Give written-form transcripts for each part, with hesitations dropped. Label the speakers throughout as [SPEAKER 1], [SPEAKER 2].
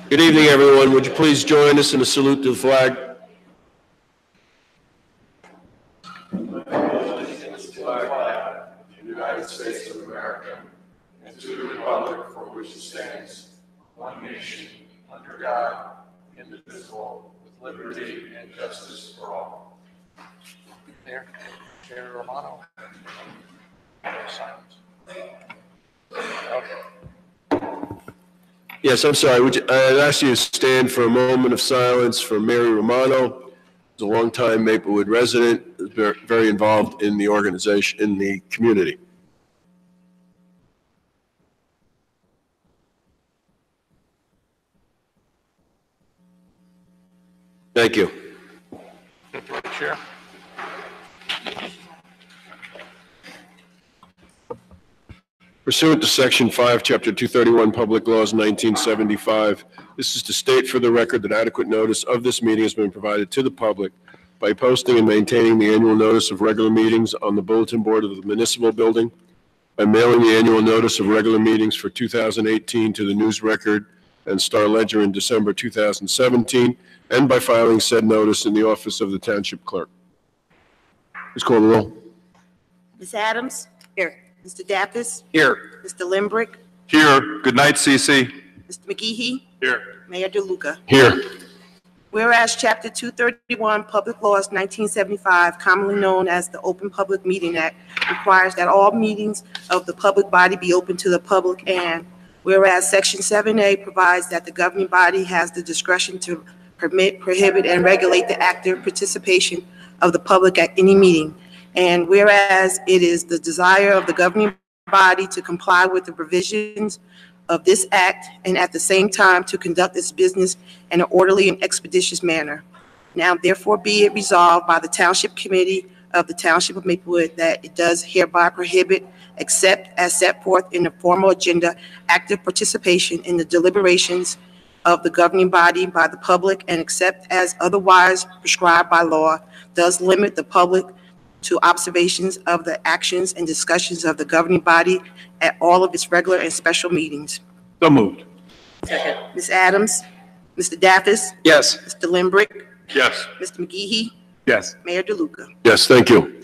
[SPEAKER 1] Good evening, everyone. Would you please join us in a salute to the flag? Allegiance to the flag of the United States of America and to the republic for which it stands, one nation, under God, indivisible, with liberty and justice for all.
[SPEAKER 2] There, Chair Romano. Silence. Okay.
[SPEAKER 1] Yes, I'm sorry. I'd ask you to stand for a moment of silence for Mary Romano. She's a longtime Maplewood resident, very involved in the organization, in the community. Thank you.
[SPEAKER 2] Chair.
[SPEAKER 1] Pursuant to Section 5, Chapter 231, Public Laws 1975, this is to state for the record that adequate notice of this meeting has been provided to the public by posting and maintaining the annual notice of regular meetings on the bulletin board of the municipal building, by mailing the annual notice of regular meetings for 2018 to the News Record and Star Ledger in December 2017, and by filing said notice in the office of the Township Clerk. Please call the roll.
[SPEAKER 3] Ms. Adams? Here. Mr. Dappis?
[SPEAKER 2] Here.
[SPEAKER 3] Mr. Limbrick?
[SPEAKER 2] Here. Good night, CC.
[SPEAKER 3] Mr. McGehee?
[SPEAKER 2] Here.
[SPEAKER 3] Mayor DeLuca?
[SPEAKER 1] Here.
[SPEAKER 3] Whereas Chapter 231, Public Laws 1975, commonly known as the Open Public Meeting Act, requires that all meetings of the public body be open to the public, and whereas Section 7A provides that the governing body has the discretion to permit, prohibit, and regulate the active participation of the public at any meeting, and whereas it is the desire of the governing body to comply with the provisions of this act and at the same time to conduct its business in an orderly and expeditious manner. Now therefore be it resolved by the Township Committee of the Township of Maplewood that it does hereby prohibit, except as set forth in the formal agenda, active participation in the deliberations of the governing body by the public, and except as otherwise prescribed by law, does limit the public to observations of the actions and discussions of the governing body at all of its regular and special meetings.
[SPEAKER 2] So moved.
[SPEAKER 3] Second. Ms. Adams? Mr. Dappis?
[SPEAKER 2] Yes.
[SPEAKER 3] Mr. Limbrick?
[SPEAKER 2] Yes.
[SPEAKER 3] Mr. McGehee?
[SPEAKER 2] Yes.
[SPEAKER 3] Mayor DeLuca?
[SPEAKER 1] Yes, thank you.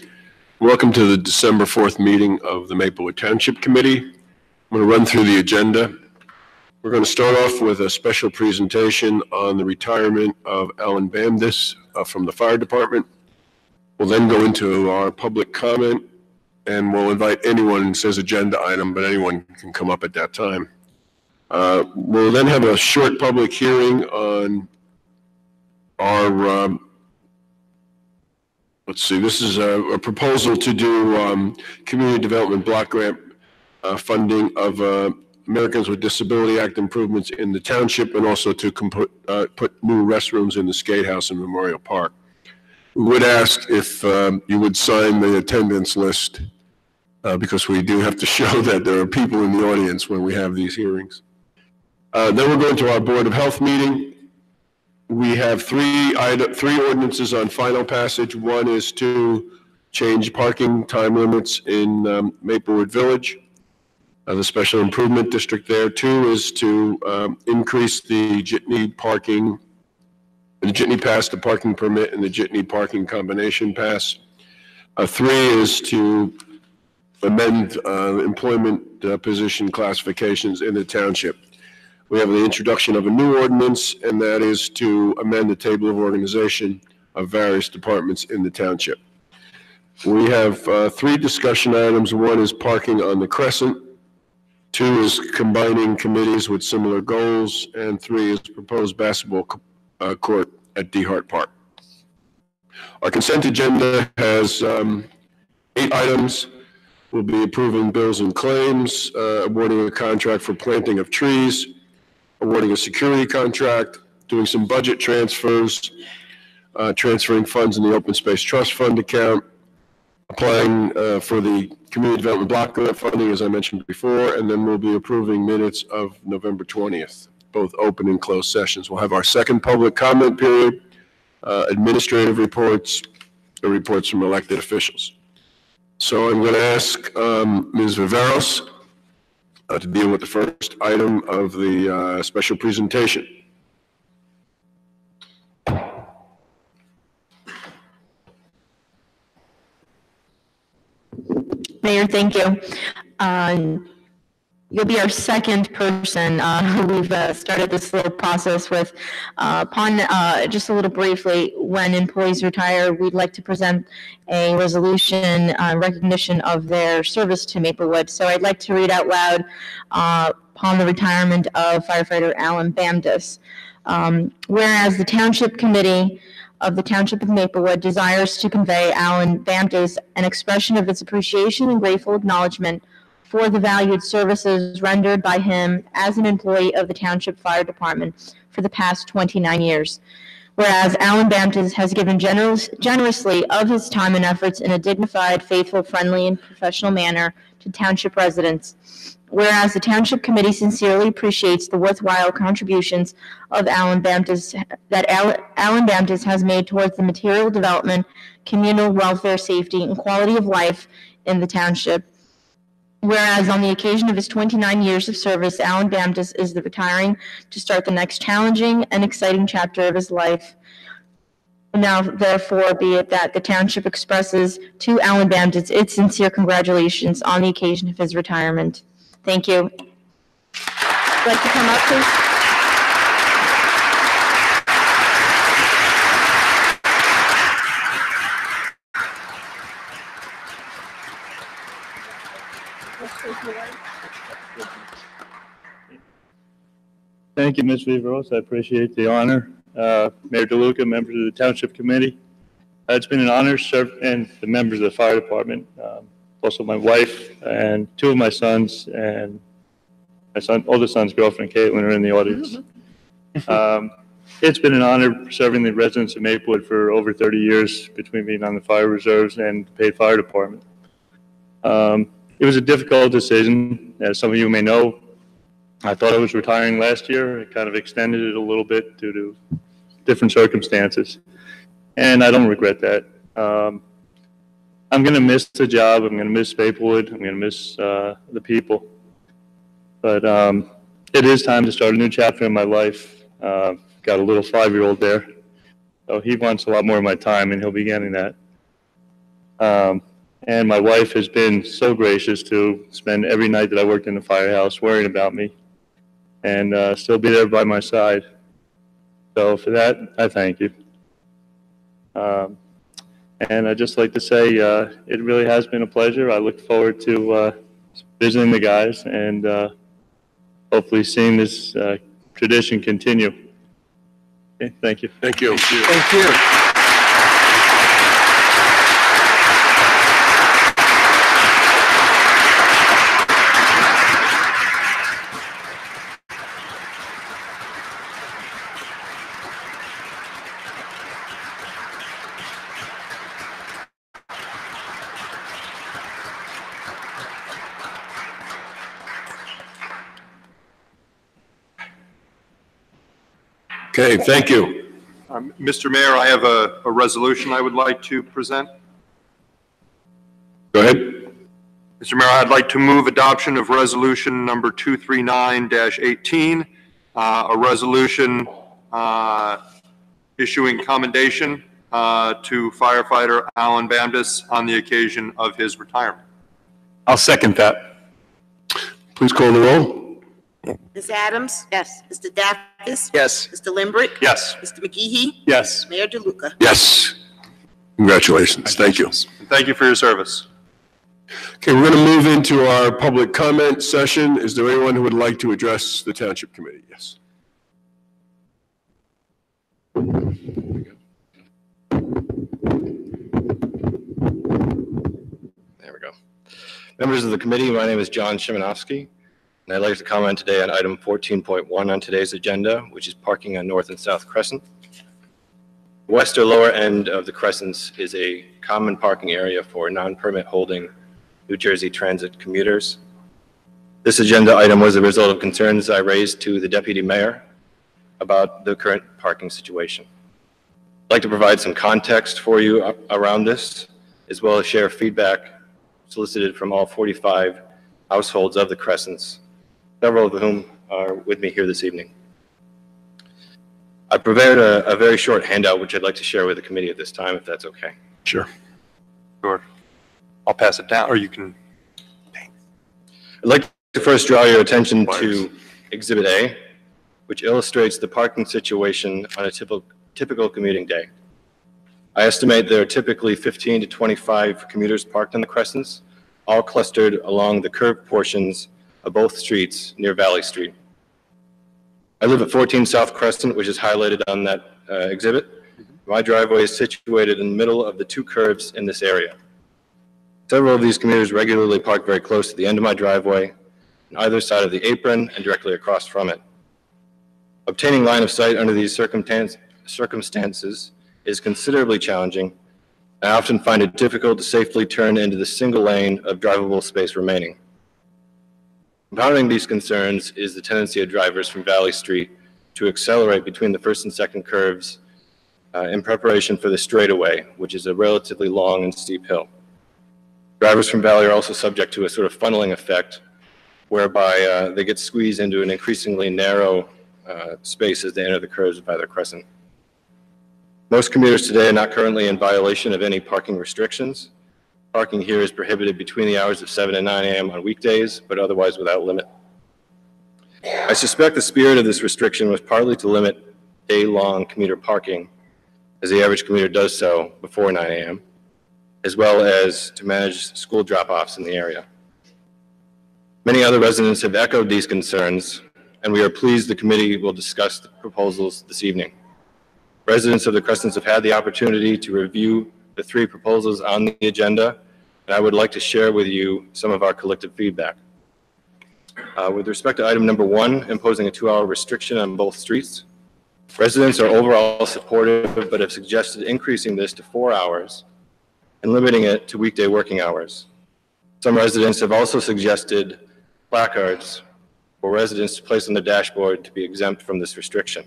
[SPEAKER 1] Welcome to the December 4th meeting of the Maplewood Township Committee. I'm going to run through the agenda. We're going to start off with a special presentation on the retirement of Alan Bamdis from the fire department. We'll then go into our public comment, and we'll invite anyone who says agenda item, but anyone can come up at that time. We'll then have a short public hearing on our, let's see, this is a proposal to do community development block grant funding of Americans with Disability Act improvements in the township, and also to put new restrooms in the Skate House and Memorial Park. We would ask if you would sign the attendance list because we do have to show that there are people in the audience when we have these hearings. Then we're going to our Board of Health meeting. We have three ordinances on final passage. One is to change parking time limits in Maplewood Village, the special improvement district there. Two is to increase the Jitney parking, the Jitney Pass, the parking permit, and the Jitney parking combination pass. Three is to amend employment position classifications in the township. We have the introduction of a new ordinance, and that is to amend the table of organization of various departments in the township. We have three discussion items. One is parking on the Crescent. Two is combining committees with similar goals. And three is proposed basketball court at D. Hart Park. Our consent agenda has 8 items. We'll be approving bills and claims, awarding a contract for planting of trees, awarding a security contract, doing some budget transfers, transferring funds in the Open Space Trust Fund account, applying for the Community Development Block Grant funding, as I mentioned before, and then we'll be approving minutes of November 20th, both open and closed sessions. We'll have our second public comment period, administrative reports, and reports from elected officials. So I'm going to ask Ms. Viveros to deal with the first item of the special presentation.
[SPEAKER 4] Mayor, thank you. You'll be our second person who we've started this little process with. Just a little briefly, when employees retire, we'd like to present a resolution recognition of their service to Maplewood. So I'd like to read out loud upon the retirement of firefighter Alan Bamdis. Whereas the Township Committee of the Township of Maplewood desires to convey Alan Bamdis an expression of its appreciation and grateful acknowledgement for the valued services rendered by him as an employee of the Township Fire Department for the past 29 years. Whereas Alan Bamdis has given generously of his time and efforts in a dignified, faithful, friendly, and professional manner to Township residents. Whereas the Township Committee sincerely appreciates the worthwhile contributions of Alan Bamdis has made towards the material development, communal welfare, safety, and quality of life in the Township. Whereas on the occasion of his 29 years of service, Alan Bamdis is retiring to start the next challenging and exciting chapter of his life. Now, therefore, be it that the Township expresses to Alan Bamdis its sincere congratulations on the occasion of his retirement. Thank you. Would you like to come up, please?
[SPEAKER 5] Thank you, Ms. Viveros. I appreciate the honor. Mayor DeLuca, members of the Township Committee. It's been an honor to serve, and the members of the fire department, also my wife and two of my sons, and my oldest son's girlfriend, Caitlin, are in the audience. It's been an honor serving the residents of Maplewood for over 30 years between being on the fire reserves and the paid fire department. It was a difficult decision. As some of you may know, I thought I was retiring last year. I kind of extended it a little bit due to different circumstances, and I don't regret that. I'm going to miss the job. I'm going to miss Maplewood. I'm going to miss the people. But it is time to start a new chapter in my life. Got a little 5-year-old there, so he wants a lot more of my time, and he'll be getting that. And my wife has been so gracious to spend every night that I worked in the firehouse worrying about me and still be there by my side. So for that, I thank you. And I'd just like to say it really has been a pleasure. I look forward to visiting the guys and hopefully seeing this tradition continue. Okay, thank you.
[SPEAKER 1] Thank you.
[SPEAKER 2] Thank you.
[SPEAKER 1] Okay, thank you.
[SPEAKER 2] Mr. Mayor, I have a resolution I would like to present.
[SPEAKER 1] Go ahead.
[SPEAKER 2] Mr. Mayor, I'd like to move adoption of resolution number 239-18, a resolution issuing commendation to firefighter Alan Bamdis on the occasion of his retirement.
[SPEAKER 6] I'll second that.
[SPEAKER 1] Please call the roll.
[SPEAKER 3] Ms. Adams? Yes. Mr. Daftis?
[SPEAKER 6] Yes.
[SPEAKER 3] Mr. Limbrick?
[SPEAKER 2] Yes.
[SPEAKER 3] Mr. McGehee?
[SPEAKER 6] Yes.
[SPEAKER 3] Mayor DeLuca?
[SPEAKER 1] Yes. Congratulations. Thank you.
[SPEAKER 2] And thank you for your service.
[SPEAKER 1] Okay, we're going to move into our public comment session. Is there anyone who would like to address the Township Committee? Yes.
[SPEAKER 7] There we go. Members of the committee, my name is John Shimanowski, and I'd like to comment today on item 14.1 on today's agenda, which is parking on North and South Crescent. The west or lower end of the crescents is a common parking area for non-permit holding New Jersey Transit commuters. This agenda item was a result of concerns I raised to the deputy mayor about the current parking situation. I'd like to provide some context for you around this, as well as share feedback solicited from all 45 households of the Crescents, several of whom are with me here this evening. I prepared a very short handout, which I'd like to share with the committee at this time, if that's okay.
[SPEAKER 1] Sure.
[SPEAKER 2] Sure. I'll pass it down, or you can.
[SPEAKER 7] I'd like to first draw your attention to Exhibit A, which illustrates the parking situation on a typical commuting day. I estimate there are typically 15 to 25 commuters parked on the Crescents, all clustered along the curved portions of both streets near Valley Street. I live at 14 South Crescent, which is highlighted on that exhibit. My driveway is situated in the middle of the two curves in this area. Several of these commuters regularly park very close to the end of my driveway, on either side of the apron and directly across from it. Obtaining line of sight under these circumstances is considerably challenging. I often find it difficult to safely turn into the single lane of drivable space remaining. Compounding these concerns is the tendency of drivers from Valley Street to accelerate between the first and second curves in preparation for the straightaway, which is a relatively long and steep hill. Drivers from Valley are also subject to a sort of funneling effect whereby they get squeezed into an increasingly narrow space as they enter the curves of either crescent. Most commuters today are not currently in violation of any parking restrictions. Parking here is prohibited between the hours of 7 and 9 a.m. on weekdays, but otherwise without limit. I suspect the spirit of this restriction was partly to limit day-long commuter parking, as the average commuter does so before 9 a.m., as well as to manage school drop-offs in the area. Many other residents have echoed these concerns, and we are pleased the committee will discuss the proposals this evening. Residents of the Crescents have had the opportunity to review the three proposals on the agenda, and I would like to share with you some of our collective feedback. With respect to item number 1, imposing a 2-hour restriction on both streets, residents are overall supportive, but have suggested increasing this to 4 hours and limiting it to weekday working hours. Some residents have also suggested placards for residents to place on the dashboard to be exempt from this restriction.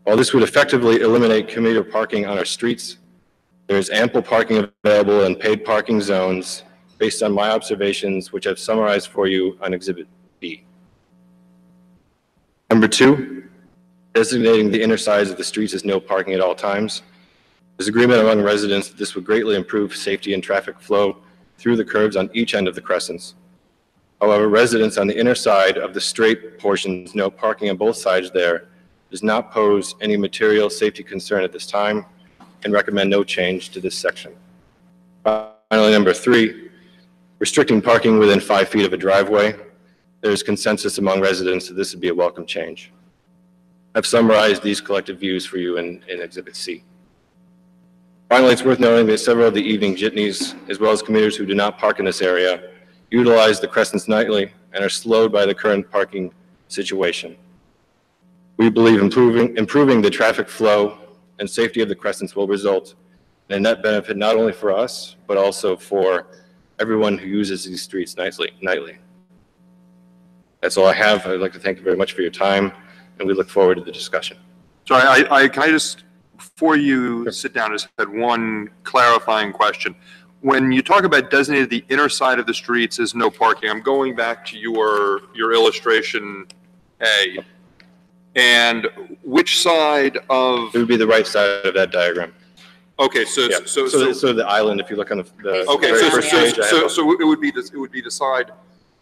[SPEAKER 7] While this would effectively eliminate commuter parking on our streets, there is ample parking available in paid parking zones based on my observations, which I've summarized for you on Exhibit B. Number 2, designating the inner sides of the streets as no parking at all times. There's agreement among residents that this would greatly improve safety and traffic flow through the curves on each end of the Crescents. However, residents on the inner side of the straight portions, no parking on both sides there, does not pose any material safety concern at this time and recommend no change to this section. Finally, number 3, restricting parking within 5 feet of a driveway. There's consensus among residents that this would be a welcome change. I've summarized these collective views for you in Exhibit C. Finally, it's worth noting that several of the evening jitneys, as well as commuters who do not park in this area, utilize the Crescents nightly and are slowed by the current parking situation. We believe improving the traffic flow and safety of the Crescents will result in a net benefit not only for us, but also for everyone who uses these streets nightly. That's all I have. I'd like to thank you very much for your time, and we look forward to the discussion.
[SPEAKER 2] Sorry, can I just, before you sit down, just had one clarifying question. When you talk about designated the inner side of the streets as no parking, I'm going back to your illustration A. And which side of?
[SPEAKER 7] It would be the right side of that diagram.
[SPEAKER 2] Okay, so
[SPEAKER 7] the island, if you look on the
[SPEAKER 2] okay,
[SPEAKER 7] very first page,
[SPEAKER 2] so it would be the side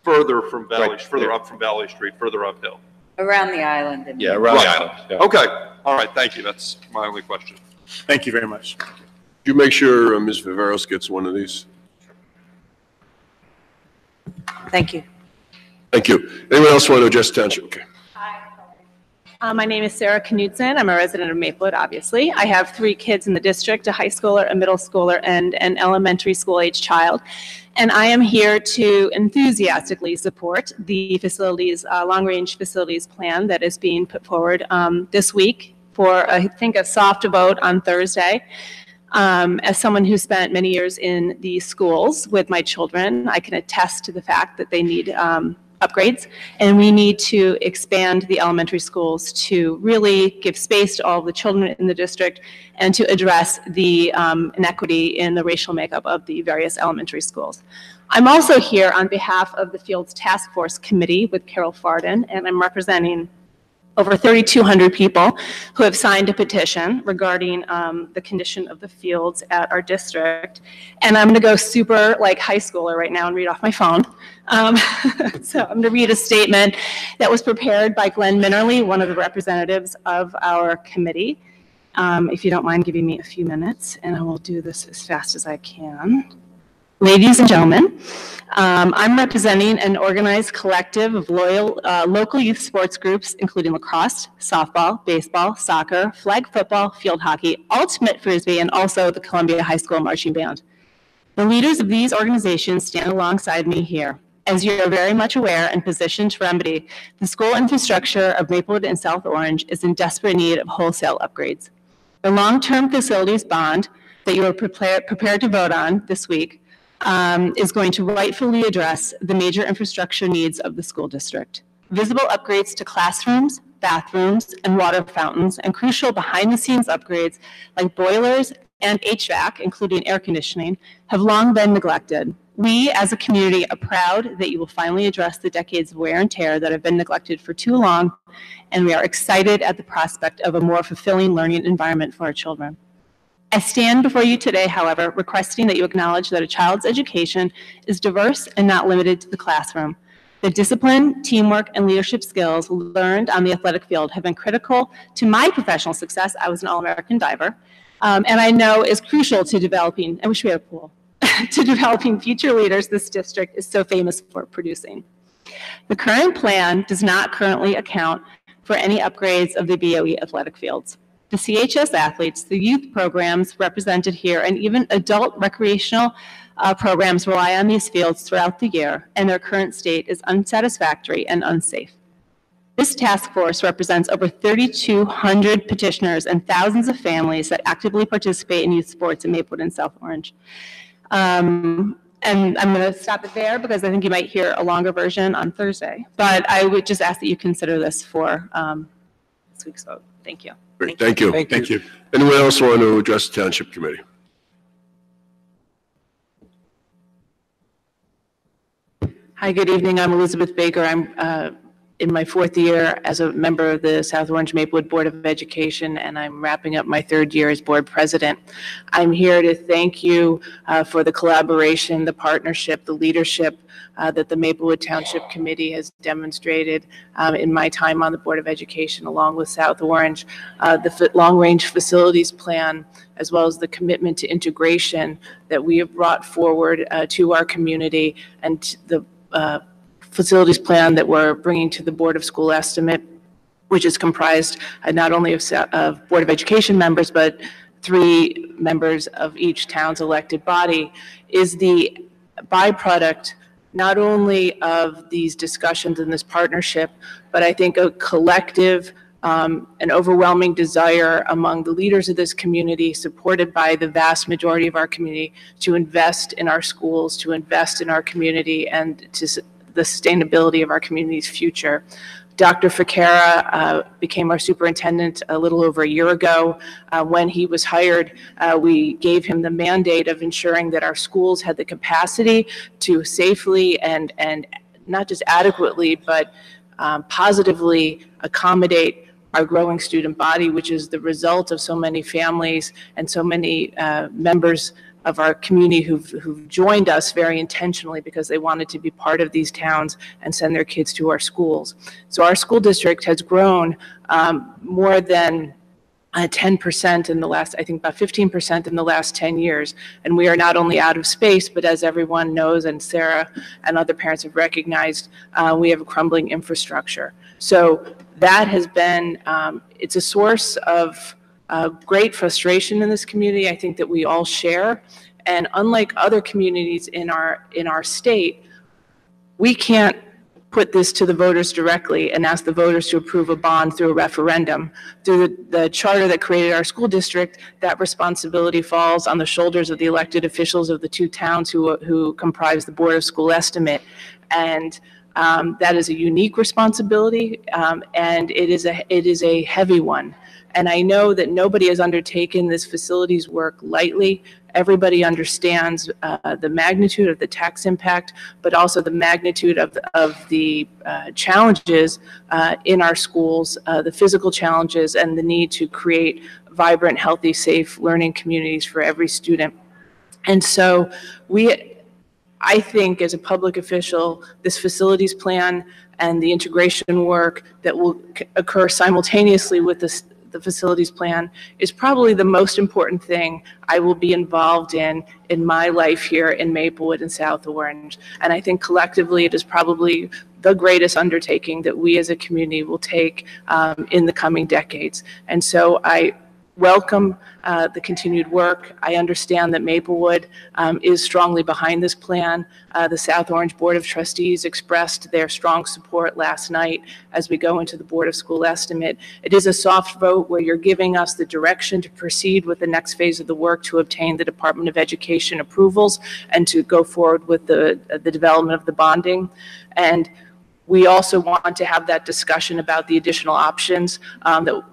[SPEAKER 2] further from Valley, right, further up from Valley Street, further uphill.
[SPEAKER 8] Around the island.
[SPEAKER 7] Yeah, around the island. Yeah.
[SPEAKER 2] Okay, all right, thank you. That's my only question.
[SPEAKER 6] Thank you very much.
[SPEAKER 1] You make sure Ms. Viveros gets one of these.
[SPEAKER 8] Thank you.
[SPEAKER 1] Thank you. Anyone else want to address the township? Okay.
[SPEAKER 9] My name is Sarah Knudsen. I'm a resident of Maplewood, obviously. I have 3 kids in the district, a high schooler, a middle schooler, and an elementary school age child. And I am here to enthusiastically support the facilities, long-range facilities plan that is being put forward this week for, I think, a soft vote on Thursday. As someone who spent many years in the schools with my children, I can attest to the fact that they need upgrades, and we need to expand the elementary schools to really give space to all the children in the district and to address the inequity in the racial makeup of the various elementary schools. I'm also here on behalf of the Fields Task Force Committee with Carol Farden, and I'm representing over 3,200 people who have signed a petition regarding the condition of the fields at our district. And I'm going to go super like high schooler right now and read off my phone. So I'm going to read a statement that was prepared by Glenn Minnerly, one of the representatives of our committee. If you don't mind giving me a few minutes, and I will do this as fast as I can. Ladies and gentlemen, I'm representing an organized collective of loyal local youth sports groups, including lacrosse, softball, baseball, soccer, flag football, field hockey, ultimate frisbee, and also the Columbia High School Marching Band. The leaders of these organizations stand alongside me here. As you are very much aware and positioned to remedy, the school infrastructure of Maplewood and South Orange is in desperate need of wholesale upgrades. The long-term facilities bond that you are prepared to vote on this week is going to rightfully address the major infrastructure needs of the school district. Visible upgrades to classrooms, bathrooms, and water fountains, and crucial behind-the-scenes upgrades like boilers and HVAC, including air conditioning, have long been neglected. We, as a community, are proud that you will finally address the decades of wear and tear that have been neglected for too long, and we are excited at the prospect of a more fulfilling learning environment for our children. I stand before you today, however, requesting that you acknowledge that a child's education is diverse and not limited to the classroom. The discipline, teamwork, and leadership skills learned on the athletic field have been critical to my professional success. I was an All-American diver, and I know is crucial to developing, I wish we had a pool, to developing future leaders this district is so famous for producing. The current plan does not currently account for any upgrades of the BOE athletic fields. The CHS athletes, the youth programs represented here, and even adult recreational programs rely on these fields throughout the year, and their current state is unsatisfactory and unsafe. This task force represents over 3,200 petitioners and thousands of families that actively participate in youth sports in Maplewood and South Orange. And I'm going to stop it there because I think you might hear a longer version on Thursday. But I would just ask that you consider this for this week's vote. Thank you.
[SPEAKER 1] Great, thank you.
[SPEAKER 6] Thank you.
[SPEAKER 1] Anyone else want to address the Township Committee?
[SPEAKER 10] Hi, good evening. I'm Elizabeth Baker. I'm in my fourth year as a member of the South Orange Maplewood Board of Education, and I'm wrapping up my third year as board president. I'm here to thank you for the collaboration, the partnership, the leadership that the Maplewood Township Committee has demonstrated in my time on the Board of Education, along with South Orange. The long-range facilities plan, as well as the commitment to integration that we have brought forward to our community, and the facilities plan that we're bringing to the Board of School Estimate, which is comprised not only of Board of Education members, but 3 members of each town's elected body, is the byproduct not only of these discussions and this partnership, but I think a collective an overwhelming desire among the leaders of this community, supported by the vast majority of our community, to invest in our schools, to invest in our community, and to the sustainability of our community's future. Dr. Ficara became our superintendent a little over a year ago. When he was hired, we gave him the mandate of ensuring that our schools had the capacity to safely and not just adequately, but positively accommodate our growing student body, which is the result of so many families and so many members of our community who've joined us very intentionally because they wanted to be part of these towns and send their kids to our schools. So our school district has grown more than 10% in the last, I think about 15% in the last 10 years. And we are not only out of space, but as everyone knows, and Sarah and other parents have recognized, we have a crumbling infrastructure. So that has been, it's a source of great frustration in this community, I think that we all share. And unlike other communities in our state, we can't put this to the voters directly and ask the voters to approve a bond through a referendum. Through the charter that created our school district, that responsibility falls on the shoulders of the elected officials of the 2 towns who comprise the Board of School Estimate. And that is a unique responsibility, and it is a heavy one. And I know that nobody has undertaken this facilities work lightly, everybody understands the magnitude of the tax impact, but also the magnitude of the challenges in our schools, the physical challenges, and the need to create vibrant, healthy, safe learning communities for every student. And so I think as a public official, this facilities plan and the integration work that will occur simultaneously with the facilities plan is probably the most important thing I will be involved in my life here in Maplewood and South Orange. And I think collectively it is probably the greatest undertaking that we as a community will take in the coming decades. And so I welcome the continued work. I understand that Maplewood is strongly behind this plan. The South Orange Board of Trustees expressed their strong support last night as we go into the Board of School estimate. It is a soft vote where you're giving us the direction to proceed with the next phase of the work to obtain the Department of Education approvals and to go forward with the development of the bonding. And we also want to have that discussion about the additional options that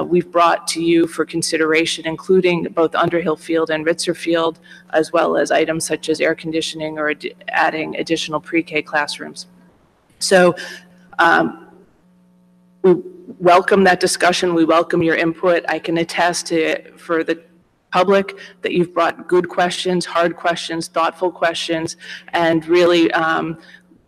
[SPEAKER 10] we've brought to you for consideration, including both Underhill Field and Ritzer Field, as well as items such as air conditioning or adding additional pre-K classrooms. So we welcome that discussion. We welcome your input. I can attest to, for the public, that you've brought good questions, hard questions, thoughtful questions, and really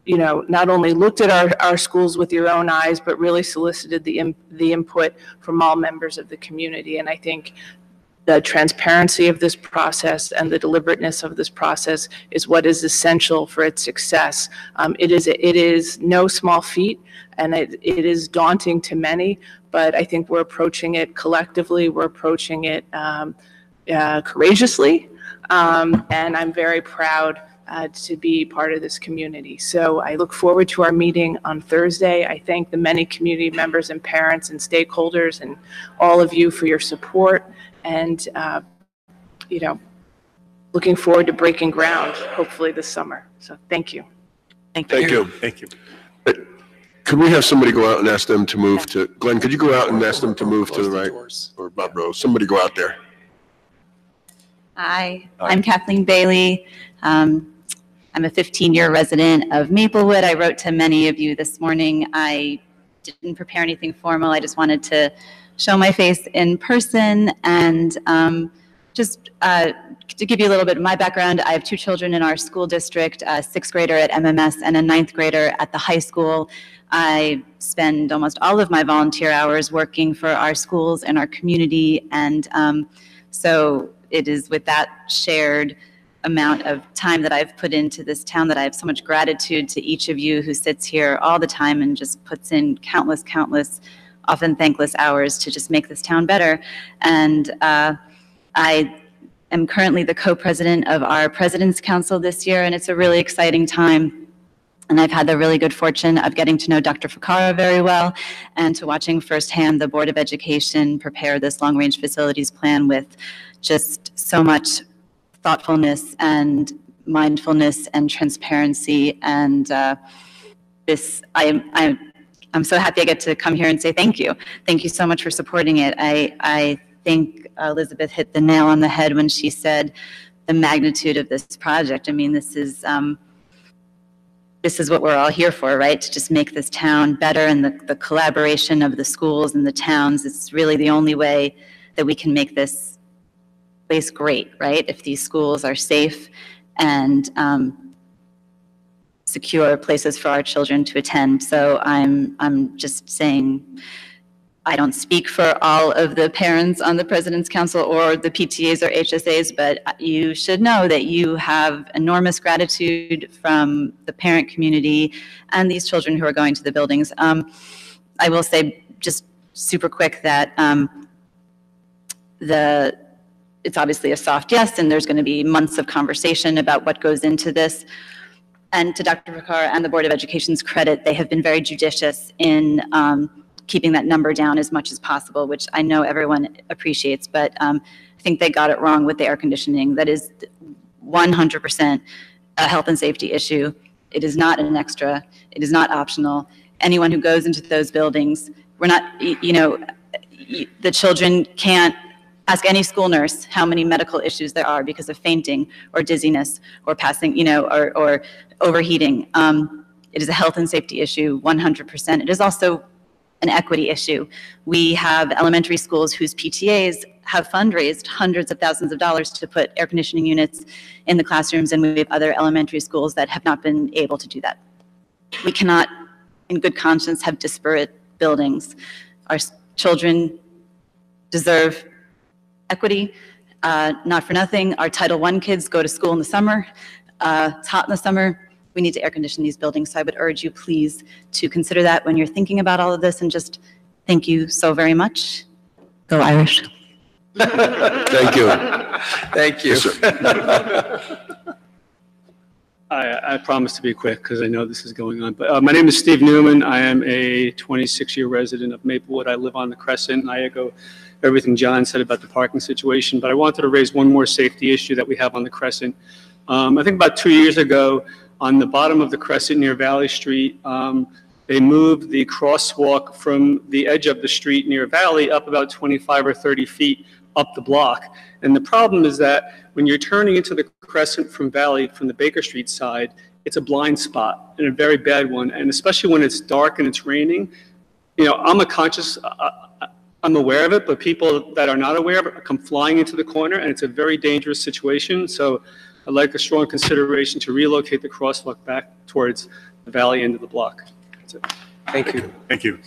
[SPEAKER 10] you know, not only looked at our schools with your own eyes, but really solicited the input from all members of the community. And I think the transparency of this process and the deliberateness of this process is what is essential for its success. It is no small feat, and it is daunting to many, but I think we're approaching it collectively. We're approaching it courageously, and I'm very proud to be part of this community. So I look forward to our meeting on Thursday. I thank the many community members and parents and stakeholders and all of you for your support, and you know, looking forward to breaking ground hopefully this summer. So thank you.
[SPEAKER 1] Thank you.
[SPEAKER 6] Thank you.
[SPEAKER 1] Could we have somebody go out and ask them to move to, Glenn, could you go out and ask them to move to the right? Or Bob Rose, somebody go out there.
[SPEAKER 11] Hi, I'm Kathleen Bailey. I'm a 15-year resident of Maplewood. I wrote to many of you this morning. I didn't prepare anything formal. I just wanted to show my face in person and just to give you a little bit of my background. I have two children in our school district, a 6th grader at MMS and a 9th grader at the high school. I spend almost all of my volunteer hours working for our schools and our community, and so it is with that shared amount of time that I've put into this town that I have so much gratitude to each of you who sits here all the time and just puts in countless, often thankless hours to just make this town better. And I am currently the co-president of our President's Council this year, and it's a really exciting time. And I've had the really good fortune of getting to know Dr. Ficarra very well and to watching firsthand the Board of Education prepare this long-range facilities plan with just so much thoughtfulness and mindfulness and transparency, and I'm so happy I get to come here and say thank you. Thank you so much for supporting it. I think Elizabeth hit the nail on the head when she said the magnitude of this project. I mean, this is what we're all here for, right? To just make this town better, and the collaboration of the schools and the towns. It's really the only way that we can make this place great, right? If these schools are safe and secure places for our children to attend. So I'm just saying, I don't speak for all of the parents on the President's Council or the PTAs or HSAs, but you should know that you have enormous gratitude from the parent community and these children who are going to the buildings. I will say just super quick that it's obviously a soft yes, and there's going to be months of conversation about what goes into this. And to Dr. Ficarra and the Board of Education's credit, they have been very judicious in keeping that number down as much as possible, which I know everyone appreciates, but I think they got it wrong with the air conditioning. That is 100% a health and safety issue. It is not an extra. It is not optional. Anyone who goes into those buildings, we're not, you know, the children can't Ask any school nurse how many medical issues there are because of fainting or dizziness or passing, or overheating. It is a health and safety issue, 100%. It is also an equity issue. We have elementary schools whose PTAs have fundraised hundreds of thousands of dollars to put air conditioning units in the classrooms, and we have other elementary schools that have not been able to do that. We cannot, in good conscience, have disparate buildings. Our children deserve equity. Not for nothing, our Title I kids go to school in the summer. It's hot in the summer. We need to air condition these buildings. So I would urge you, please, to consider that when you're thinking about all of this, and just thank you so very much. Go Irish.
[SPEAKER 1] Thank you.
[SPEAKER 2] Thank you.
[SPEAKER 1] Yes, sir.
[SPEAKER 6] I promise to be quick because I know this is going on. But my name is Steve Newman. I am a 26-year resident of Maplewood. I live on the Crescent, and I echo everything John said about the parking situation. But I wanted to raise one more safety issue that we have on the Crescent. I think about 2 years ago, on the bottom of the Crescent near Valley Street, they moved the crosswalk from the edge of the street near Valley up about 25 or 30 feet up the block. And the problem is that when you're turning into the Crescent from Valley, from the Baker Street side, it's a blind spot, and a very bad one. And especially when it's dark and it's raining, I'm aware of it, but people that are not aware of it come flying into the corner, and it's a very dangerous situation. So I'd like a strong consideration to relocate the crosswalk back towards the Valley end of the block. That's it.
[SPEAKER 2] Thank you.
[SPEAKER 6] Thank you.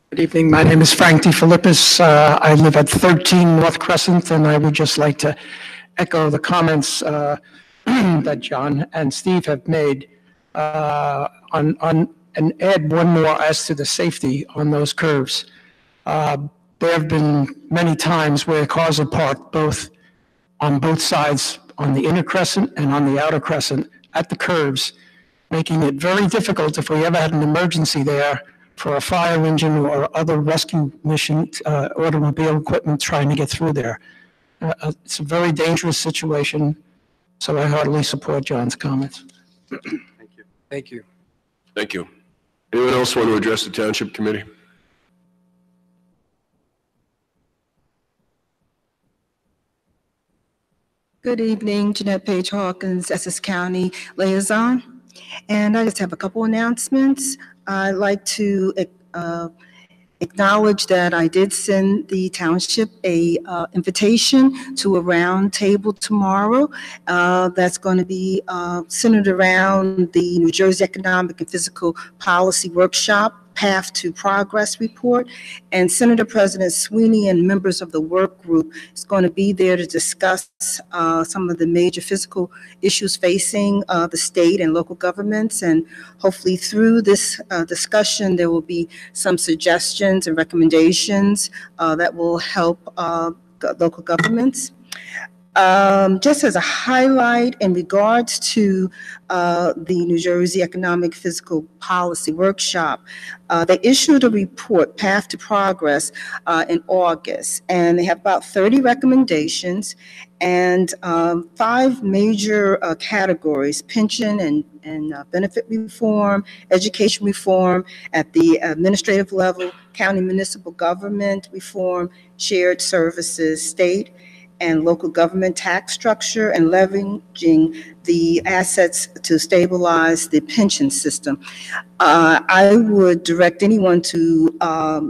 [SPEAKER 12] Good evening. My name is Frank DeFilippis. I live at 13 North Crescent, and I would just like to echo the comments that John and Steve have made and add one more as to the safety on those curves. There have been many times where cars are parked on both sides, on the inner crescent and on the outer crescent, at the curves, making it very difficult if we ever had an emergency there for a fire engine or other rescue mission, automobile equipment trying to get through there. It's a very dangerous situation, so I heartily support John's comments.
[SPEAKER 2] Thank you.
[SPEAKER 13] Thank you.
[SPEAKER 1] Thank you. Anyone else want to address the Township Committee?
[SPEAKER 14] Good evening, Jeanette Page Hawkins, Essex County Liaison. And I just have a couple announcements. I'd like to acknowledge that I did send the township a invitation to a round table tomorrow. That's going to be centered around the New Jersey Economic and Physical Policy Workshop Path to Progress report. And Senator President Sweeney and members of the work group is going to be there to discuss some of the major fiscal issues facing the state and local governments. And hopefully through this discussion, there will be some suggestions and recommendations that will help local governments. Just as a highlight in regards to the New Jersey Economic Physical Policy Workshop, they issued a report, Path to Progress, in August, and they have about 30 recommendations and 5 major categories: pension and benefit reform, education reform at the administrative level, county municipal government reform, shared services, state and local government tax structure, and leveraging the assets to stabilize the pension system. I would direct anyone to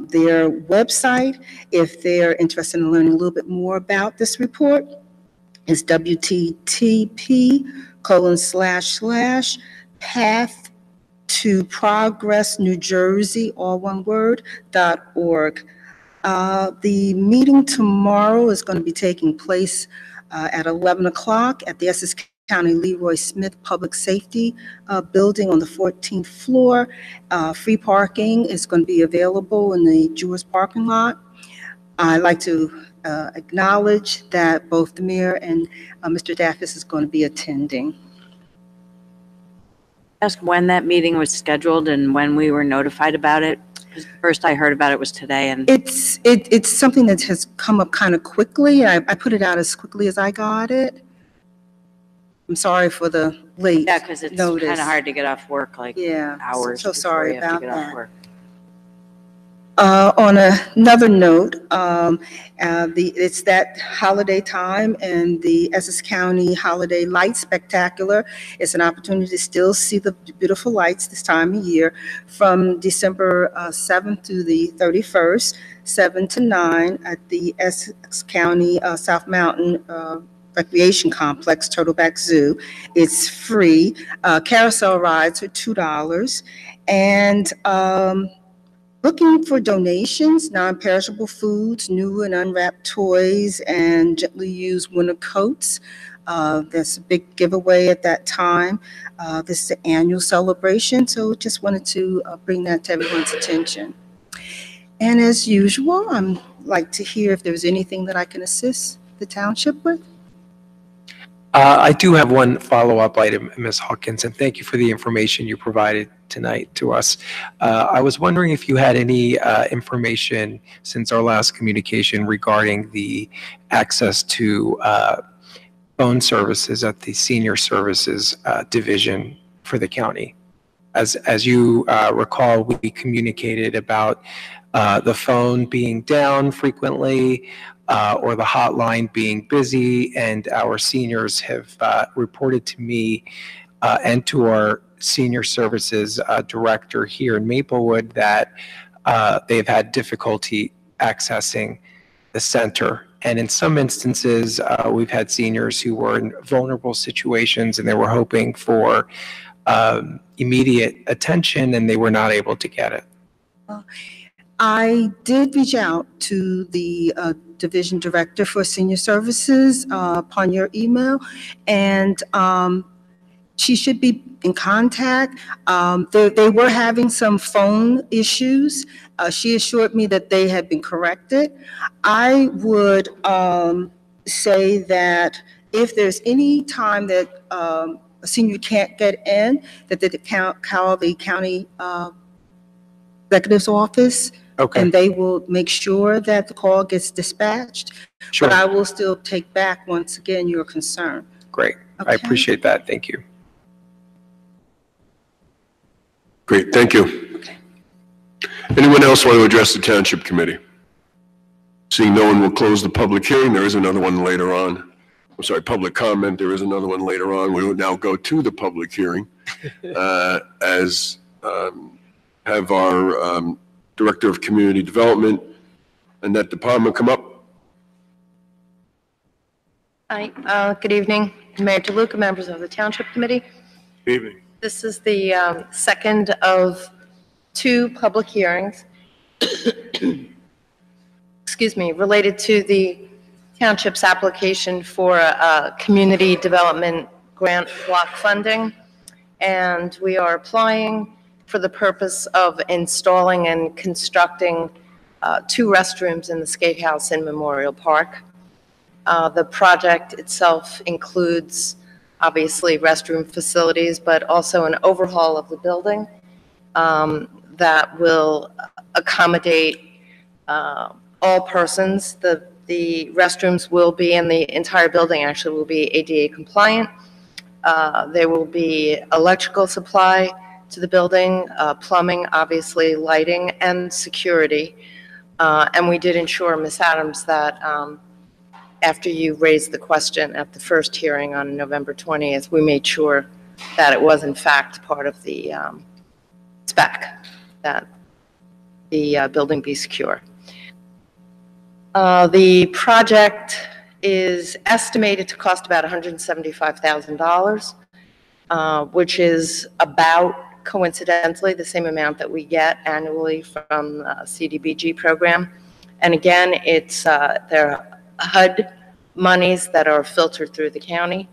[SPEAKER 14] their website if they're interested in learning a little bit more about this report. It's www.path to progress New Jersey, all one word, .org. The meeting tomorrow is going to be taking place at 11 o'clock at the Essex County Leroy Smith Public Safety Building on the 14th floor. Free parking is going to be available in the Jewers parking lot. I'd like to acknowledge that both the mayor and Mr. Daffis is going to be attending.
[SPEAKER 8] Ask when that meeting was scheduled and when we were notified about it. First I heard about it was today, and
[SPEAKER 14] it's something that has come up kind of quickly. I put it out as quickly as I got it. I'm sorry for the late
[SPEAKER 8] Yeah, because it's kind
[SPEAKER 14] notice.
[SPEAKER 8] of hard to get off work, like
[SPEAKER 14] Yeah,
[SPEAKER 8] hours
[SPEAKER 14] so
[SPEAKER 8] before
[SPEAKER 14] sorry
[SPEAKER 8] you have to
[SPEAKER 14] about
[SPEAKER 8] get off
[SPEAKER 14] that.
[SPEAKER 8] work.
[SPEAKER 14] On another note, it's that holiday time, and the Essex County Holiday Light Spectacular is an opportunity to still see the beautiful lights this time of year from December 7th through the 31st, 7 to 9 at the Essex County South Mountain Recreation Complex, Turtleback Zoo. It's free. Carousel rides are $2. And looking for donations, non-perishable foods, new and unwrapped toys, and gently used winter coats. There's a big giveaway at that time. This is an annual celebration, so just wanted to bring that to everyone's attention. And as usual, I'd like to hear if there's anything that I can assist the township with.
[SPEAKER 13] I do have one follow-up item, Ms. Hawkins, and thank you for the information you provided tonight to us. I was wondering if you had any information since our last communication regarding the access to phone services at the Senior Services Division for the county. As you recall, we communicated about the phone being down frequently, or the hotline being busy, and our seniors have reported to me and to our senior services director here in Maplewood that they've had difficulty accessing the center. And in some instances, we've had seniors who were in vulnerable situations and they were hoping for immediate attention and they were not able to get it.
[SPEAKER 14] I did reach out to the division director for senior services upon your email, and she should be in contact. They were having some phone issues. She assured me that they had been corrected. I would say that if there's any time that a senior can't get in, that they call the county executive's office.
[SPEAKER 13] Okay.
[SPEAKER 14] And they will make sure that the call gets dispatched.
[SPEAKER 13] Sure.
[SPEAKER 14] But I will still take back, once again, your concern.
[SPEAKER 13] Great.
[SPEAKER 14] Okay.
[SPEAKER 13] I appreciate that. Thank you.
[SPEAKER 1] Great, thank you.
[SPEAKER 14] Okay.
[SPEAKER 1] Anyone else want to address the Township Committee? Seeing no one, will close the public hearing. There is another one later on. I'm sorry, public comment. There is another one later on. We will now go to the public hearing have our Director of Community Development and that department come up.
[SPEAKER 15] Hi, good evening, Mayor DeLuca, members of the Township Committee.
[SPEAKER 1] Good evening.
[SPEAKER 15] This is the second of two public hearings, excuse me, related to the Township's application for community development grant block funding. And we are applying for the purpose of installing and constructing 2 restrooms in the Skate House in Memorial Park. The project itself includes, obviously, restroom facilities, but also an overhaul of the building that will accommodate all persons. The restrooms will be, and the entire building actually will be ADA compliant. There will be electrical supply to the building, plumbing, obviously, lighting, and security. And we did ensure, Ms. Adams, that after you raised the question at the first hearing on November 20th, we made sure that it was in fact part of the spec, that the building be secure. The project is estimated to cost about $175,000, which is about, coincidentally, the same amount that we get annually from the CDBG program. And again, it's there are HUD monies that are filtered through the county.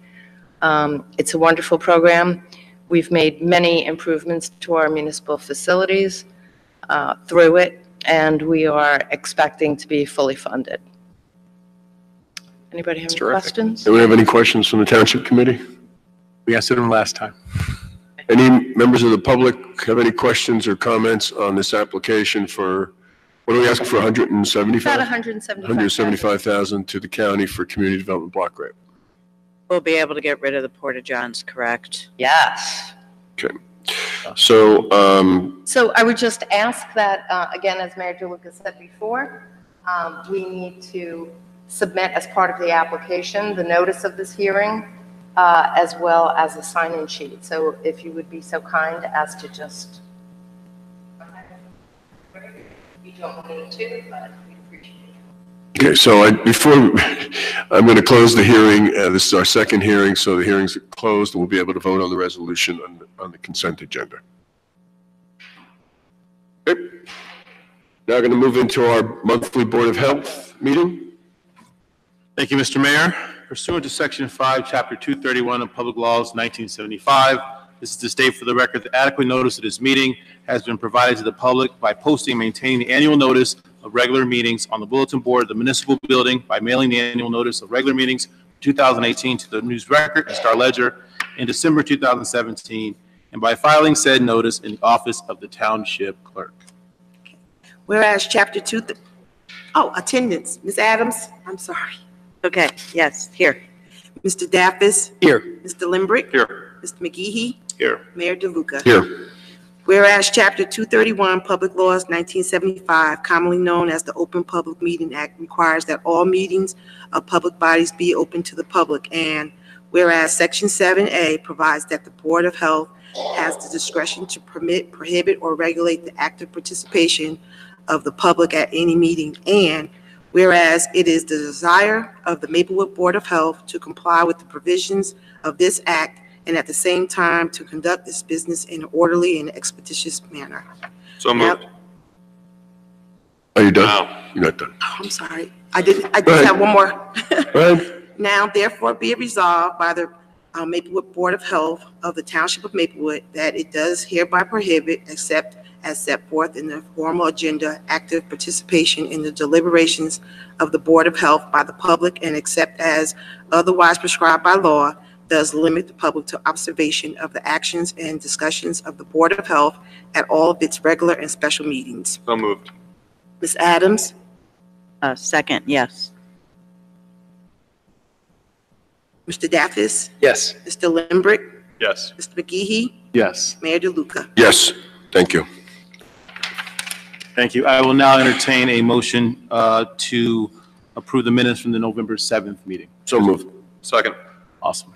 [SPEAKER 15] It's a wonderful program. We've made many improvements to our municipal facilities through it, and we are expecting to be fully funded. Anybody have any questions?
[SPEAKER 1] Do we have any questions from the Township Committee?
[SPEAKER 16] We answered them last time.
[SPEAKER 1] Any members of the public have any questions or comments on this application for, what are we asking for, 175?
[SPEAKER 15] About $175,000.
[SPEAKER 1] 175,000 to the county for community development block grant.
[SPEAKER 8] We'll be able to get rid of the porta-johns, correct?
[SPEAKER 15] Yes.
[SPEAKER 1] Okay. So,
[SPEAKER 15] So I would just ask that, again, as Mayor DeLuca said before, we need to submit as part of the application the notice of this hearing, as well as a sign-in sheet. So if you would be so kind as to just, you don't need to, but we appreciate it.
[SPEAKER 1] okay, so I'm going to close the hearing. This is our second hearing, so the hearing's closed. We'll be able to vote on the resolution on the consent agenda. Okay. Now going to move into our monthly Board of Health meeting.
[SPEAKER 17] Thank you, Mr. Mayor. Pursuant to Section 5, Chapter 231 of Public Laws 1975, this is to state for the record that adequate notice of this meeting has been provided to the public by posting and maintaining the annual notice of regular meetings on the bulletin board of the municipal building, by mailing the annual notice of regular meetings 2018 to the News Record and Star Ledger in December 2017, and by filing said notice in the office of the Township Clerk.
[SPEAKER 3] Whereas Chapter 2, attendance. Ms. Adams, I'm sorry.
[SPEAKER 8] Okay, yes, here.
[SPEAKER 3] Mr. Daffis.
[SPEAKER 17] Here.
[SPEAKER 3] Mr. Limbrick.
[SPEAKER 17] Here.
[SPEAKER 3] Mr. McGehee.
[SPEAKER 17] Here.
[SPEAKER 3] Mayor DeLuca.
[SPEAKER 1] Here.
[SPEAKER 3] Whereas Chapter 231, Public Laws 1975, commonly known as the Open Public Meeting Act, requires that all meetings of public bodies be open to the public. And whereas Section 7A provides that the Board of Health has the discretion to permit, prohibit, or regulate the active participation of the public at any meeting. And whereas it is the desire of the Maplewood Board of Health to comply with the provisions of this act and at the same time to conduct this business in an orderly and expeditious manner.
[SPEAKER 2] So moved.
[SPEAKER 1] Are you done? You're not done.
[SPEAKER 3] Oh, I'm sorry. I just have one more.
[SPEAKER 1] Go ahead.
[SPEAKER 3] Now, therefore, be it resolved by the Maplewood Board of Health of the Township of Maplewood that it does hereby prohibit, except as set forth in the formal agenda, active participation in the deliberations of the Board of Health by the public, and except as otherwise prescribed by law, does limit the public to observation of the actions and discussions of the Board of Health at all of its regular and special meetings.
[SPEAKER 2] So moved.
[SPEAKER 3] Ms. Adams?
[SPEAKER 8] Second, yes.
[SPEAKER 3] Mr. Daffis?
[SPEAKER 13] Yes.
[SPEAKER 3] Mr. Limbrick?
[SPEAKER 2] Yes.
[SPEAKER 3] Mr. McGehee?
[SPEAKER 17] Yes.
[SPEAKER 3] Mayor DeLuca?
[SPEAKER 1] Yes. Thank you.
[SPEAKER 17] Thank you. I will now entertain a motion to approve the minutes from the November 7th meeting.
[SPEAKER 1] So moved.
[SPEAKER 2] Second.
[SPEAKER 17] Awesome.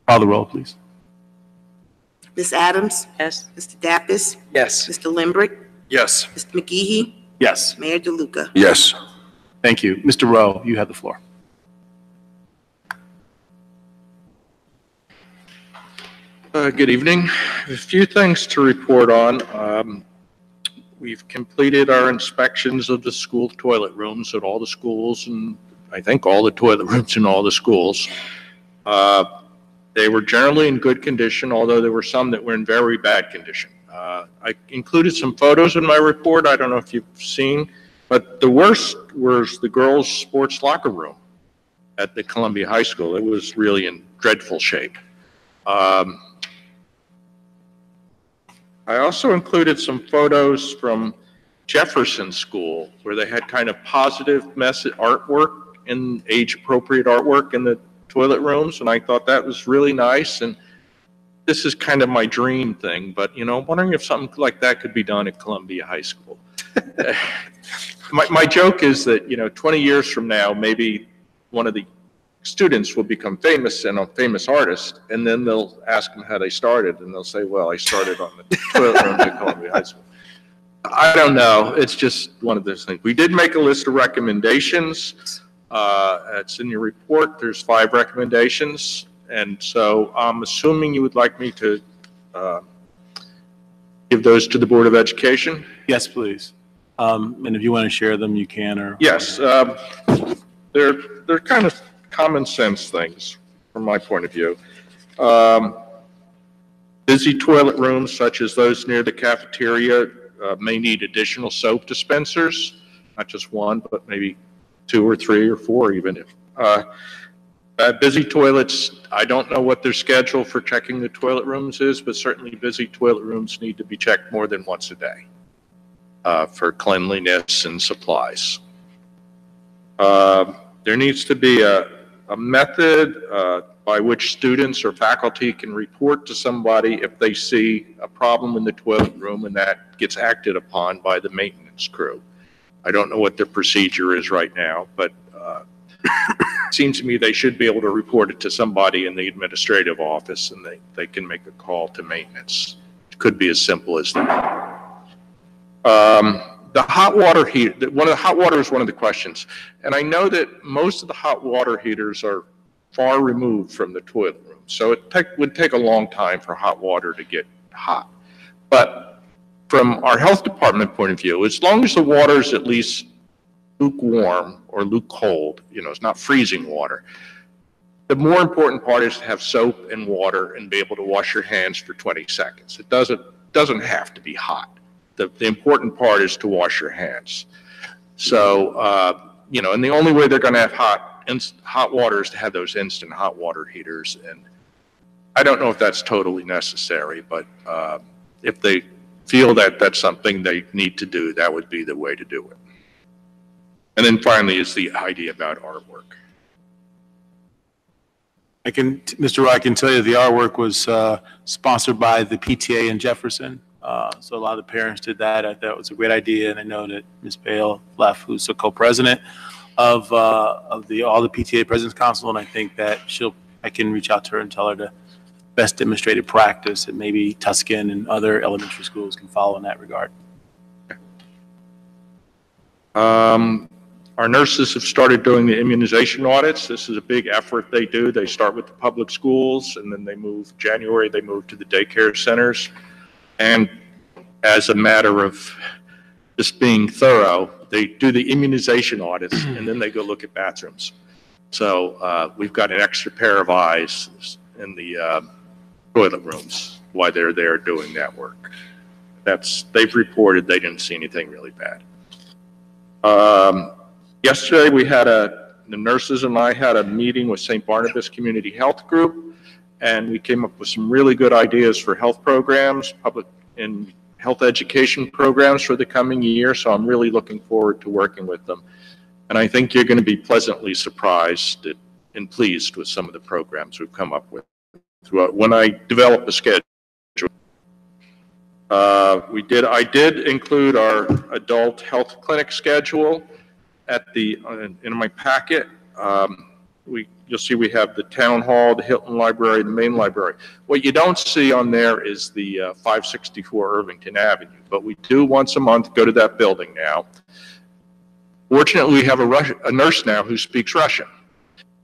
[SPEAKER 17] Call the roll, please.
[SPEAKER 3] Ms. Adams?
[SPEAKER 8] Yes.
[SPEAKER 3] Mr. Daffis?
[SPEAKER 13] Yes.
[SPEAKER 3] Mr. Limbrick?
[SPEAKER 2] Yes.
[SPEAKER 3] Mr. McGehee?
[SPEAKER 17] Yes.
[SPEAKER 3] Mayor DeLuca?
[SPEAKER 1] Yes.
[SPEAKER 17] Thank you. Mr. Rowe, you have the floor.
[SPEAKER 18] Good evening. A few things to report on. We've completed our inspections of the school toilet rooms at all the schools, and I think all the toilet rooms in all the schools. They were generally in good condition, although there were some that were in very bad condition. I included some photos in my report. I don't know if you've seen, but the worst was the girls' sports locker room at the Columbia High School. It was really in dreadful shape. I also included some photos from Jefferson School where they had kind of positive message artwork and age-appropriate artwork in the toilet rooms, and I thought that was really nice. And this is kind of my dream thing, but you know, I'm wondering if something like that could be done at Columbia High School. My joke is that, you know, 20 years from now, maybe one of the students will become famous and a famous artist, and then they'll ask them how they started, and they'll say, well, I started on the toilet room at Columbia High School. I don't know. It's just one of those things. We did make a list of recommendations. It's in your report. There's 5 recommendations, and so I'm assuming you would like me to give those to the Board of Education?
[SPEAKER 17] Yes, please. And if you want to share them, you can. Or
[SPEAKER 18] yes, they're kind of common sense things from my point of view. Busy toilet rooms such as those near the cafeteria may need additional soap dispensers, not just one, but maybe 2 or 3 or 4 even. Busy toilets, I don't know what their schedule for checking the toilet rooms is, but certainly busy toilet rooms need to be checked more than once a day for cleanliness and supplies. There needs to be a method by which students or faculty can report to somebody if they see a problem in the toilet room, and that gets acted upon by the maintenance crew. I don't know what their procedure is right now, but it seems to me they should be able to report it to somebody in the administrative office, and they can make a call to maintenance. It could be as simple as that. The hot water heat, hot water is one of the questions. And I know that most of the hot water heaters are far removed from the toilet room. So it would take a long time for hot water to get hot. But from our health department point of view, as long as the water is at least lukewarm or cold, it's not freezing water. The more important part is to have soap and water and be able to wash your hands for 20 seconds. It doesn't have to be hot. The important part is to wash your hands. So, and the only way they're going to have hot water is to have those instant hot water heaters. And I don't know if that's totally necessary, but if they feel that that's something they need to do, that would be the way to do it. And then finally is the idea about artwork.
[SPEAKER 17] Mr. Roy, I can tell you the artwork was sponsored by the PTA in Jefferson. So a lot of the parents did that. I thought it was a great idea, and I know that Ms. Bale left, who's the co-president of all the PTA President's Council, and I think that I can reach out to her and tell her to best demonstrated practice, and maybe Tuscan and other elementary schools can follow in that regard.
[SPEAKER 18] Our nurses have started doing the immunization audits. This is a big effort they do. They start with the public schools, and then they move to the daycare centers. And as a matter of just being thorough, they do the immunization audits, and then they go look at bathrooms. So we've got an extra pair of eyes in the toilet rooms while they're there doing that work. They've reported they didn't see anything really bad. Yesterday, the nurses and I had a meeting with St. Barnabas Community Health Group, and we came up with some really good ideas for health programs, public and health education programs for the coming year. So I'm really looking forward to working with them. And I think you're going to be pleasantly surprised and pleased with some of the programs we've come up with. When I develop a schedule, I did include our adult health clinic schedule in my packet. You'll see we have the town hall, the Hilton Library, the main library. What you don't see on there is the 564 Irvington Avenue, but we do once a month go to that building now. Fortunately, we have a nurse now who speaks Russian.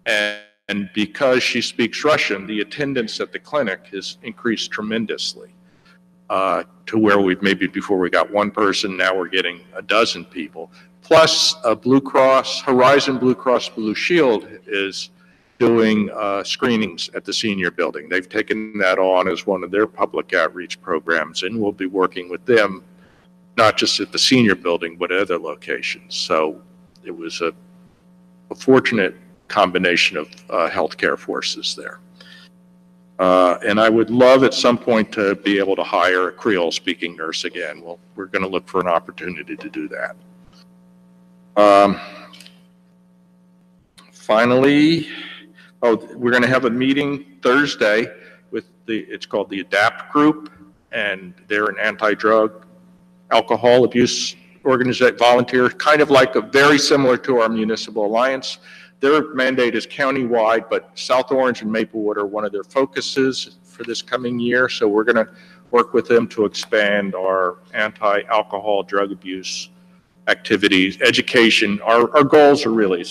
[SPEAKER 18] And because she speaks Russian, the attendance at the clinic has increased tremendously to where maybe before we got one person, now we're getting a dozen people. Plus, Horizon Blue Cross Blue Shield is doing screenings at the senior building. They've taken that on as one of their public outreach programs, and we'll be working with them, not just at the senior building, but at other locations. So it was a fortunate combination of healthcare forces there. And I would love at some point to be able to hire a Creole-speaking nurse again. Well, we're going to look for an opportunity to do that. Finally, we're going to have a meeting Thursday with it's called the ADAPT group, and they're an anti-drug alcohol abuse volunteer, kind of very similar to our municipal alliance. Their mandate is countywide, but South Orange and Maplewood are one of their focuses for this coming year. So we're going to work with them to expand our anti-alcohol drug abuse activities, education. Our goals are really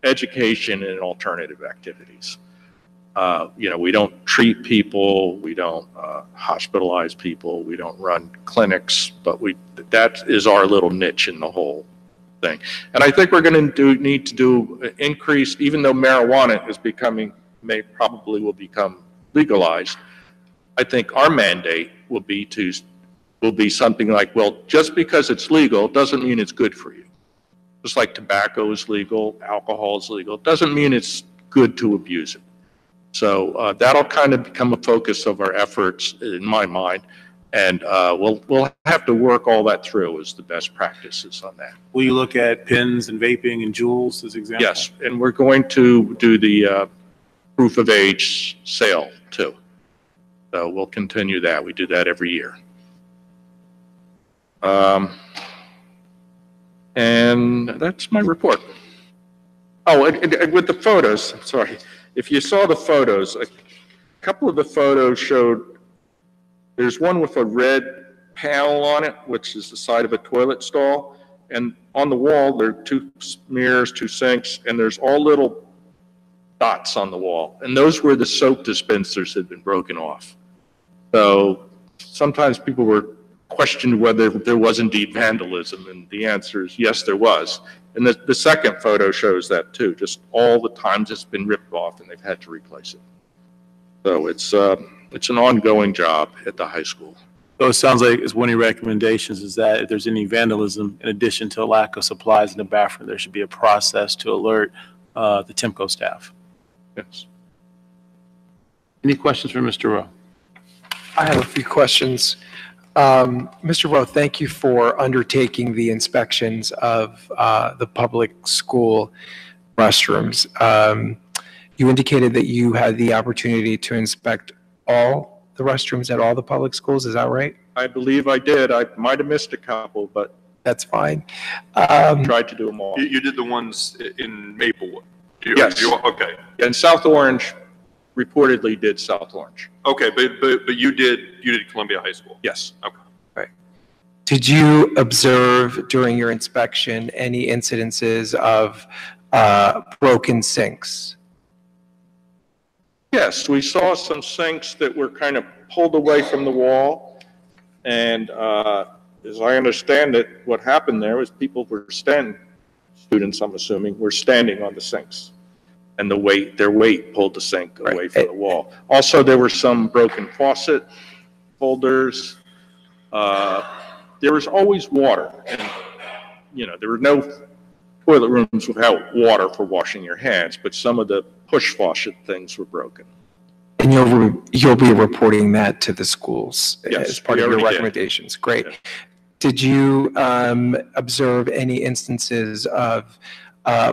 [SPEAKER 18] education and alternative activities. We don't treat people, we don't hospitalize people, we don't run clinics, but that is our little niche in the whole thing. And I think we're going to need to do increased, even though marijuana is probably will become legalized. I think our mandate will be something like, well, just because it's legal doesn't mean it's good for you. Just like tobacco is legal, alcohol is legal, it doesn't mean it's good to abuse it. So that'll kind of become a focus of our efforts in my mind. And we'll have to work all that through as the best practices on that.
[SPEAKER 17] Will you look at pins and vaping and jewels as examples?
[SPEAKER 18] Yes, and we're going to do the proof of age sale too. So we'll continue that. We do that every year. And that's my report. Oh, and with the photos, sorry. If you saw the photos, a couple of the photos showed, there's one with a red panel on it, which is the side of a toilet stall. And on the wall, there are 2 mirrors, 2 sinks, and there's all little dots on the wall. And those were the soap dispensers that had been broken off. So sometimes people were questioned whether there was indeed vandalism, and the answer is yes, there was. And the second photo shows that too, just all the times it's been ripped off and they've had to replace it. So it's an ongoing job at the high school.
[SPEAKER 17] So it sounds like it's one of your recommendations is that if there's any vandalism, in addition to a lack of supplies in the bathroom, there should be a process to alert the TIMCO staff.
[SPEAKER 18] Yes.
[SPEAKER 17] Any questions for Mr. Rowe?
[SPEAKER 13] I have a few questions. Mr. Rowe, thank you for undertaking the inspections of the public school restrooms. You indicated that you had the opportunity to inspect all the restrooms at all the public schools, is that right?
[SPEAKER 18] I believe I did. I might have missed a couple, but
[SPEAKER 13] that's fine.
[SPEAKER 18] Tried to do them all.
[SPEAKER 2] You did the ones in Maplewood?
[SPEAKER 18] Yes.
[SPEAKER 2] Okay.
[SPEAKER 18] And South Orange reportedly did South Orange.
[SPEAKER 2] Okay, but you did Columbia High School?
[SPEAKER 18] Yes.
[SPEAKER 2] Okay.
[SPEAKER 13] Right. Did you observe during your inspection any incidences of broken sinks?
[SPEAKER 18] Yes, we saw some sinks that were kind of pulled away from the wall. And as I understand it, what happened there was people were students I'm assuming, were standing on the sinks. And their weight pulled the sink away from the wall. Also, there were some broken faucet holders. There was always water. And, there were no toilet rooms without water for washing your hands, but some of the push faucet things were broken.
[SPEAKER 13] And you'll be reporting that to the schools as part of your recommendations. Great.
[SPEAKER 18] Yeah.
[SPEAKER 13] Did you observe any instances of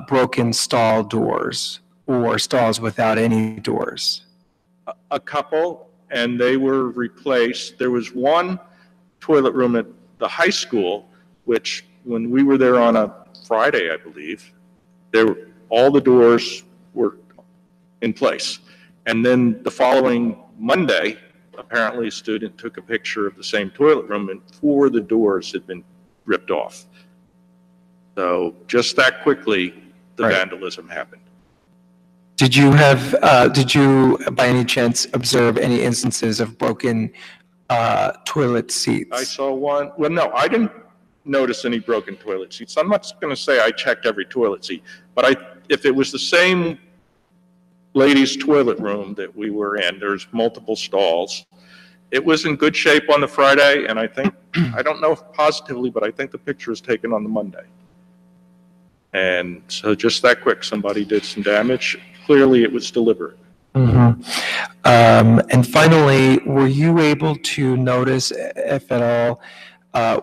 [SPEAKER 13] broken stall doors or stalls without any doors?
[SPEAKER 18] A couple, and they were replaced. There was one toilet room at the high school, which when we were there on a Friday, I believe, all the doors were in place. And then the following Monday, apparently a student took a picture of the same toilet room and 4 of the doors had been ripped off. So just that quickly, the vandalism happened.
[SPEAKER 13] Did you by any chance observe any instances of broken toilet seats?
[SPEAKER 18] I saw one. Well, no, I didn't notice any broken toilet seats. I'm not going to say I checked every toilet seat, but if it was the same ladies' toilet room that we were in, there's multiple stalls. It was in good shape on the Friday, and I think, I don't know if positively, but I think the picture was taken on the Monday. And so just that quick, somebody did some damage. Clearly, it was deliberate.
[SPEAKER 13] Mm-hmm. And finally, were you able to notice, if at all,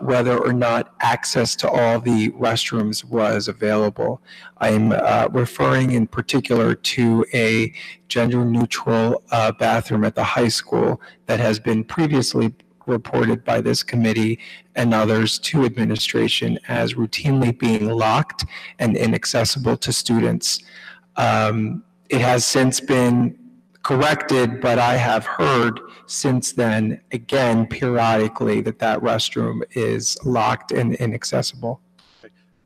[SPEAKER 13] whether or not access to all the restrooms was available? I'm referring in particular to a gender-neutral bathroom at the high school that has been previously reported by this committee and others to administration as routinely being locked and inaccessible to students. It has since been corrected, but I have heard since then, again, periodically, that restroom is locked and inaccessible.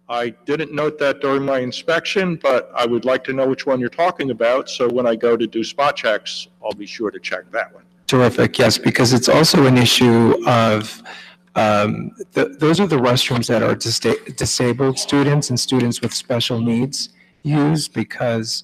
[SPEAKER 18] I didn't note that during my inspection, but I would like to know which one you're talking about, so when I go to do spot checks, I'll be sure to check that one.
[SPEAKER 13] Terrific, yes, because it's also an issue of, those are the restrooms that our disabled students and students with special needs use, because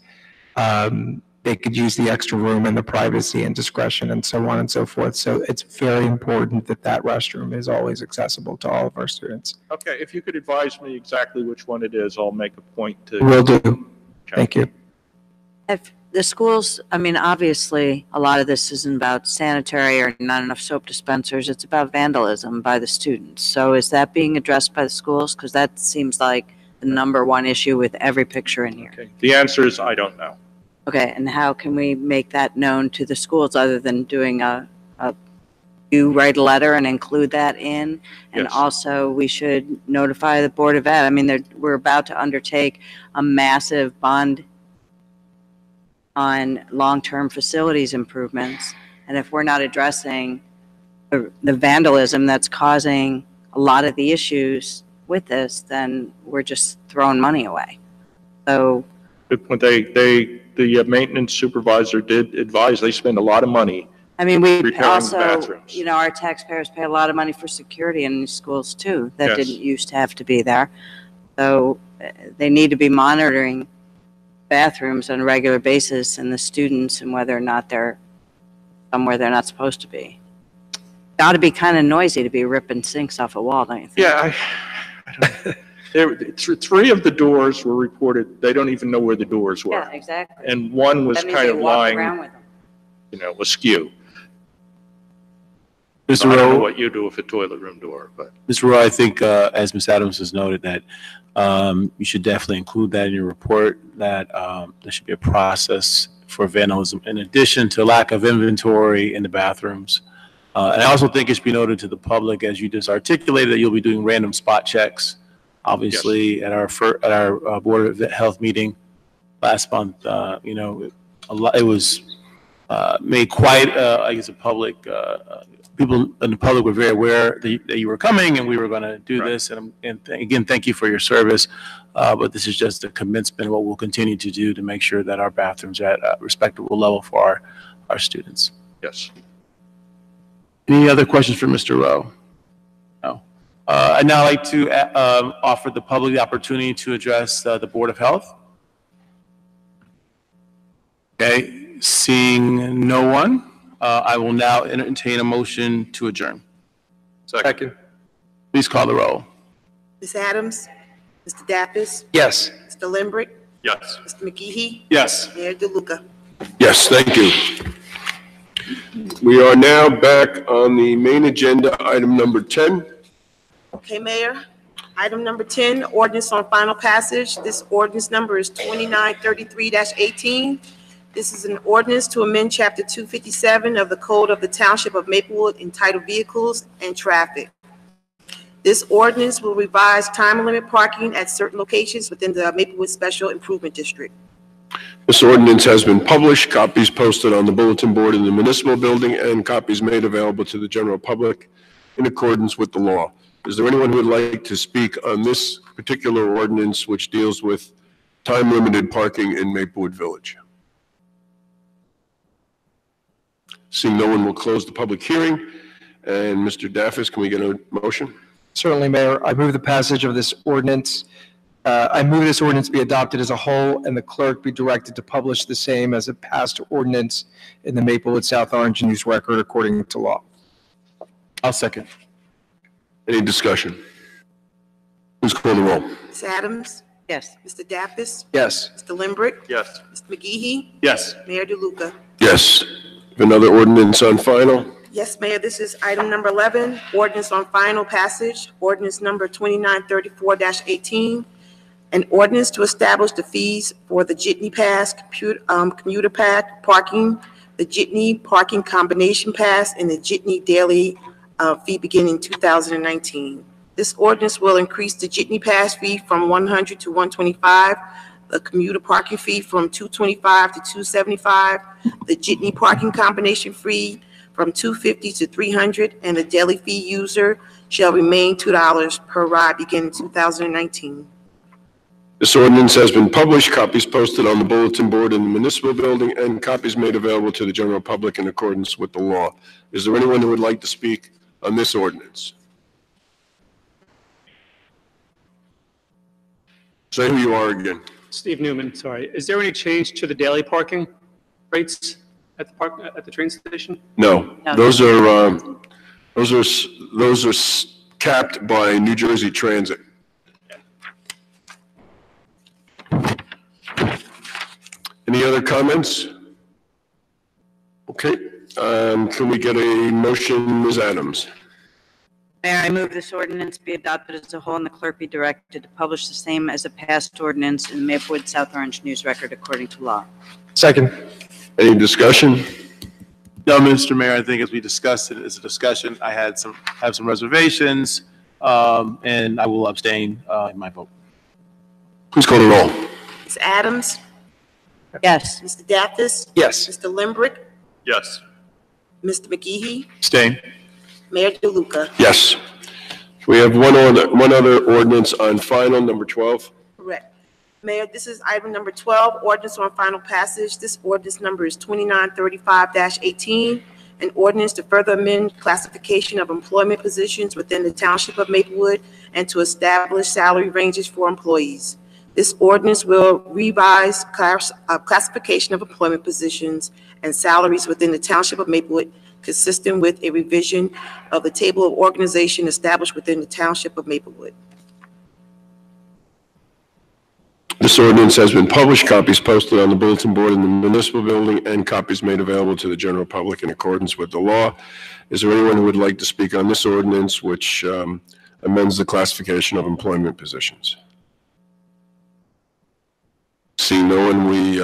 [SPEAKER 13] they could use the extra room and the privacy and discretion and so on and so forth. So it's very important that restroom is always accessible to all of our students.
[SPEAKER 18] Okay, if you could advise me exactly which one it is, I'll make a point to.
[SPEAKER 13] Will do. Thank you.
[SPEAKER 8] Have the schools, I mean, obviously, a lot of this isn't about sanitary or not enough soap dispensers. It's about vandalism by the students. So is that being addressed by the schools? Because that seems like the number one issue with every picture in here.
[SPEAKER 18] Okay. The answer is, I don't know.
[SPEAKER 8] Okay, and how can we make that known to the schools other than doing you write a letter and include that in? And
[SPEAKER 18] Yes.
[SPEAKER 8] also, we should notify the Board of Ed. I mean, we're about to undertake a massive bond on long-term facilities improvements. And if we're not addressing the vandalism that's causing a lot of the issues with this, then we're just throwing money away. So,
[SPEAKER 18] But the maintenance supervisor did advise they spend a lot of money.
[SPEAKER 8] I mean, we
[SPEAKER 18] repairing the
[SPEAKER 8] also,
[SPEAKER 18] bathrooms.
[SPEAKER 8] you know, our taxpayers pay a lot of money for security in these schools too, that
[SPEAKER 18] Yes.
[SPEAKER 8] didn't used to have to be there. So they need to be monitoring bathrooms on a regular basis and the students and whether or not they're somewhere they're not supposed to be. Got to be kind of noisy to be ripping sinks off a wall, don't you think?
[SPEAKER 18] Yeah, I don't, three of the doors were reported, they don't even know where the doors were.
[SPEAKER 8] Yeah, exactly.
[SPEAKER 18] And one was
[SPEAKER 8] That means
[SPEAKER 18] kind
[SPEAKER 8] they
[SPEAKER 18] of
[SPEAKER 8] walk
[SPEAKER 18] lying,
[SPEAKER 8] around with them.
[SPEAKER 18] you know, askew.
[SPEAKER 17] Mr.
[SPEAKER 18] I don't know
[SPEAKER 17] Rowe,
[SPEAKER 18] what you do with a toilet room door, but.
[SPEAKER 17] Mr. Rowe, I think, as Ms. Adams has noted, that you should definitely include that in your report, that there should be a process for vandalism in addition to lack of inventory in the bathrooms. And I also think it should be noted to the public, as you just articulated, that you'll be doing random spot checks. Obviously, at our Board of Health meeting last month, you know, it was made quite, I guess, a public, people in the public were very aware that you were coming and we were going to do this. And again, thank you for your service. But this is just a commencement of what we'll continue to do to make sure that our bathrooms are at a respectable level for our students.
[SPEAKER 18] Yes.
[SPEAKER 17] Any other questions for Mr. Rowe? No. I'd now like to offer the public the opportunity to address the Board of Health. Okay, seeing no one, I will now entertain a motion to adjourn.
[SPEAKER 13] Second.
[SPEAKER 17] Please call the roll.
[SPEAKER 3] Ms. Adams? Mr. Dappis?
[SPEAKER 13] Yes.
[SPEAKER 3] Mr. Limbrick?
[SPEAKER 18] Yes.
[SPEAKER 3] Mr. McGehee?
[SPEAKER 17] Yes.
[SPEAKER 3] Mayor DeLuca?
[SPEAKER 1] Yes, thank you. We are now back on the main agenda, item number 10.
[SPEAKER 3] Okay, Mayor. Item number 10, ordinance on final passage. This ordinance number is 2933-18. This is an ordinance to amend Chapter 257 of the Code of the Township of Maplewood entitled Vehicles and Traffic. This ordinance will revise time limit parking at certain locations within the Maplewood Special Improvement District.
[SPEAKER 1] This ordinance has been published, copies posted on the bulletin board in the municipal building, and copies made available to the general public in accordance with the law. Is there anyone who would like to speak on this particular ordinance which deals with time-limited parking in Maplewood Village? Seeing no one, will close the public hearing. And Mr. Daffis, can we get a motion?
[SPEAKER 13] Certainly, Mayor. I move the passage of this ordinance. I move this ordinance be adopted as a whole and the clerk be directed to publish the same as a passed ordinance in the Maplewood South Orange News Record according to law.
[SPEAKER 17] I'll second.
[SPEAKER 1] Any discussion? Please call the roll.
[SPEAKER 3] Ms. Adams?
[SPEAKER 8] Yes.
[SPEAKER 3] Mr. Dappis?
[SPEAKER 13] Yes.
[SPEAKER 3] Mr. Limbrick?
[SPEAKER 18] Yes.
[SPEAKER 3] Mr. McGehee?
[SPEAKER 17] Yes.
[SPEAKER 3] Mayor DeLuca?
[SPEAKER 1] Yes. Another ordinance on final.
[SPEAKER 3] Yes, Mayor, this is item number 11, ordinance on final passage, ordinance number 2934-18, an ordinance to establish the fees for the Jitney Pass, commuter pack parking, the Jitney Parking Combination Pass, and the Jitney Daily fee beginning 2019. This ordinance will increase the Jitney Pass fee from $100 to $125, the commuter parking fee from $225 to $275, the Jitney Parking Combination fee from $250 to $300, and the daily fee user shall remain $2 per ride beginning 2019.
[SPEAKER 1] This ordinance has been published, copies posted on the bulletin board in the municipal building, and copies made available to the general public in accordance with the law. Is there anyone who would like to speak on this ordinance? Say who you are again.
[SPEAKER 6] Steve Newman, sorry. Is there any change to the daily parking rates at the train station?
[SPEAKER 1] No,
[SPEAKER 8] No.
[SPEAKER 1] those are capped by New Jersey Transit. Any other comments? Okay, can we get a motion, Ms. Adams?
[SPEAKER 8] Mayor, I move this ordinance be adopted as a whole and the clerk be directed to publish the same as a passed ordinance in the Maplewood South Orange News Record according to law.
[SPEAKER 13] Second.
[SPEAKER 1] Any discussion?
[SPEAKER 17] No, Mr. Mayor, I think as we discussed it as a discussion, I have some reservations, and I will abstain in my vote.
[SPEAKER 1] Please call the roll.
[SPEAKER 3] Ms. Adams?
[SPEAKER 8] Yes.
[SPEAKER 3] Mr. Daffis?
[SPEAKER 13] Yes.
[SPEAKER 3] Mr. Limbrick?
[SPEAKER 2] Yes.
[SPEAKER 3] Mr. McGehee?
[SPEAKER 17] Abstain.
[SPEAKER 3] Mayor DeLuca?
[SPEAKER 1] Yes. We have one other ordinance on final, number 12.
[SPEAKER 3] Correct. Mayor, this is item number 12, ordinance on final passage. This ordinance number is 2935-18, an ordinance to further amend classification of employment positions within the Township of Maplewood and to establish salary ranges for employees. This ordinance will revise classification of employment positions and salaries within the Township of Maplewood, consistent with a revision of the table of organization established within the Township of Maplewood.
[SPEAKER 1] This ordinance has been published, copies posted on the bulletin board in the municipal building, and copies made available to the general public in accordance with the law. Is there anyone who would like to speak on this ordinance, which amends the classification of employment positions? Seeing no one, we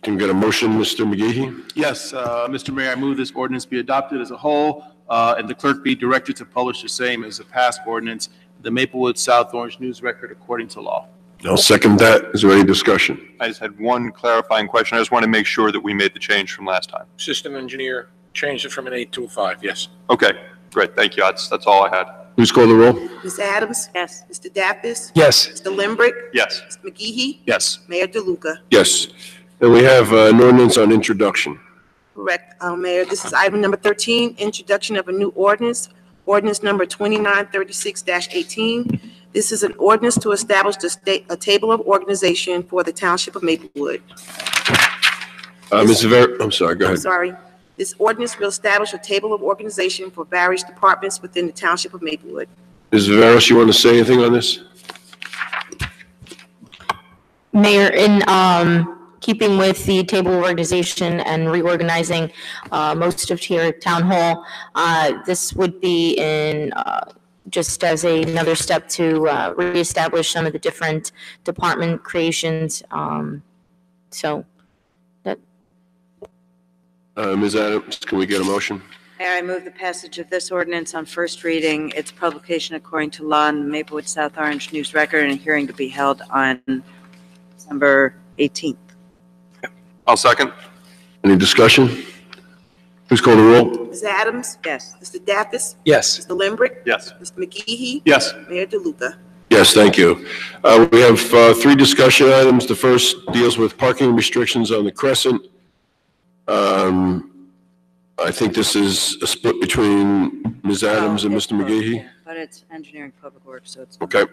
[SPEAKER 1] can get a motion, Mr. McGehee?
[SPEAKER 17] Yes, Mr. Mayor, I move this ordinance be adopted as a whole, and the clerk be directed to publish the same as a passed ordinance, the Maplewood South Orange News Record according to law.
[SPEAKER 1] I'll second that. Is there any discussion?
[SPEAKER 2] I just had one clarifying question. I just want to make sure that we made the change from last time.
[SPEAKER 18] System engineer changed it from an 8 to a 5, yes.
[SPEAKER 2] Okay, great. Thank you. That's all I had.
[SPEAKER 1] Please call the roll.
[SPEAKER 3] Ms. Adams?
[SPEAKER 8] Yes.
[SPEAKER 3] Mr. Daffis?
[SPEAKER 13] Yes.
[SPEAKER 3] Mr. Limbrick?
[SPEAKER 2] Yes.
[SPEAKER 3] Mr. McGehee?
[SPEAKER 17] Yes.
[SPEAKER 3] Mayor DeLuca?
[SPEAKER 1] Yes. And we have an ordinance on introduction.
[SPEAKER 3] Correct, Mayor. This is item number 13, introduction of a new ordinance, ordinance number 2936-18. This is an ordinance to establish a table of organization for the Township of Maplewood.
[SPEAKER 1] I'm sorry, go ahead.
[SPEAKER 3] Sorry. This ordinance will establish a table of organization for various departments within the Township of Maplewood.
[SPEAKER 1] Ms. Viveros, you want to say anything on this?
[SPEAKER 4] Mayor, in keeping with the table of organization and reorganizing most of here at Town Hall, this would be in just as another step to reestablish some of the different department creations. So that.
[SPEAKER 1] Ms. Adams, can we get a motion?
[SPEAKER 8] Mayor, I move the passage of this ordinance on first reading, its publication according to law in the Maplewood South Orange News Record, and a hearing to be held on December 18th.
[SPEAKER 2] I'll second.
[SPEAKER 1] Any discussion? Please call the roll.
[SPEAKER 3] Ms. Adams?
[SPEAKER 8] Yes.
[SPEAKER 3] Mr. Daffis?
[SPEAKER 13] Yes.
[SPEAKER 3] Mr. Limbrick?
[SPEAKER 2] Yes.
[SPEAKER 3] Mr. McGehee?
[SPEAKER 17] Yes.
[SPEAKER 3] Mayor DeLuca?
[SPEAKER 1] Yes, thank you. We have three discussion items. The first deals with parking restrictions on the Crescent. I think this is a split between Ms. Adams and
[SPEAKER 8] It's
[SPEAKER 1] Mr.
[SPEAKER 8] both,
[SPEAKER 1] McGehee.
[SPEAKER 8] yeah, but it's engineering public works, so it's.
[SPEAKER 1] Okay.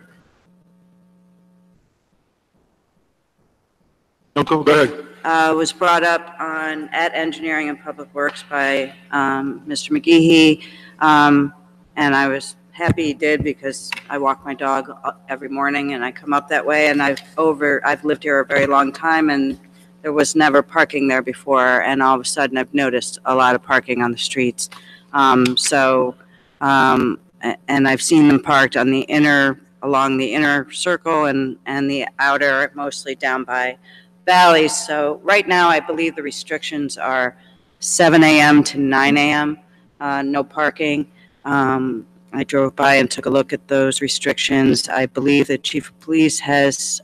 [SPEAKER 17] No, go ahead.
[SPEAKER 8] Was brought up at Engineering and Public Works by Mr. McGehee, and I was happy he did because I walk my dog every morning and I come up that way, and I've lived here a very long time, and there was never parking there before, and all of a sudden I've noticed a lot of parking on the streets. And I've seen them parked on along the inner circle and the outer, mostly down by Valleys. So right now, I believe the restrictions are 7 a.m. to 9 a.m., no parking. I drove by and took a look at those restrictions. I believe the chief of police has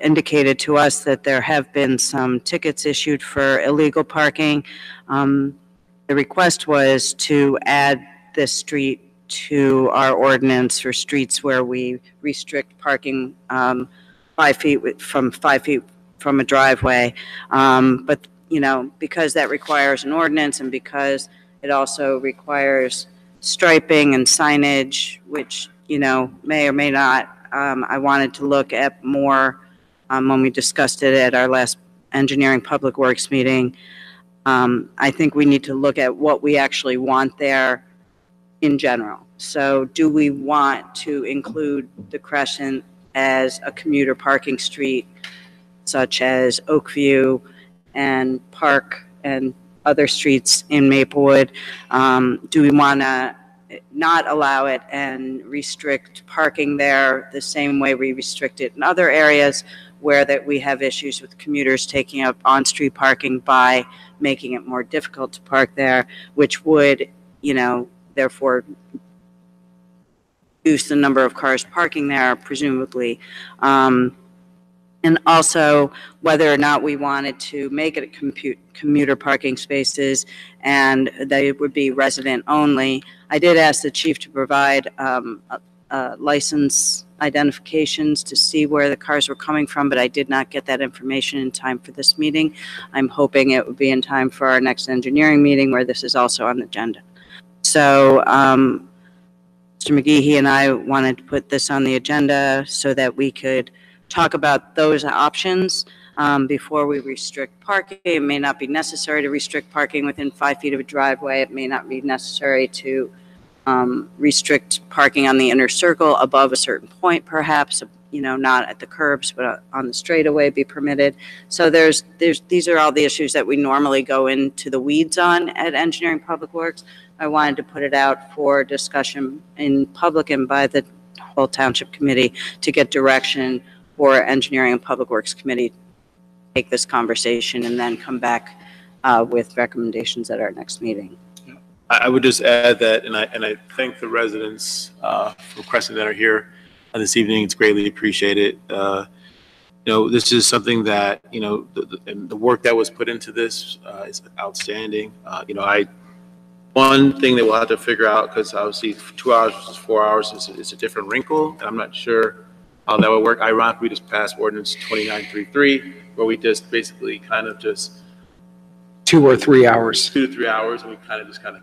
[SPEAKER 8] indicated to us that there have been some tickets issued for illegal parking. The request was to add this street to our ordinance for streets where we restrict parking 5 feet from a driveway. But, because that requires an ordinance and because it also requires striping and signage, which, may or may not, I wanted to look at more when we discussed it at our last Engineering Public Works meeting. I think we need to look at what we actually want there in general. So do we want to include the Crescent as a commuter parking street such as Oakview and Park and other streets in Maplewood? Do we want to not allow it and restrict parking there the same way we restrict it in other areas where that we have issues with commuters taking up on-street parking by making it more difficult to park there, which would, therefore reduce the number of cars parking there, presumably. And also whether or not we wanted to make it commuter parking spaces and they would be resident only. I did ask the chief to provide license identifications to see where the cars were coming from, but I did not get that information in time for this meeting. I'm hoping it would be in time for our next engineering meeting where this is also on the agenda. So Mr. McGehee and I wanted to put this on the agenda so that we could talk about those options before we restrict parking. It may not be necessary to restrict parking within 5 feet of a driveway. It may not be necessary to restrict parking on the inner circle above a certain point, perhaps, not at the curbs, but on the straightaway be permitted. So these are all the issues that we normally go into the weeds on at Engineering Public Works. I wanted to put it out for discussion in public and by the whole Township Committee to get direction for Engineering and Public Works Committee to take this conversation and then come back with recommendations at our next meeting.
[SPEAKER 17] I would just add that, and I thank the residents from Crescent that are here this evening. It's greatly appreciated. This is something that, the work that was put into this is outstanding. One thing that we'll have to figure out, because obviously 2 hours versus 4 hours is a different wrinkle, and I'm not sure how that would work. Ironically, we just passed ordinance 2933, where we just basically kind of just
[SPEAKER 13] 2 or 3 hours.
[SPEAKER 17] 2 to 3 hours, and we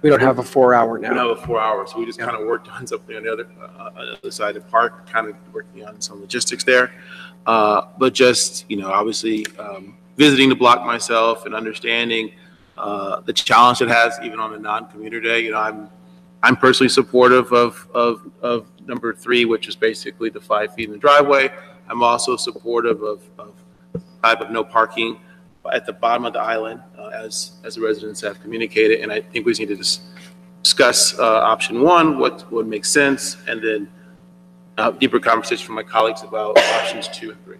[SPEAKER 13] We don't have a 4 hour now.
[SPEAKER 17] We don't have a 4 hours, so we just kind of worked on something on the other side of the park, kind of working on some logistics there. But just, obviously visiting the block myself and understanding the challenge it has even on a non-commuter day. I'm personally supportive of number 3, which is basically the 5 feet in the driveway. I'm also supportive of type of no parking at the bottom of the island, as the residents have communicated. And I think we just need to discuss option 1, what would make sense, and then deeper conversation from my colleagues about options 2 and 3.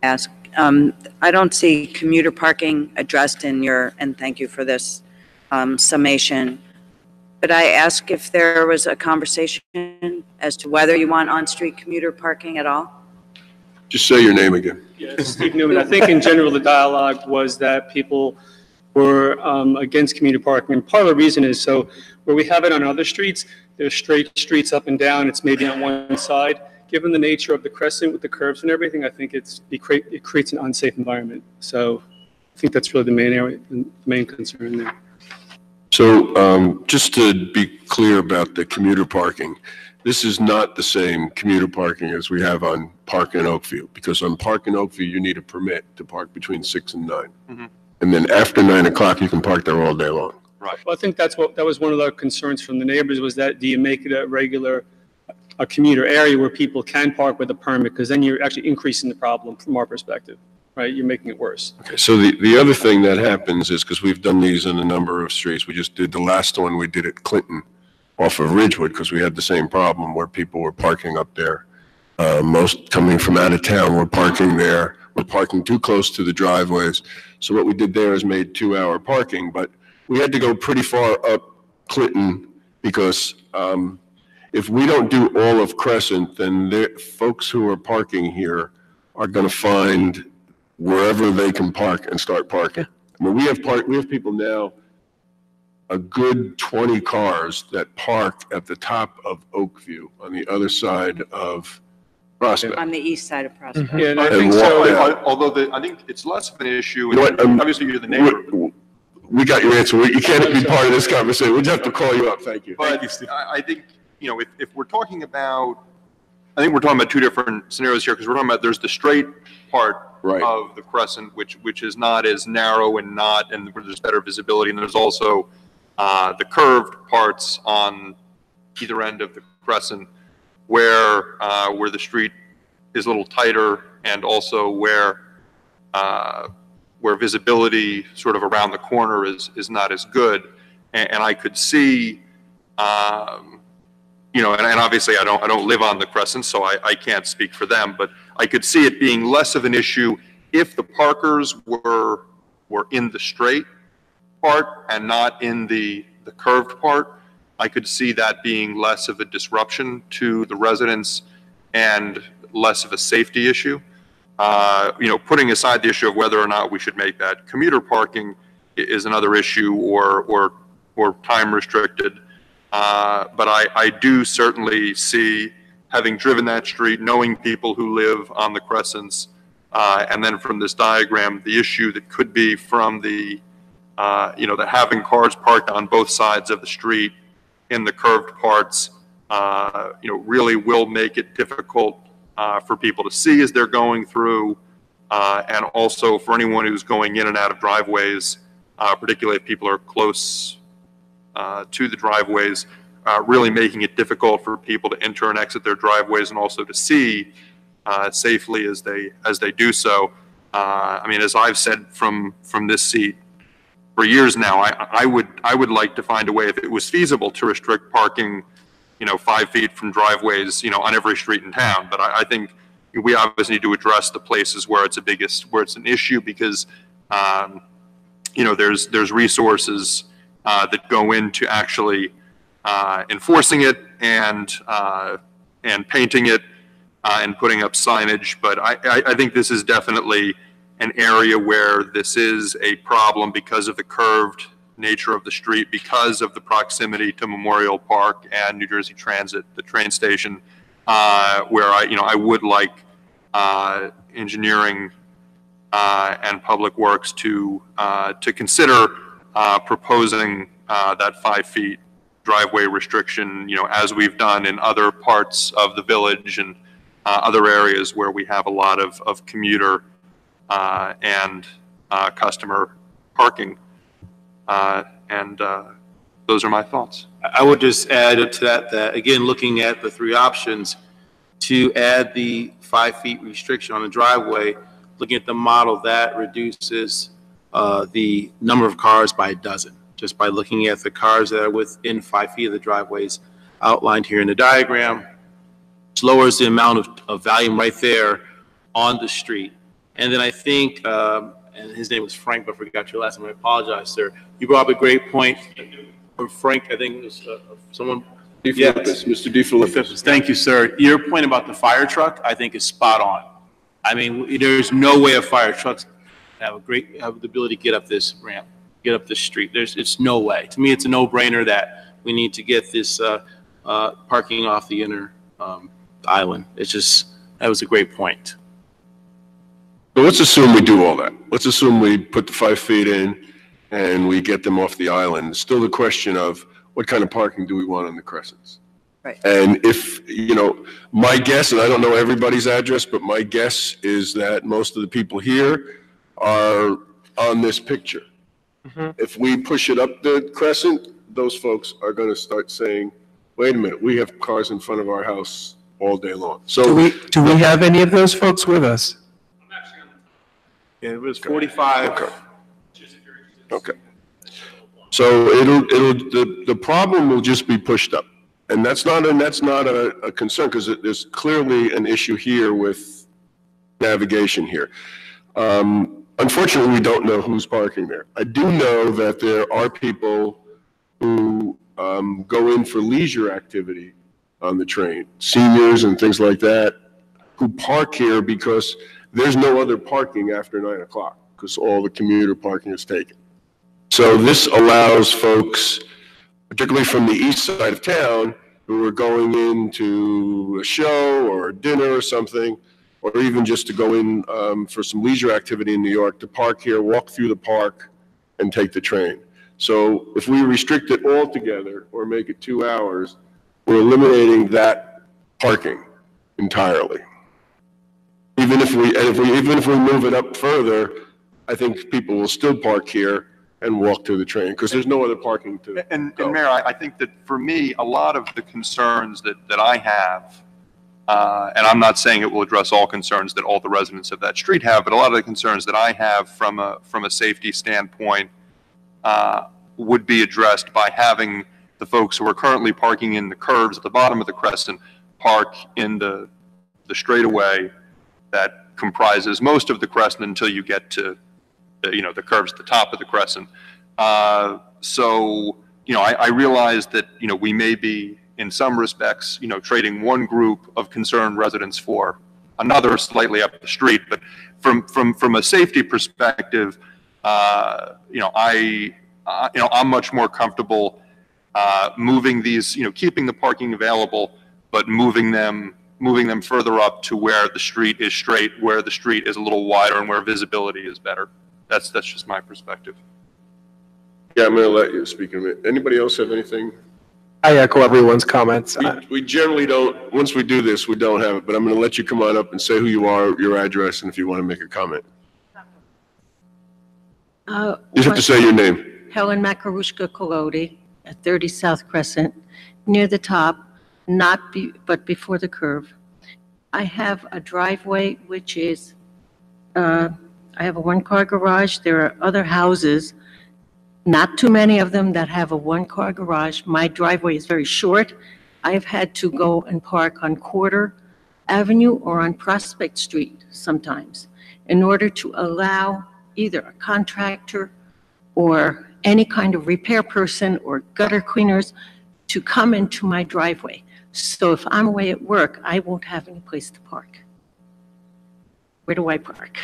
[SPEAKER 8] Ask. I don't see commuter parking addressed in your, and thank you for this summation. But I ask if there was a conversation as to whether you want on-street commuter parking at all?
[SPEAKER 1] Just say your name again.
[SPEAKER 6] Yes, Steve Newman. I think in general, the dialogue was that people were against commuter parking. And part of the reason is, so where we have it on other streets, there's straight streets up and down. It's maybe on one side. Given the nature of the Crescent with the curves and everything, I think it creates an unsafe environment. So I think that's really the main concern there.
[SPEAKER 1] So just to be clear about the commuter parking, this is not the same commuter parking as we have on Park and Oakview, because on Park and Oakview, you need a permit to park between 6 and 9.
[SPEAKER 2] Mm-hmm.
[SPEAKER 1] And then after 9 o'clock, you can park there all day long.
[SPEAKER 2] Right.
[SPEAKER 6] Well, I think that was one of the concerns from the neighbors, was that do you make it a commuter area where people can park with a permit, because then you're actually increasing the problem from our perspective, right? You're making it worse.
[SPEAKER 1] Okay, so the other thing that happens is, because we've done these in a number of streets, we just did the last one we did at Clinton off of Ridgewood, because we had the same problem where people were parking up there. Most coming from out of town were parking there. We're parking too close to the driveways. So what we did there is made 2-hour parking, but we had to go pretty far up Clinton, because if we don't do all of Crescent, then folks who are parking here are going to find wherever they can park and start parking. I mean, we have people now, a good 20 cars that park at the top of Oakview on the other side of Prospect.
[SPEAKER 8] On the east side of Prospect.
[SPEAKER 6] Yeah, and I
[SPEAKER 1] And
[SPEAKER 6] think
[SPEAKER 1] walk
[SPEAKER 6] so.
[SPEAKER 1] down.
[SPEAKER 2] Although I think it's less of an issue.
[SPEAKER 1] You know what,
[SPEAKER 2] Obviously, you're the neighbor.
[SPEAKER 1] We got your answer. You can't be part of this conversation. We'll just have to call you up. Thank you.
[SPEAKER 2] But I think, if we're talking about, I think we're talking about 2 different scenarios here, because we're talking about, there's the straight part of the Crescent, which is not as narrow and where there's better visibility, and there's also the curved parts on either end of the Crescent where the street is a little tighter, and also where visibility sort of around the corner is not as good. And I could see, you know, and obviously I don't live on the Crescent, so I can't speak for them, but I could see it being less of an issue if the parkers were in the straight part and not in the curved part. I could see that being less of a disruption to the residents and less of a safety issue. You know, putting aside the issue of whether or not we should make that commuter parking is another issue, or time restricted. But I do certainly see, having driven that street, knowing people who live on the Crescents, and then from this diagram, the issue that could be from the, you know, that having cars parked on both sides of the street in the curved parts, you know, really will make it difficult for people to see as they're going through, and also for anyone who's going in and out of driveways, particularly if people are close to the driveways, really making it difficult for people to enter and exit their driveways, and also to see safely as they do so. I mean, as I've said from this seat for years now, I would like to find a way, if it was feasible, to restrict parking, you know, 5 feet from driveways, you know, on every street in town. But I think we obviously need to address the places where it's an issue, because you know, there's resources that go into actually enforcing it and painting it and putting up signage. But I think this is definitely an area where this is a problem because of the curved nature of the street, because of the proximity to Memorial Park and New Jersey Transit, the train station, where I would like engineering and public works to consider proposing that 5 feet driveway restriction, you know, as we've done in other parts of the village and other areas where we have a lot of commuter and customer parking. And those are my thoughts.
[SPEAKER 17] I would just add to that again, looking at the three options, to add the 5 feet restriction on the driveway, looking at the model, that reduces the number of cars by a dozen, just by looking at the cars that are within 5 feet of the driveways outlined here in the diagram. Lowers the amount of volume right there on the street. And then I think, and his name was Frank, but I forgot your last name. I apologize, sir. You brought up a great point. Or Frank, I think it was someone.
[SPEAKER 1] Yes. Mr. DeFilippis.
[SPEAKER 17] Thank you, sir. Your point about the fire truck, I think, is spot on. I mean, there's no way a fire truck have the ability to get up this ramp, get up this street. It's no way. To me, it's a no-brainer that we need to get this parking off the inner island. It's just, that was a great point.
[SPEAKER 1] So let's assume we do all that. Let's assume we put the 5 feet in and we get them off the island. It's still the question of what kind of parking do we want on the Crescents?
[SPEAKER 8] Right.
[SPEAKER 1] And if, you know, my guess, and I don't know everybody's address, but my guess is that most of the people here are on this picture. Mm-hmm. If we push it up the Crescent, those folks are going to start saying, wait a minute, we have cars in front of our house all day long. So
[SPEAKER 13] Do we have any of those folks with us?
[SPEAKER 17] It was 45.
[SPEAKER 1] Okay. So the problem will just be pushed up, and that's not a concern, because there's clearly an issue here with navigation here. Unfortunately, we don't know who's parking there. I do know that there are people who go in for leisure activity on the train, seniors and things like that, who park here because there's no other parking after 9 o'clock, because all the commuter parking is taken. So this allows folks, particularly from the east side of town, who are going into a show or a dinner or something, or even just to go in for some leisure activity in New York, to park here, walk through the park, and take the train. So if we restrict it altogether or make it 2 hours, we're eliminating that parking entirely. Even if we move it up further, I think people will still park here and walk to the train, because there's no other parking to go.
[SPEAKER 2] And Mayor, I think that for me, a lot of the concerns that I have And I'm not saying it will address all concerns that all the residents of that street have, but a lot of the concerns that I have from a safety standpoint would be addressed by having the folks who are currently parking in the curves at the bottom of the crescent park in the straightaway that comprises most of the crescent until you get to the curves at the top of the crescent. So I realize that we may be in some respects trading one group of concerned residents for another slightly up the street, but from a safety perspective, I'm much more comfortable moving these, keeping the parking available, but moving them further up to where the street is straight, where the street is a little wider, and where visibility is better. That's just my perspective.
[SPEAKER 1] Yeah, I'm going to let you speak in a minute. Anybody else have anything?
[SPEAKER 13] I echo everyone's comments.
[SPEAKER 1] We generally don't, once we do this, we don't have it, but I'm going to let you come on up and say who you are, your address, and if you want to make a comment. You just have to say your name.
[SPEAKER 19] Helen Makarushka Kolodi at 30 South Crescent, near the top, but before the curve. I have a driveway which is, I have a one-car garage. There are other houses, not too many of them that have a one-car garage. My driveway is very short. I've had to go and park on Quarter Avenue or on Prospect Street sometimes in order to allow either a contractor or any kind of repair person or gutter cleaners to come into my driveway. So if I'm away at work, I won't have any place to park. Where do I park?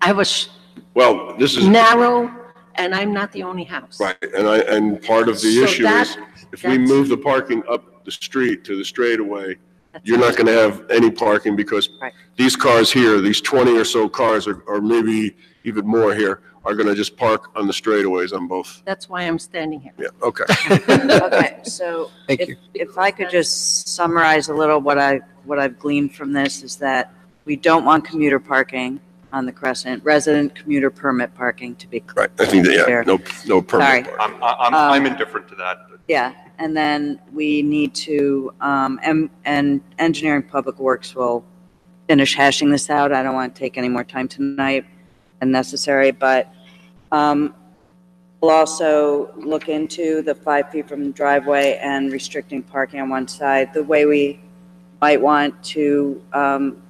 [SPEAKER 19] I was
[SPEAKER 1] Well, this is
[SPEAKER 19] narrow, and I'm not the only house.
[SPEAKER 1] right, and part of the
[SPEAKER 19] So
[SPEAKER 1] issue is if we move the parking up the street to the straightaway, you're not going to have any parking because these cars here, these 20 or so cars, or maybe even more here, are going to just park on the straightaways on both.
[SPEAKER 19] That's why I'm standing here.
[SPEAKER 1] Yeah, okay.
[SPEAKER 8] Okay, so
[SPEAKER 13] Thank you.
[SPEAKER 8] if I could just summarize a little what I've gleaned from this is that we don't want commuter parking on the Crescent, resident commuter permit parking to be
[SPEAKER 1] Right, I think that, yeah,
[SPEAKER 8] clear.
[SPEAKER 1] no permit.
[SPEAKER 8] Sorry.
[SPEAKER 2] I'm indifferent to that. But.
[SPEAKER 8] Yeah, and then we need to, and Engineering Public Works will finish hashing this out. I don't want to take any more time tonight than necessary, but we'll also look into the 5 feet from the driveway and restricting parking on one side. The way we might want to,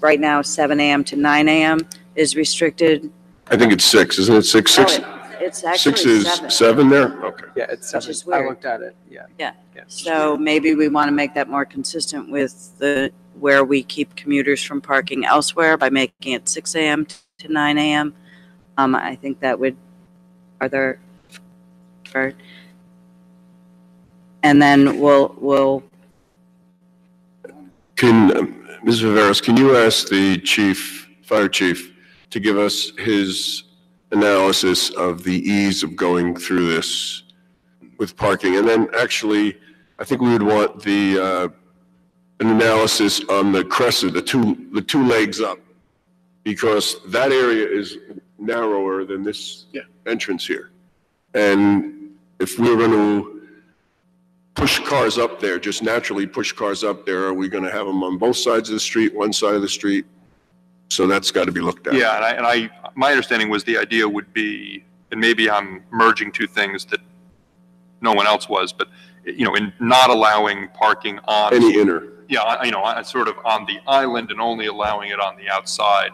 [SPEAKER 8] right now, 7 a.m. to 9 a.m. is restricted.
[SPEAKER 1] I think it's 6, isn't it? 6, 6?
[SPEAKER 8] It's actually
[SPEAKER 1] 6 is 7 there? Okay.
[SPEAKER 13] Yeah, it's
[SPEAKER 8] Which is
[SPEAKER 13] 7. I
[SPEAKER 8] weird.
[SPEAKER 13] looked at it, yeah.
[SPEAKER 8] Yeah, so maybe we want to make that more consistent with where we keep commuters from parking elsewhere by making it 6 a.m. to 9 a.m. I think that would, and then we'll.
[SPEAKER 1] Ms. Viveros, can you ask the fire chief, to give us his analysis of the ease of going through this with parking? And then actually, I think we would want an analysis on the crescent, the two legs up, because that area is narrower than this entrance here. And if we're going to push cars up there, just naturally push cars up there, are we going to have them on both sides of the street, one side of the street? So that's got to be looked at.
[SPEAKER 2] Yeah, my understanding was the idea would be, and maybe I'm merging two things that no one else was, but in not allowing parking on
[SPEAKER 1] any inner.
[SPEAKER 2] Yeah, sort of on the island and only allowing it on the outside.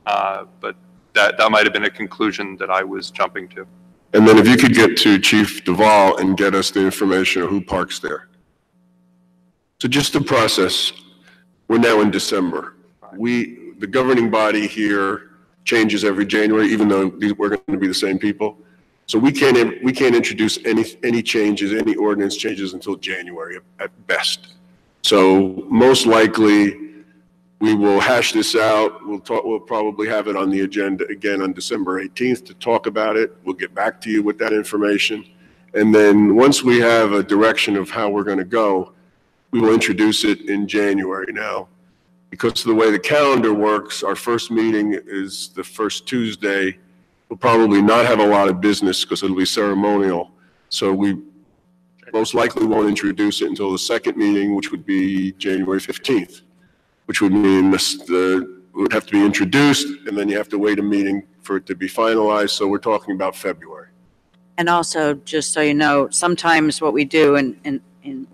[SPEAKER 2] But that might have been a conclusion that I was jumping to.
[SPEAKER 1] And then if you could get to Chief Duvall and get us the information of who parks there. So just the process, we're now in December. The governing body here changes every January, even though we're going to be the same people. So we can't introduce any changes, any ordinance changes until January at best. So most likely, we will hash this out. We'll probably have it on the agenda again on December 18th to talk about it. We'll get back to you with that information. And then once we have a direction of how we're going to go, we will introduce it in January now. Because of the way the calendar works, our first meeting is the first Tuesday. We'll probably not have a lot of business because it'll be ceremonial. So we most likely won't introduce it until the second meeting, which would be January 15th. which would mean would have to be introduced, and then you have to wait a meeting for it to be finalized. So we're talking about February.
[SPEAKER 8] And also, just so you know, sometimes what we do in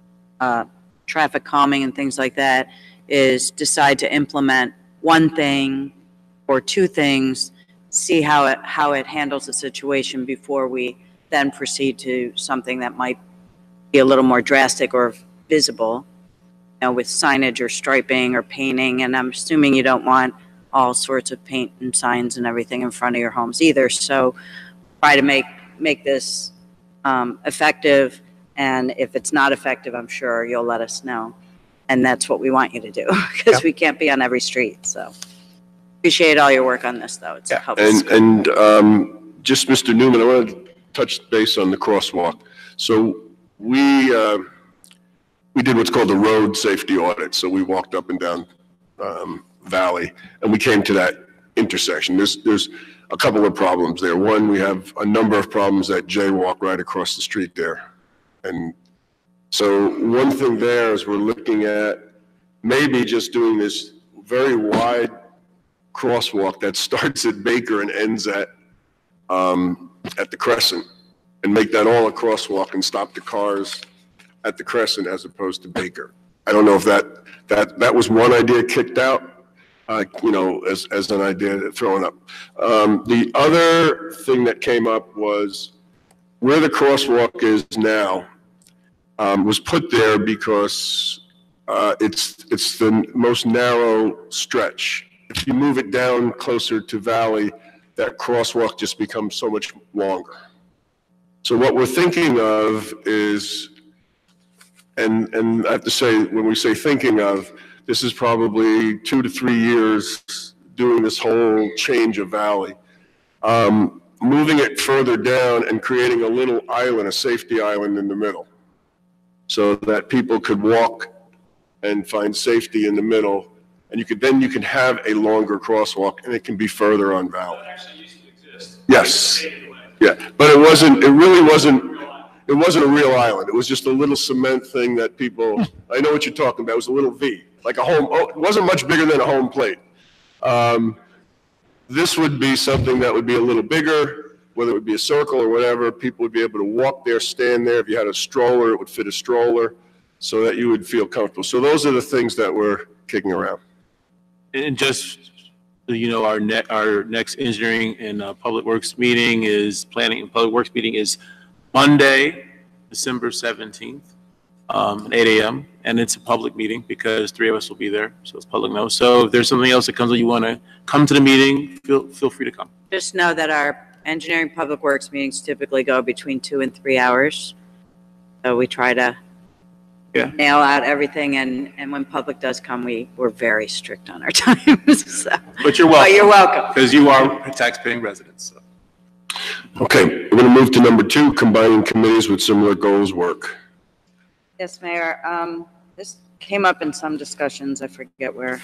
[SPEAKER 8] traffic calming and things like that is decide to implement one thing or two things, see how it handles the situation before we then proceed to something that might be a little more drastic or visible, you know, with signage or striping or painting. And I'm assuming you don't want all sorts of paint and signs and everything in front of your homes either. So try to make this effective. And if it's not effective, I'm sure you'll let us know. And that's what we want you to do, because we can't be on every street. So appreciate all your work on this, though. It's helpful.
[SPEAKER 1] And just Mr. Newman, I want to touch base on the crosswalk. So we did what's called a road safety audit. So we walked up and down Valley, and we came to that intersection. There's a couple of problems there. One, we have a number of problems that jaywalk right across the street there. And so one thing there is we're looking at maybe just doing this very wide crosswalk that starts at Baker and ends at the Crescent, and make that all a crosswalk and stop the cars at the Crescent as opposed to Baker. I don't know if that was one idea kicked out, you know, as an idea thrown up. The other thing that came up was where the crosswalk is now was put there because it's the most narrow stretch. If you move it down closer to Valley, that crosswalk just becomes so much longer. So what we're thinking of is, and I have to say, when we say thinking of, this is probably 2 to 3 years doing this whole change of Valley. Moving it further down and creating a little island, a safety island in the middle, so that people could walk and find safety in the middle. And you can have a longer crosswalk, and it can be further on Valley. Yes, yeah, but it really wasn't a real island. It was just a little cement thing that people, I know what you're talking about. It was a little V, like a home, it wasn't much bigger than a home plate. This would be something that would be a little bigger, whether it would be a circle or whatever. People would be able to walk there, stand there. If you had a stroller, it would fit a stroller so that you would feel comfortable. So those are the things that we're kicking around.
[SPEAKER 17] And just, you know, our next engineering and public works meeting is Monday, December 17th, at 8 a.m. And it's a public meeting because 3 of us will be there, so it's public notice. So if there's something else that comes that you want to come to the meeting, feel free to come.
[SPEAKER 8] Just know that our engineering public works meetings typically go between 2 and 3 hours. So we try to nail out everything, and when public does come, we're very strict on our times. So.
[SPEAKER 17] But you're welcome.
[SPEAKER 8] But you're welcome.
[SPEAKER 17] Because you are taxpaying residents. So.
[SPEAKER 1] Okay, we're going to move to number 2, combining committees with similar goals work.
[SPEAKER 8] Yes, Mayor. This came up in some discussions. I forget where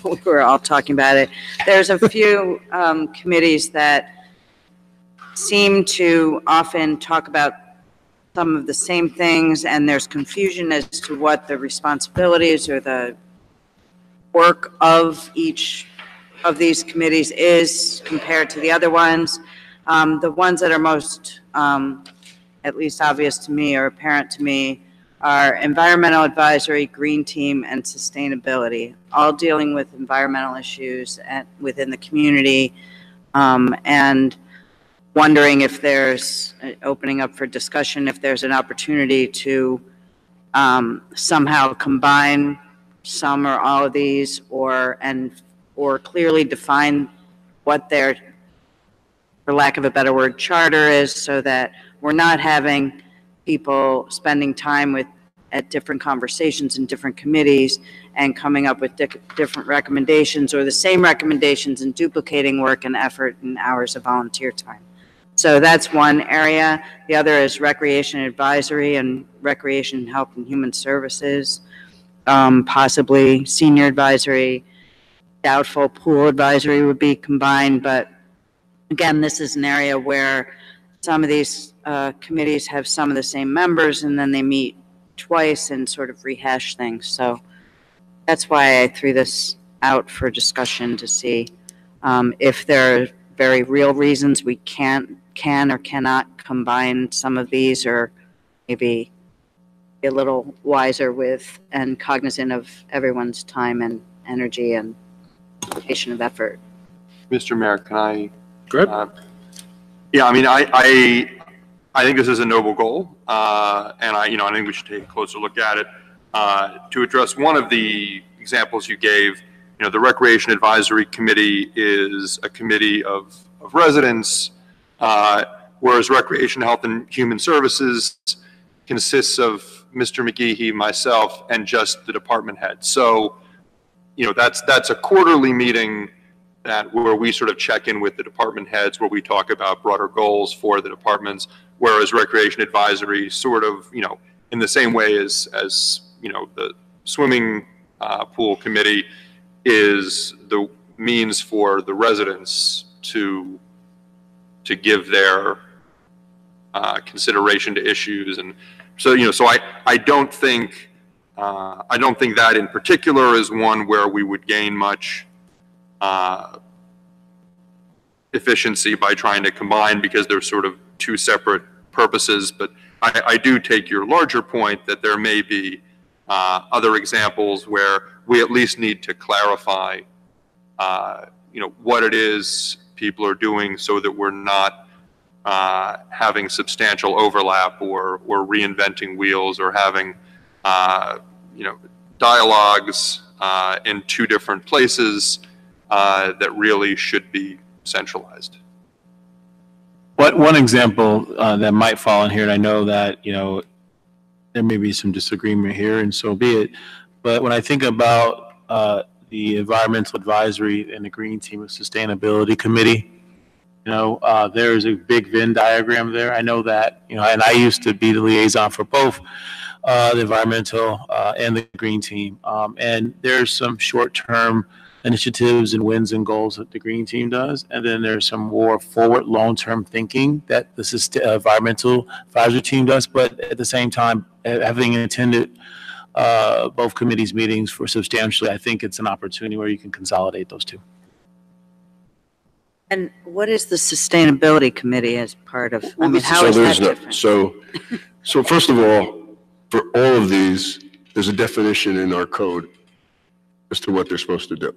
[SPEAKER 8] we were all talking about it. There's a few committees that seem to often talk about some of the same things, and there's confusion as to what the responsibilities or the work of each of these committees is compared to the other ones. The ones that are most, at least obvious to me or apparent to me, are environmental advisory, green team, and sustainability, all dealing with environmental issues within the community, and wondering if there's, opening up for discussion, if there's an opportunity to somehow combine some or all of these, or clearly define what their, for lack of a better word, charter is, so that we're not having people spending time at different conversations in different committees and coming up with different recommendations, or the same recommendations and duplicating work and effort and hours of volunteer time. So that's one area. The other is recreation advisory and recreation, health, and human services, possibly senior advisory. Doubtful pool advisory would be combined, but again, this is an area where some of these committees have some of the same members, and then they meet twice and sort of rehash things. So That's why I threw this out for discussion to see if there are very real reasons we can or cannot combine some of these, or maybe be a little wiser with and cognizant of everyone's time and energy and patient of effort.
[SPEAKER 2] Mr. Mayor, can I?
[SPEAKER 17] Good.
[SPEAKER 2] Yeah, I mean, I think this is a noble goal, and I think we should take a closer look at it. To address one of the examples you gave, the Recreation Advisory Committee is a committee of residents, whereas Recreation, Health, and Human Services consists of Mr. McGehee, myself, and just the department head. So, that's a quarterly meeting where we sort of check in with the department heads, where we talk about broader goals for the departments, whereas Recreation Advisory sort of, in the same way as the swimming pool committee is the means for the residents to give their consideration to issues. And so, so I don't think that in particular is one where we would gain much efficiency by trying to combine, because they're sort of two separate purposes. But I do take your larger point that there may be other examples where we at least need to clarify, what it is people are doing, so that we're not having substantial overlap or reinventing wheels, or having dialogues in two different places that really should be centralized.
[SPEAKER 17] One example that might fall in here, and I know that there may be some disagreement here, and so be it. But when I think about the Environmental Advisory and the Green Team of Sustainability Committee, there's a big Venn diagram there. I know that, and I used to be the liaison for both the environmental and the Green Team. And there's some short-term initiatives and wins and goals that the Green Team does. And then there's some more forward, long-term thinking that the Environmental Advisory Team does. But at the same time, having attended both committees' meetings for substantially, I think it's an opportunity where you can consolidate those two.
[SPEAKER 8] And what is the Sustainability Committee as part of, I mean, how is that different?
[SPEAKER 1] So first of all, for all of these, there's a definition in our code as to what they're supposed to do.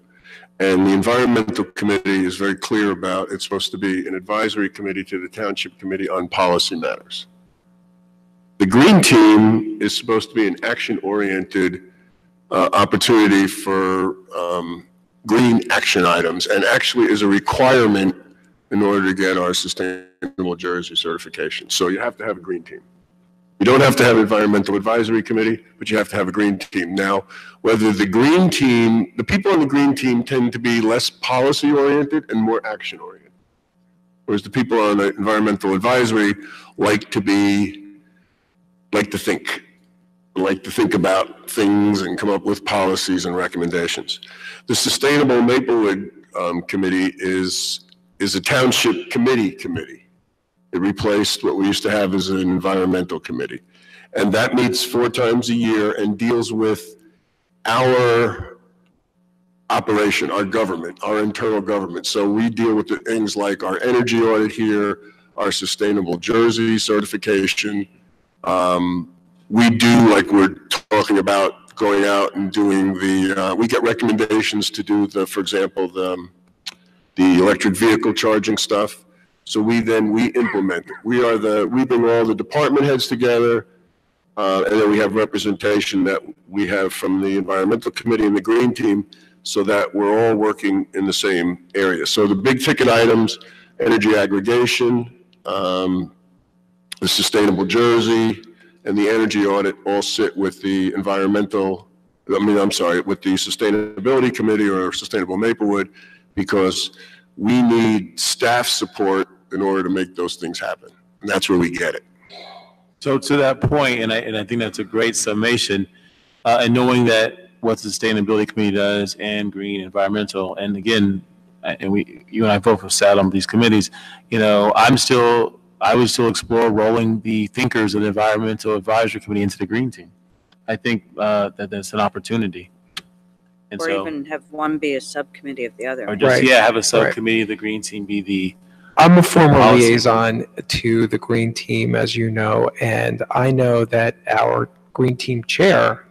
[SPEAKER 1] And the Environmental Committee is very clear about it's supposed to be an advisory committee to the Township Committee on policy matters. The Green Team is supposed to be an action-oriented opportunity for green action items, and actually is a requirement in order to get our Sustainable Jersey certification. So you have to have a Green Team. You don't have to have an Environmental Advisory Committee, but you have to have a Green Team. Now, whether the Green Team, the people on the Green Team tend to be less policy-oriented and more action-oriented, whereas the people on the Environmental Advisory like to think about things and come up with policies and recommendations. The Sustainable Maplewood Committee is a Township committee. It replaced what we used to have as an environmental committee. And that meets 4 times a year and deals with our operation, our government, our internal government. So we deal with the things like our energy audit here, our Sustainable Jersey certification. We do, like we're talking about, going out and doing we get recommendations to do for example, the electric vehicle charging stuff. So we implement it. We bring all the department heads together, and then we have representation that we have from the Environmental Committee and the Green Team, so that we're all working in the same area. So the big ticket items, energy aggregation, the Sustainable Jersey, and the energy audit all sit with the with the Sustainability Committee or Sustainable Maplewood, because we need staff support in order to make those things happen. And that's where we get it.
[SPEAKER 17] So to that point, and I think that's a great summation, and knowing that what the Sustainability Committee does and Green Environmental, and again, you and I both have sat on these committees, I would still explore rolling the thinkers of the Environmental Advisory Committee into the Green Team. I think that that's an opportunity. And
[SPEAKER 8] Or
[SPEAKER 17] so,
[SPEAKER 8] even have one be a subcommittee of the other.
[SPEAKER 17] or just,
[SPEAKER 13] Right.
[SPEAKER 17] yeah, have a subcommittee, the green team be the,
[SPEAKER 13] I'm a former
[SPEAKER 17] Policy.
[SPEAKER 13] liaison to the Green Team, as you know, and I know that our Green Team chair,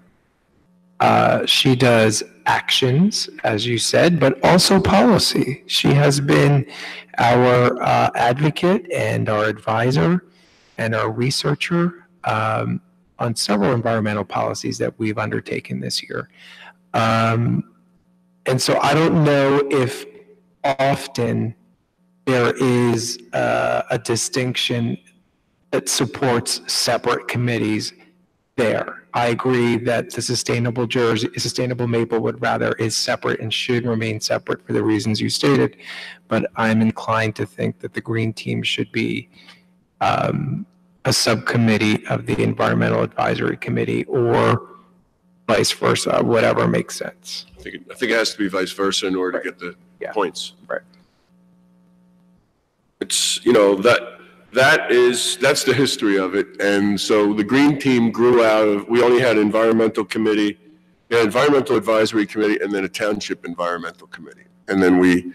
[SPEAKER 13] she does actions, as you said, but also policy. She has been our advocate and our advisor and our researcher on several environmental policies that we've undertaken this year. And so I don't know if often there is a distinction that supports separate committees there. I agree that the Sustainable Maplewood rather is separate and should remain separate for the reasons you stated, but I'm inclined to think that the Green Team should be a subcommittee of the Environmental Advisory Committee or vice versa, whatever makes sense.
[SPEAKER 1] I think it has to be vice versa in order to get the points.
[SPEAKER 13] Right.
[SPEAKER 1] It's, that's the history of it. And so the Green Team grew out of, we only had environmental committee, environmental advisory committee, and then a township environmental committee. And then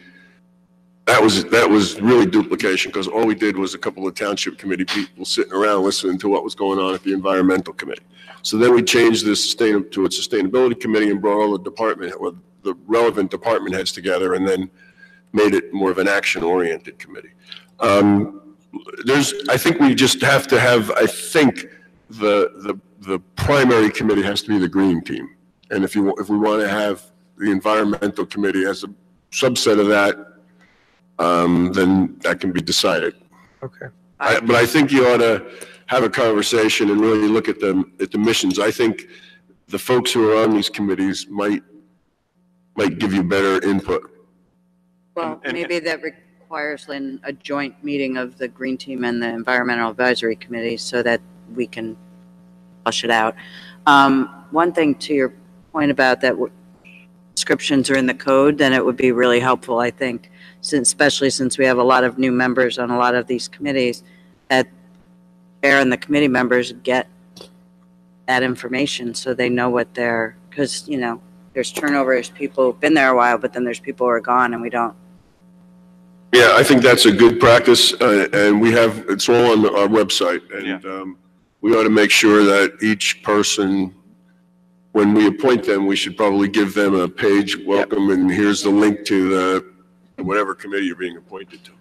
[SPEAKER 1] that was really duplication, because all we did was a couple of township committee people sitting around listening to what was going on at the environmental committee. So then we changed this to a sustainability committee and brought all the relevant department heads together, and then made it more of an action-oriented committee. I think we just have to have, I think the primary committee has to be the Green Team. And if we want to have the environmental committee as a subset of that, then that can be decided.
[SPEAKER 13] Okay.
[SPEAKER 1] But I think you ought to have a conversation and really look at the missions. I think the folks who are on these committees might give you better input.
[SPEAKER 8] Well, maybe that requires, Lynn, a joint meeting of the Green Team and the Environmental Advisory Committee so that we can flush it out. One thing to your point about that descriptions are in the code, then it would be really helpful, I think, especially since we have a lot of new members on a lot of these committees, that chair and the committee members get that information so they know what they're, because, there's turnover, there's people who've been there a while, but then there's people who are gone and we don't.
[SPEAKER 1] Yeah, I think that's a good practice, and it's all on our website, and we ought to make sure that each person, when we appoint them, we should probably give them a page welcome, and here's the link to whatever committee you're being appointed to.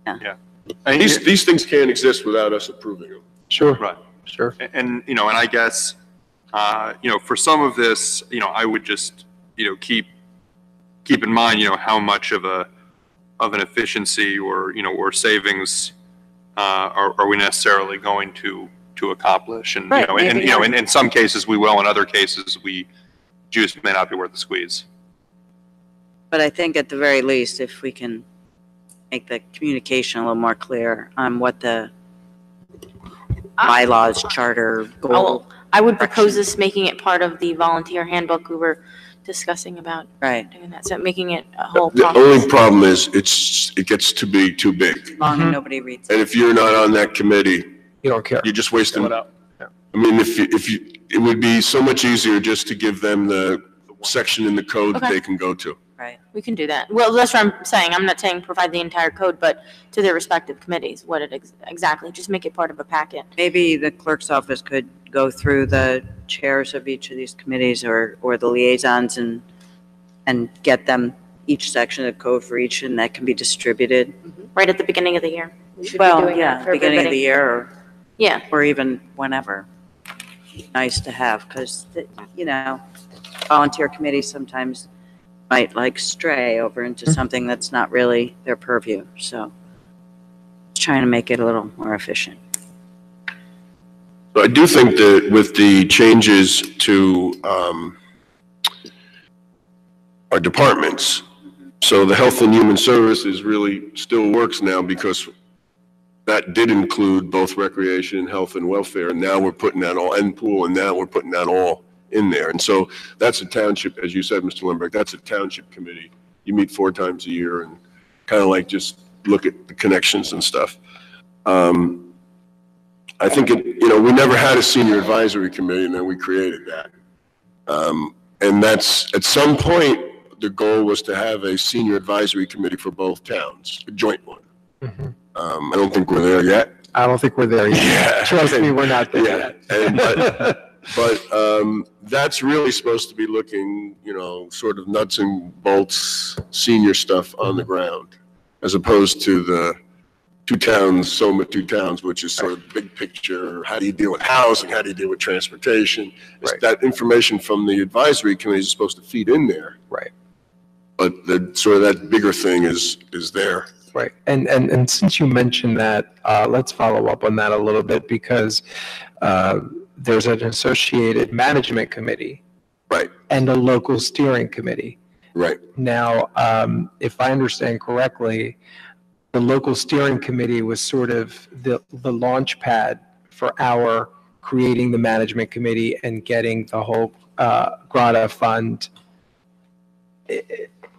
[SPEAKER 2] Yeah.
[SPEAKER 1] These things can't exist without us approving them.
[SPEAKER 13] Sure.
[SPEAKER 2] Right.
[SPEAKER 13] Sure.
[SPEAKER 2] And I guess, for some of this, I would just, keep in mind, how much of an efficiency or savings are we necessarily going to accomplish? And,
[SPEAKER 8] Right,
[SPEAKER 2] and in some cases we will, in other cases we just may not be worth the squeeze.
[SPEAKER 8] But I think at the very least, if we can make the communication a little more clear on what the bylaws, charter, goal.
[SPEAKER 4] I would propose this, making it part of the volunteer handbook we were discussing about doing that. So making it a whole
[SPEAKER 1] The
[SPEAKER 4] process.
[SPEAKER 1] only problem is it gets to be too big.
[SPEAKER 8] Long and nobody reads it.
[SPEAKER 1] And if you're not on that committee,
[SPEAKER 13] you don't care.
[SPEAKER 1] You're just wasting it. I mean, it would be so much easier just to give them the section in the code that
[SPEAKER 4] Okay.
[SPEAKER 1] they can go to.
[SPEAKER 8] Right.
[SPEAKER 4] We can do that. Well, that's what I'm saying. I'm not saying provide the entire code, but to their respective committees, what it exactly, just make it part of a packet.
[SPEAKER 8] Maybe the clerk's office could go through the chairs of each of these committees or the liaisons and get them each section of code for each, and that can be distributed.
[SPEAKER 4] Right at the beginning of the year. We should be
[SPEAKER 8] Well,
[SPEAKER 4] doing
[SPEAKER 8] yeah,
[SPEAKER 4] that for
[SPEAKER 8] beginning of the
[SPEAKER 4] everybody.
[SPEAKER 8] year
[SPEAKER 4] Yeah.
[SPEAKER 8] or even whenever. Nice to have, because, volunteer committees sometimes might stray over into something that's not really their purview. So trying to make it a little more efficient.
[SPEAKER 1] So I do think that with the changes to our departments, so the Health and Human Services really still works now because that did include both recreation, health, and welfare, and now we're putting that all, and pool, and now we're putting that all in there. And so that's a township, as you said, Mr. Lindbergh, that's a township committee. You meet 4 times a year and kind of just look at the connections and stuff. I think, we never had a senior advisory committee, and then we created that. And that's, at some point, the goal was to have a senior advisory committee for both towns, a joint one. I don't think we're there yet.
[SPEAKER 13] I don't think we're there yet.
[SPEAKER 1] Yeah.
[SPEAKER 13] Trust me, we're not there
[SPEAKER 1] Yeah.
[SPEAKER 13] yet.
[SPEAKER 1] But that's really supposed to be looking, sort of nuts and bolts, senior stuff on the ground, as opposed to the two towns, which is sort of big picture. How do you deal with housing? How do you deal with transportation? That information from the advisory committee is supposed to feed in there.
[SPEAKER 13] Right.
[SPEAKER 1] But sort of that bigger thing is there.
[SPEAKER 13] Right. And since you mentioned that, let's follow up on that a little bit, because there's an associated management committee.
[SPEAKER 1] Right.
[SPEAKER 13] And a local steering committee.
[SPEAKER 1] Right.
[SPEAKER 13] Now, if I understand correctly, the local steering committee was sort of the launch pad for our creating the management committee and getting the whole Grata fund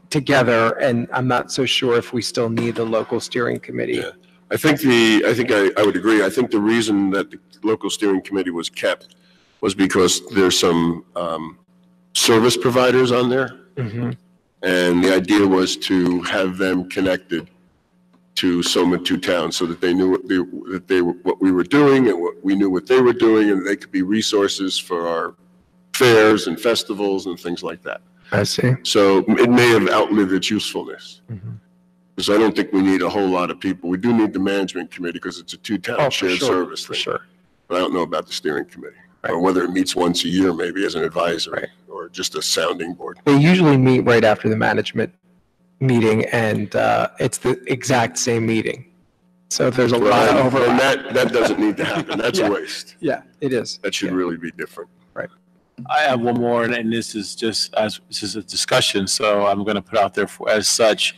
[SPEAKER 13] together. And I'm not so sure if we still need the local steering committee.
[SPEAKER 1] Yeah. I think I would agree. I think the reason that the local steering committee was kept was because there's some service providers on there. And the idea was to have them connected to Soma Two Towns so that they knew what we were doing and we knew what they were doing, and they could be resources for our fairs and festivals and things like that.
[SPEAKER 13] I see.
[SPEAKER 1] So it may have outlived its usefulness. Because I don't think we need a whole lot of people. We do need the management committee because it's a two-town shared service thing.
[SPEAKER 13] Sure.
[SPEAKER 1] But I don't know about the steering committee, or whether it meets once a year maybe as an advisor, or just a sounding board.
[SPEAKER 13] They usually meet right after the management meeting, and it's the exact same meeting. So there's a lot of overlap.
[SPEAKER 1] And that doesn't need to happen. That's a waste.
[SPEAKER 13] Yeah, it is.
[SPEAKER 1] That should really be different.
[SPEAKER 13] Right.
[SPEAKER 17] I have one more, and this is just this is a discussion, so I'm going to put out there as such,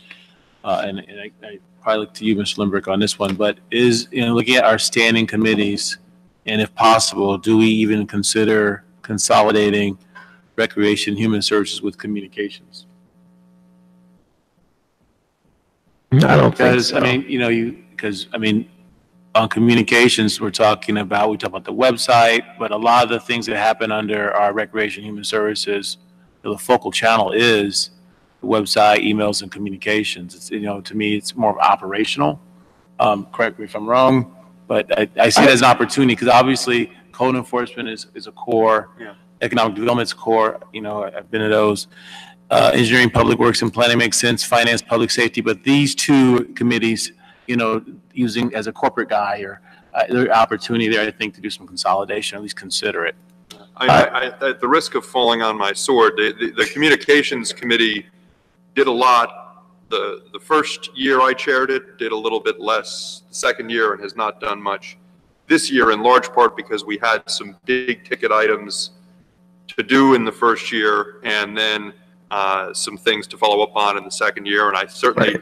[SPEAKER 17] and I probably look to you, Mr. Lindbergh, on this one. But looking at our standing committees, and if possible, do we even consider consolidating recreation, human services with communications?
[SPEAKER 13] I don't think so.
[SPEAKER 17] On communications, we talk about the website, but a lot of the things that happen under our recreation, human services, the focal channel is the website, emails, and communications. It's, to me, it's more operational. Correct me if I'm wrong, but I see it as an opportunity because obviously code enforcement is a core, economic development's core. I've been to those. Engineering, public works, and planning makes sense. Finance, public safety, but these two committees, using as a corporate guy, or there's opportunity there, I think, to do some consolidation, at least consider it.
[SPEAKER 2] At the risk of falling on my sword, the communications committee did a lot. The first year I chaired it, did a little bit less. The second year, and has not done much this year, in large part because we had some big ticket items to do in the first year, and then some things to follow up on in the second year. And I certainly,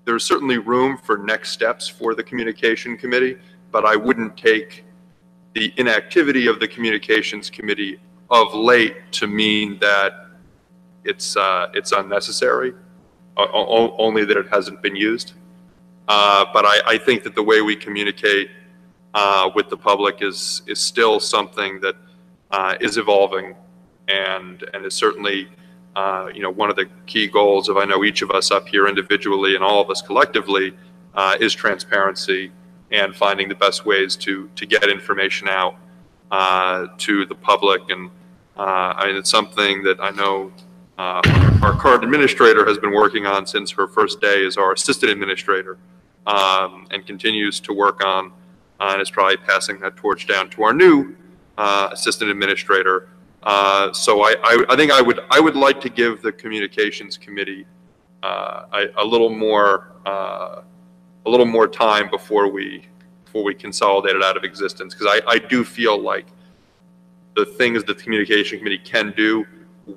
[SPEAKER 2] there's certainly room for next steps for the communication committee, but I wouldn't take the inactivity of the communications committee of late to mean that it's unnecessary, only that it hasn't been used. But I think that the way we communicate with the public is still something that is evolving, and is certainly one of the key goals of, I know, each of us up here individually and all of us collectively, is transparency and finding the best ways to get information out to the public. And it's something that I know our current administrator has been working on since her first day as our assistant administrator, and continues to work on, and is probably passing that torch down to our new assistant administrator. So I think I would like to give the communications committee a little more time before we consolidate it out of existence, because I do feel like the things that the communication committee can do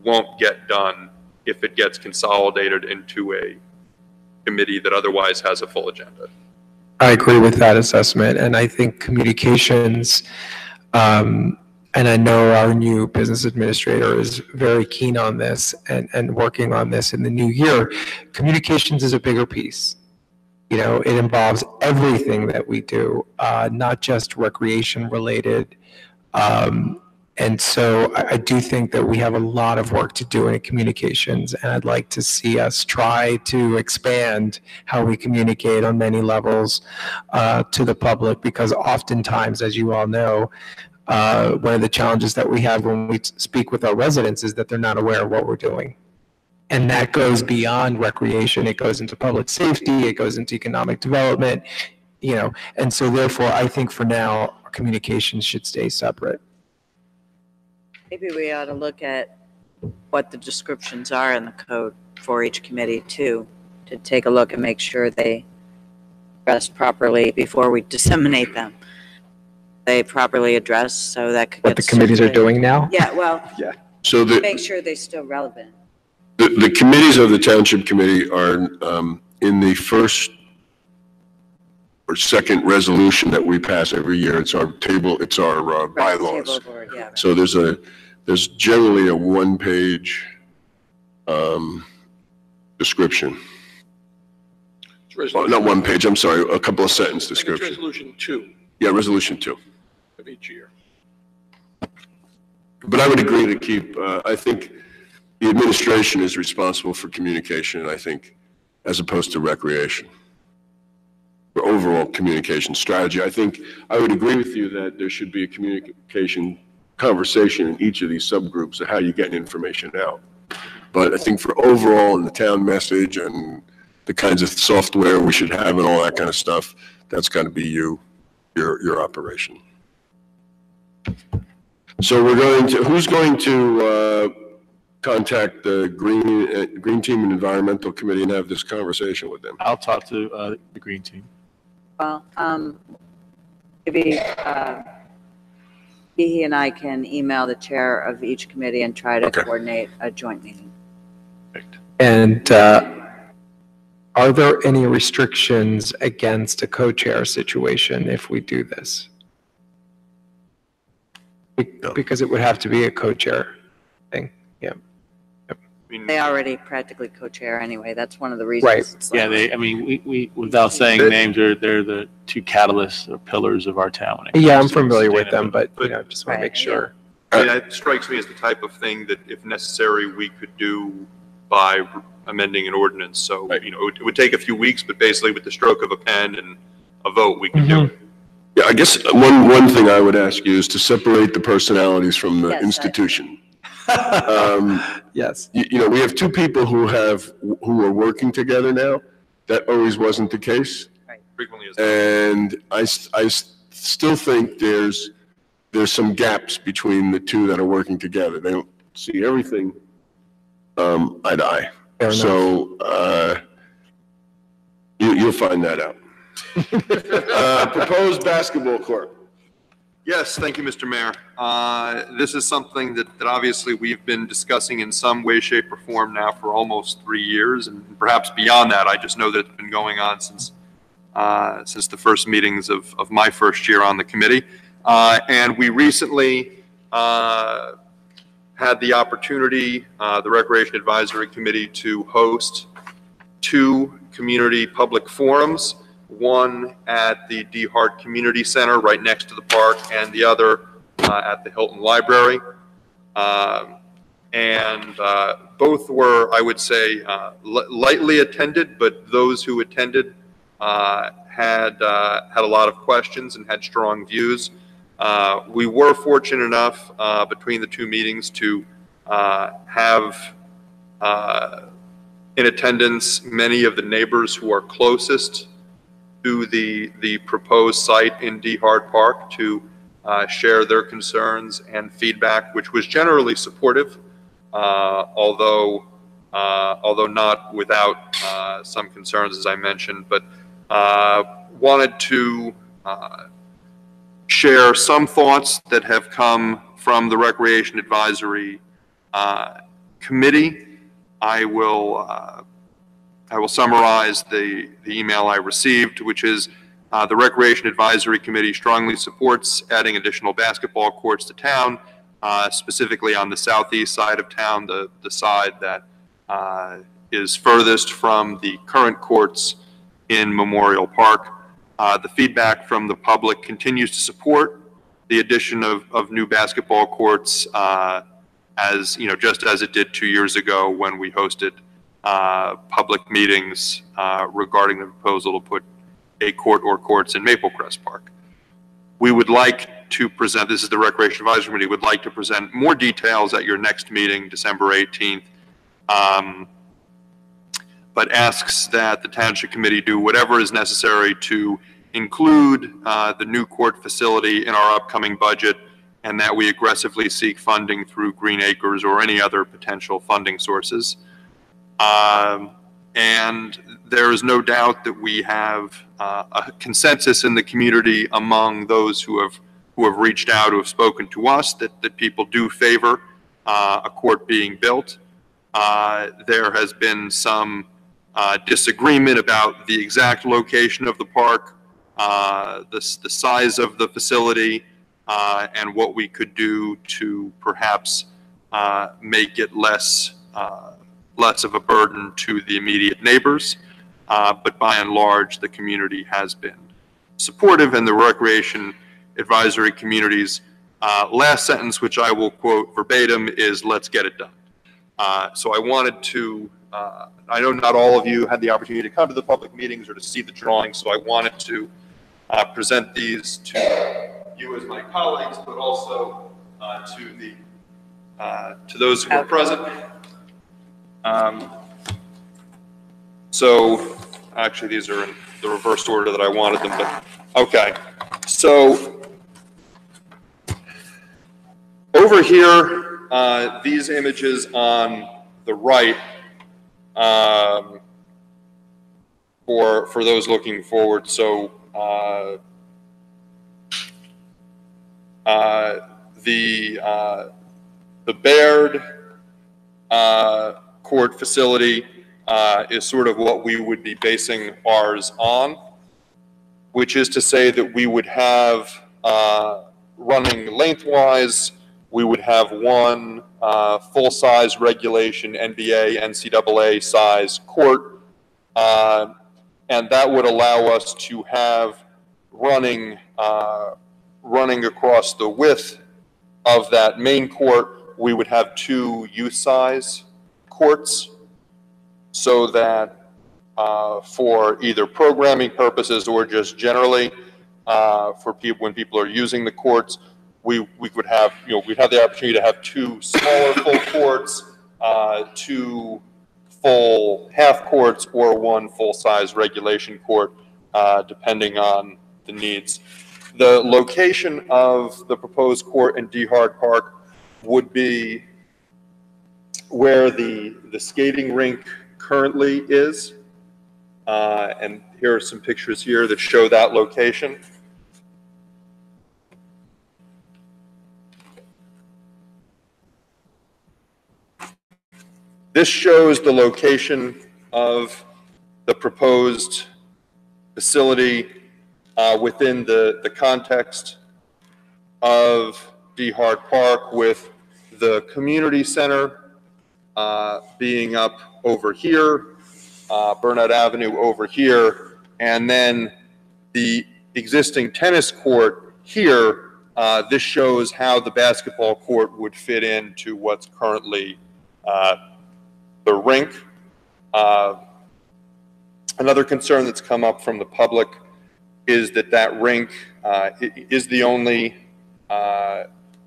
[SPEAKER 2] won't get done if it gets consolidated into a committee that otherwise has a full agenda.
[SPEAKER 13] I agree with that assessment, and I think communications, and I know our new business administrator is very keen on this and working on this in the new year. Communications is a bigger piece. It involves everything that we do, not just recreation related. And so I do think that we have a lot of work to do in communications, and I'd like to see us try to expand how we communicate on many levels to the public, because oftentimes, as you all know, one of the challenges that we have when we speak with our residents is that they're not aware of what we're doing. And that goes beyond recreation. It goes into public safety. It goes into economic development, you know. And so therefore, I think for now, our communications should stay separate.
[SPEAKER 8] Maybe we ought to look at what the descriptions are in the code for each committee too, to take a look and make sure they addressed properly before we disseminate them. They properly addressed, so that could
[SPEAKER 13] What
[SPEAKER 8] get
[SPEAKER 13] the committees are
[SPEAKER 8] circulated.
[SPEAKER 13] doing now?
[SPEAKER 8] Yeah, well,
[SPEAKER 13] Yeah.
[SPEAKER 1] So
[SPEAKER 8] make sure they're still relevant.
[SPEAKER 1] the committees of the Township Committee are in the first or second resolution that we pass every year. It's our table, it's our bylaws.
[SPEAKER 8] Table board, yeah.
[SPEAKER 1] So there's generally a one-page description. Oh, not one page, I'm sorry, a couple of sentence description.
[SPEAKER 18] Resolution 2
[SPEAKER 1] Yeah, resolution 2.
[SPEAKER 18] of each year.
[SPEAKER 1] But I would agree to keep, I think the administration is responsible for communication, I think, as opposed to recreation. For overall communication strategy, I think I would agree with you that there should be a communication conversation in each of these subgroups of how you get information out. But I think for overall in the town message and the kinds of software we should have and all that kind of stuff, that's got to be your operation. So who's going to contact the Green Team and Environmental Committee and have this conversation with them?
[SPEAKER 17] I'll talk to the Green Team.
[SPEAKER 8] Well, maybe he and I can email the chair of each committee and try to coordinate a joint meeting.
[SPEAKER 13] And are there any restrictions against a co-chair situation if we do this? Because it would have to be a co-chair thing, yeah.
[SPEAKER 8] They already practically co-chair anyway. That's one of the reasons.
[SPEAKER 13] Right.
[SPEAKER 17] Yeah, we without saying names, they're the two catalysts or pillars of our town.
[SPEAKER 13] Yeah, I'm familiar with them, but you know, just want to make sure.
[SPEAKER 2] I mean, that strikes me as the type of thing that if necessary, we could do by amending an ordinance. So, you know, it would take a few weeks, but basically with the stroke of a pen and a vote, we could do it.
[SPEAKER 1] Yeah, I guess one thing I would ask you is to separate the personalities from the institution.
[SPEAKER 13] Yes.
[SPEAKER 1] You know, we have two people who are working together now. That always wasn't the case.
[SPEAKER 2] Frequently is.
[SPEAKER 1] And I still think there's some gaps between the two that are working together. They don't see everything eye to eye. So you'll find that out. Proposed basketball court.
[SPEAKER 2] Yes, thank you, Mr. Mayor. This is something that obviously we've been discussing in some way, shape, or form now for almost 3 years, and perhaps beyond that. I just know that it's been going on since the first meetings of my first year on the committee. And we recently had the opportunity, the Recreation Advisory Committee, to host 2 community public forums. One at the D. Hart Community Center right next to the park, and the other at the Hilton Library. And both were, I would say, lightly attended, but those who attended had a lot of questions and had strong views. We were fortunate enough between the 2 meetings to have in attendance many of the neighbors who are closest to the proposed site in D. Hart Park to share their concerns and feedback, which was generally supportive, although not without some concerns, as I mentioned. But wanted to share some thoughts that have come from the Recreation Advisory Committee. I will summarize the email I received, which is the Recreation Advisory Committee strongly supports adding additional basketball courts to town, specifically on the southeast side of town, the side that is furthest from the current courts in Memorial Park. The feedback from the public continues to support the addition of new basketball courts, as, you know, just as it did 2 years ago when we hosted public meetings regarding the proposal to put a court or courts in Maple Crest Park. We would like to present, this is the Recreation Advisory Committee, would like to present more details at your next meeting, December 18th, but asks that the Township Committee do whatever is necessary to include the new court facility in our upcoming budget, and that we aggressively seek funding through Green Acres or any other potential funding sources. And there is no doubt that we have a consensus in the community among those who have reached out, who have spoken to us, that people do favor a court being built. There has been some disagreement about the exact location of the park, the size of the facility, and what we could do to perhaps make it less of a burden to the immediate neighbors. But by and large, the community has been supportive, and the Recreation Advisory Committee's last sentence, which I will quote verbatim, is "let's get it done." So I wanted to, I know not all of you had the opportunity to come to the public meetings or to see the drawings, so I wanted to present these to you as my colleagues, but also to those who are present. So actually these are in the reverse order that I wanted them, but okay. So over here, these images on the right, for those looking forward. So the Baird court facility is sort of what we would be basing ours on, which is to say that we would have running lengthwise, we would have one full-size regulation NBA, NCAA size court, and that would allow us to have running across the width of that main court. We would have two youth size courts, so that for either programming purposes or just generally for people, when people are using the courts, we could have, you know, we'd have the opportunity to have two smaller full courts, two full half courts, or one full-size regulation court, depending on the needs. The location of the proposed court in DeHart Park would be where the skating rink currently is. And here are some pictures here that show that location. This shows the location of the proposed facility within the context of DeHart Park, with the community center being up over here, Burnett Avenue over here, and then the existing tennis court here. This shows how the basketball court would fit into what's currently the rink. Another concern that's come up from the public is that rink is the only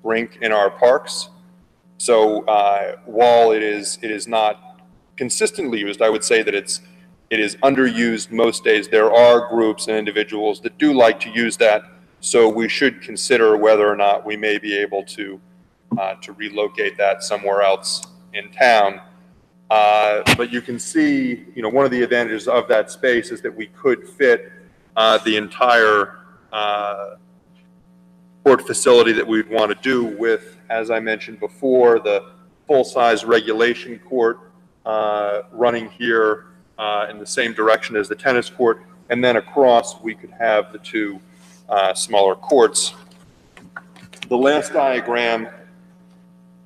[SPEAKER 2] rink in our parks. So while it is not consistently used, I would say that it is underused most days. There are groups and individuals that do like to use that, so we should consider whether or not we may be able to relocate that somewhere else in town. But you can see, you know, one of the advantages of that space is that we could fit the entire court facility that we'd want to do with, as I mentioned before, the full-size regulation court running here in the same direction as the tennis court, and then across we could have the two smaller courts. The last diagram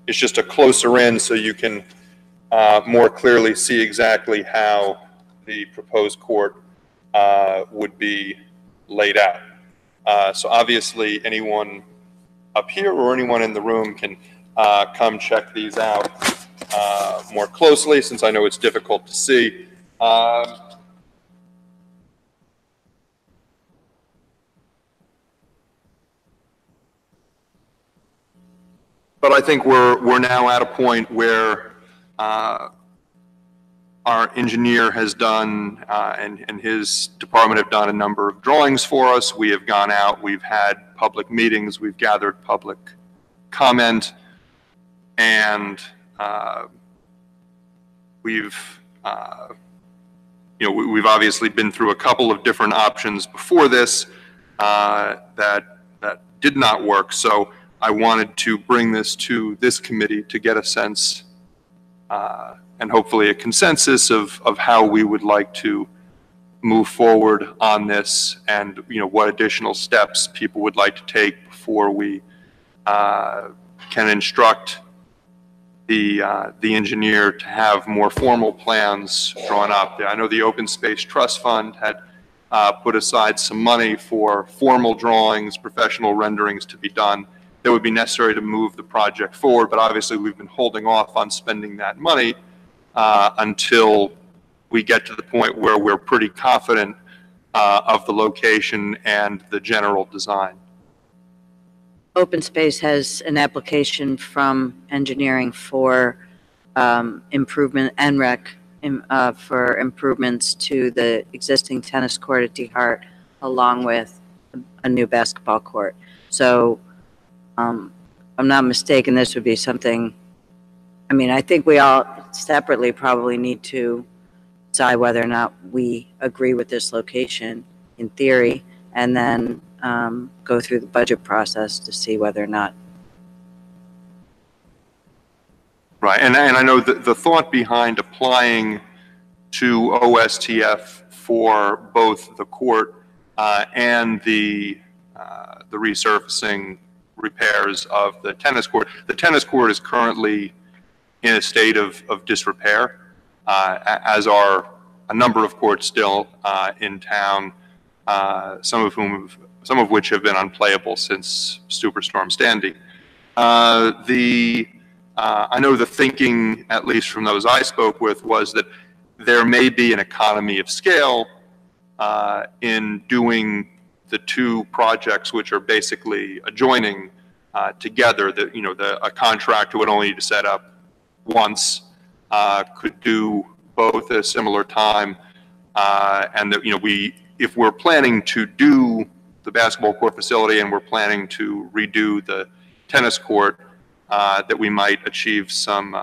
[SPEAKER 2] is just a closer in, so you can more clearly see exactly how the proposed court would be laid out. So obviously anyone up here, or anyone in the room can come check these out more closely, since I know it's difficult to see. But I think we're now at a point where our engineer has done, and his department have done a number of drawings for us. We have gone out, we've had public meetings, we've gathered public comment, and we've obviously been through a couple of different options before this that did not work. So I wanted to bring this to this committee to get a sense and hopefully a consensus of how we would like to move forward on this, and what additional steps people would like to take before we can instruct the engineer to have more formal plans drawn up. I know the Open Space Trust Fund had put aside some money for formal drawings, professional renderings to be done that would be necessary to move the project forward, but obviously we've been holding off on spending that money until we get to the point where we're pretty confident of the location and the general design.
[SPEAKER 8] Open Space has an application from engineering for improvement and rec for improvements to the existing tennis court at DeHart, along with a new basketball court. So if I'm not mistaken, this would be something, I mean, I think we all separately probably need to decide whether or not we agree with this location in theory, and then go through the budget process to see whether or not.
[SPEAKER 2] Right, and I know that the thought behind applying to OSTF for both the court and the resurfacing repairs of the tennis court. The tennis court is currently in a state of disrepair, as are a number of courts still in town, some of which have been unplayable since Superstorm Sandy. I know the thinking, at least from those I spoke with, was that there may be an economy of scale in doing the two projects, which are basically adjoining together. That a contractor would only need to set up once, could do both at a similar time, and that if we're planning to do the basketball court facility and we're planning to redo the tennis court, that we might achieve some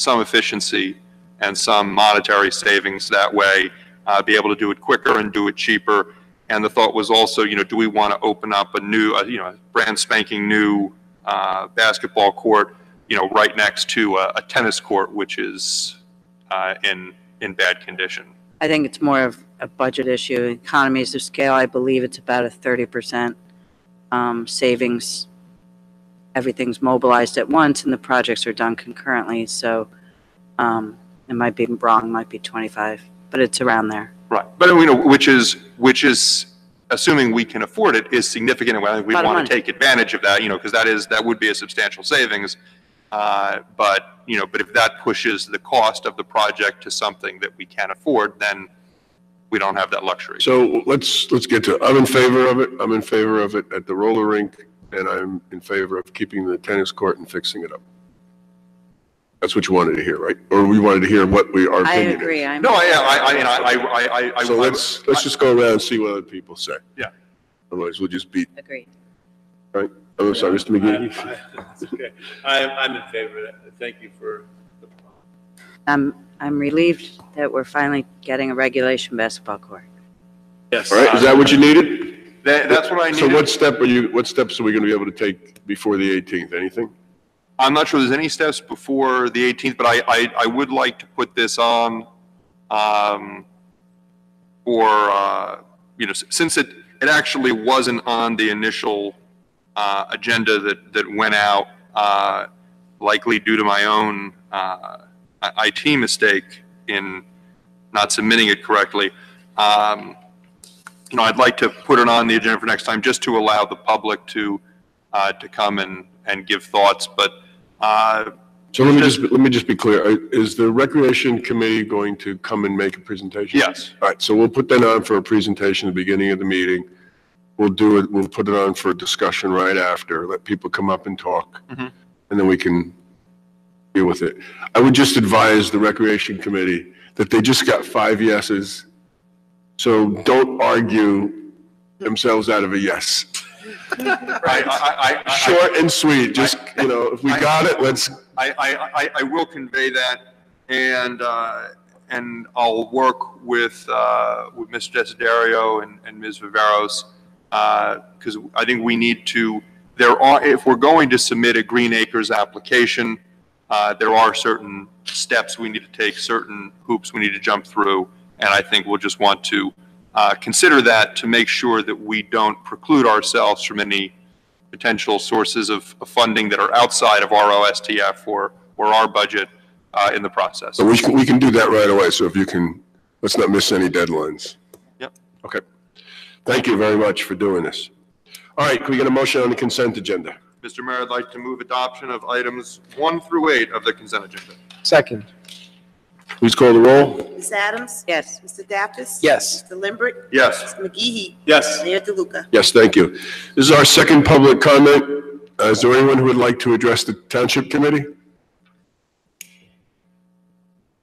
[SPEAKER 2] efficiency and some monetary savings that way, be able to do it quicker and do it cheaper. And the thought was also, do we want to open up a new, brand spanking new basketball court, right next to a tennis court, which is in bad condition?
[SPEAKER 8] I think it's more of a budget issue. Economies of scale, I believe it's about a 30% savings. Everything's mobilized at once and the projects are done concurrently. So it might be wrong, might be 25, but it's around there.
[SPEAKER 2] Right, but which is assuming we can afford it, is significant, and I think we want to take advantage of that, because that would be a substantial savings. But if that pushes the cost of the project to something that we can't afford, then we don't have that luxury.
[SPEAKER 1] So let's get to it. I'm in favor of it. I'm in favor of it at the roller rink, and I'm in favor of keeping the tennis court and fixing it up. That's what you wanted to hear, right? Or we wanted to hear what our
[SPEAKER 8] I
[SPEAKER 1] opinion
[SPEAKER 8] agree.
[SPEAKER 1] is.
[SPEAKER 2] So
[SPEAKER 1] let's just go around and see what other people say.
[SPEAKER 2] Yeah.
[SPEAKER 1] Otherwise, we'll just beat.
[SPEAKER 8] Agreed.
[SPEAKER 1] Right? I'm sorry, Mr. McGee.
[SPEAKER 17] That's okay. I'm in favor of that. Thank you for.
[SPEAKER 8] I'm relieved that we're finally getting a regulation basketball court.
[SPEAKER 17] Yes.
[SPEAKER 1] All right, is that what you needed?
[SPEAKER 2] That's what I needed.
[SPEAKER 1] So what steps are we going to be able to take before the 18th? Anything?
[SPEAKER 2] I'm not sure there's any steps before the 18th, but I would like to put this on since it actually wasn't on the initial agenda that went out, likely due to my own IT mistake in not submitting it correctly. I'd like to put it on the agenda for next time, just to allow the public to to come and give thoughts, but
[SPEAKER 1] So let me just be clear. Is the Recreation Committee going to come and make a presentation?
[SPEAKER 2] Yes.
[SPEAKER 1] All right, so we'll put that on for a presentation at the beginning of the meeting. We'll put it on for a discussion right after, let people come up and talk, and then we can deal with it. I would just advise the Recreation Committee that they just got 5 yeses, so don't argue themselves out of a yes. Short and sweet, just, if we got it, let's.
[SPEAKER 2] I will convey that, and I'll work with Mr. Desiderio and Ms. Viveros, because I think we need to, if we're going to submit a Green Acres application, there are certain steps we need to take, certain hoops we need to jump through, and I think we'll just want to consider that to make sure that we don't preclude ourselves from any potential sources of funding that are outside of our OSTF or our budget in the process.
[SPEAKER 1] So we can do that right away, so if you can, let's not miss any deadlines.
[SPEAKER 2] Yep.
[SPEAKER 1] Okay. Thank you very much for doing this. All right, can we get a motion on the consent agenda?
[SPEAKER 2] Mr. Mayor, I'd like to move adoption of items 1 through 8 of the consent agenda.
[SPEAKER 13] Second.
[SPEAKER 1] Please call the roll.
[SPEAKER 3] Ms. Adams?
[SPEAKER 8] Yes.
[SPEAKER 3] Mr. Dapkus?
[SPEAKER 13] Yes.
[SPEAKER 3] Mr. Limbert?
[SPEAKER 2] Yes.
[SPEAKER 3] Mr. McGee?
[SPEAKER 17] Yes.
[SPEAKER 3] Mayor DeLuca?
[SPEAKER 1] Yes, thank you. This is our second public comment. Is there anyone who would like to address the Township Committee?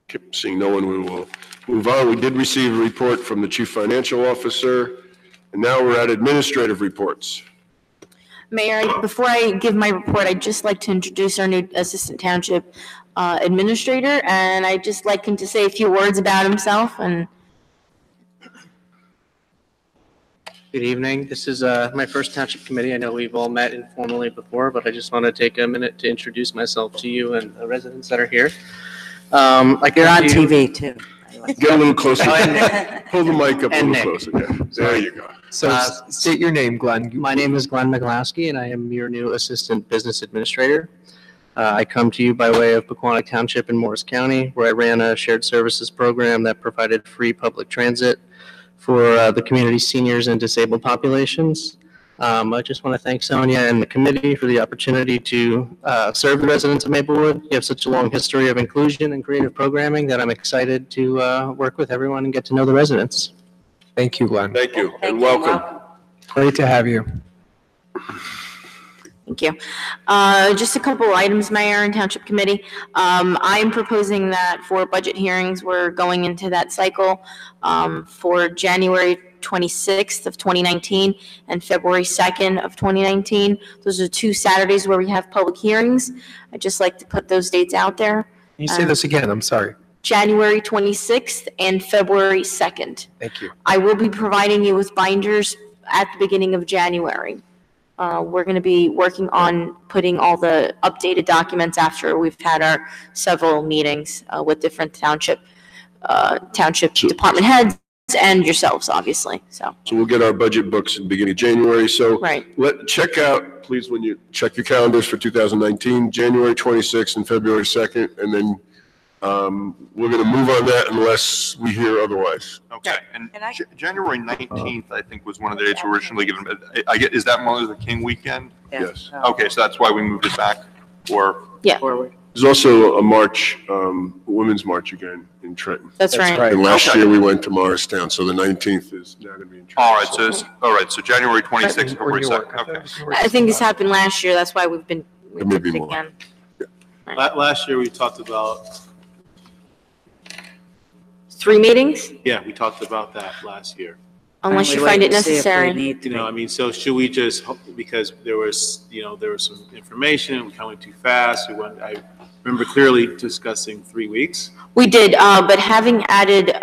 [SPEAKER 1] Okay, seeing no one, we will move on. We did receive a report from the Chief Financial Officer, and now we're at administrative reports.
[SPEAKER 4] Mayor, before I give my report, I'd just like to introduce our new Assistant Township Administrator, and I'd just like him to say a few words about himself. And
[SPEAKER 20] good evening. This is my first Township Committee. I know we've all met informally before, but I just want to take a minute to introduce myself to you and the residents that are here.
[SPEAKER 8] You're on TV, too.
[SPEAKER 1] Get a little closer. Pull the mic up a little closer. Yeah. There you go.
[SPEAKER 13] So state your name, Glenn.
[SPEAKER 20] My name is Glenn McGlasky, and I am your new Assistant Business Administrator. I come to you by way of Pequannock Township in Morris County, where I ran a shared services program that provided free public transit for the community's seniors and disabled populations. I just want to thank Sonia and the committee for the opportunity to serve the residents of Maplewood. You have such a long history of inclusion and creative programming that I'm excited to work with everyone and get to know the residents.
[SPEAKER 13] Thank you, Glenn.
[SPEAKER 1] Thank you, and welcome.
[SPEAKER 13] Great to have you.
[SPEAKER 4] thank you. Just a couple items, Mayor and Township Committee. I'm proposing that for budget hearings, we're going into that cycle for January 26th of 2019 and February 2nd of 2019. Those are 2 Saturdays where we have public hearings. I'd just like to put those dates out there.
[SPEAKER 13] Can you say this again? I'm sorry.
[SPEAKER 4] January 26th and February 2nd.
[SPEAKER 13] Thank you.
[SPEAKER 4] I will be providing you with binders at the beginning of January. We're going to be working on putting all the updated documents after we've had our several meetings with different township department heads and yourselves, obviously. So
[SPEAKER 1] we'll get our budget books at the beginning of January. So
[SPEAKER 4] right.
[SPEAKER 1] Check out, please, when you check your calendars for 2019, January 26th and February 2nd, and then we're going to move on that unless we hear otherwise.
[SPEAKER 2] Okay, and January 19th, I think, was one of the dates originally given. Is that Martin Luther King weekend?
[SPEAKER 1] Yes.
[SPEAKER 2] Okay, so that's why we moved it back, or?
[SPEAKER 4] Yeah.
[SPEAKER 2] Forward.
[SPEAKER 1] There's also a march, Women's March again in Trenton.
[SPEAKER 4] That's right.
[SPEAKER 1] And last
[SPEAKER 2] Okay.
[SPEAKER 1] year we went to Morristown, so the 19th is now going to be in Trenton.
[SPEAKER 2] All right, so January 26th, February 2nd, okay.
[SPEAKER 4] I think this happened last year. That's why we
[SPEAKER 1] Maybe
[SPEAKER 4] did it
[SPEAKER 1] more.
[SPEAKER 4] again.
[SPEAKER 17] Last year, we talked about,
[SPEAKER 4] 3 meetings,
[SPEAKER 17] yeah, we talked about that last year.
[SPEAKER 4] unless you find it necessary.
[SPEAKER 17] I mean, so should we just, because there was some information, we kind of went too fast. I remember clearly discussing 3 weeks.
[SPEAKER 4] We did, but having added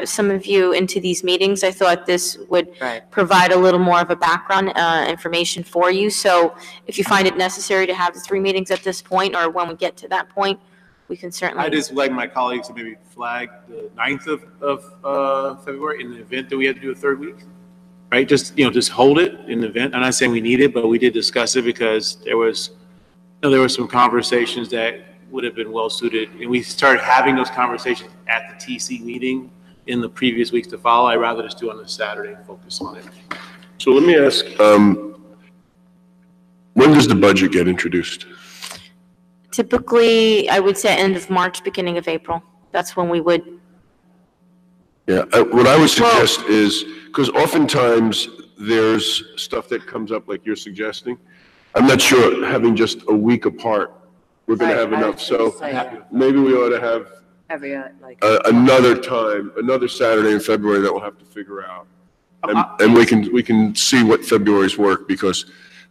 [SPEAKER 4] some of you into these meetings, I thought this would provide a little more of a background information for you. So if you find it necessary to have the 3 meetings at this point, or when we get to that point, we can certainly.
[SPEAKER 17] I just like my colleagues to maybe flag the 9th of February in the event that we had to do a 3rd week, right? Just hold it in the event. I'm not saying we need it, but we did discuss it because there were some conversations that would have been well suited. And we started having those conversations at the TC meeting in the previous weeks to follow. I'd rather just do it on a Saturday and focus on it.
[SPEAKER 1] So let me ask, when When does the budget get introduced?
[SPEAKER 4] Typically, I would say end of March, beginning of April. That's when we would.
[SPEAKER 1] Yeah, what I would suggest is, because oftentimes there's stuff that comes up like you're suggesting. I'm not sure having just a week apart, we're going to have enough. So maybe we ought to have
[SPEAKER 8] Every,
[SPEAKER 1] another time, another Saturday in February that we'll have to figure out. And we can see what February's work, because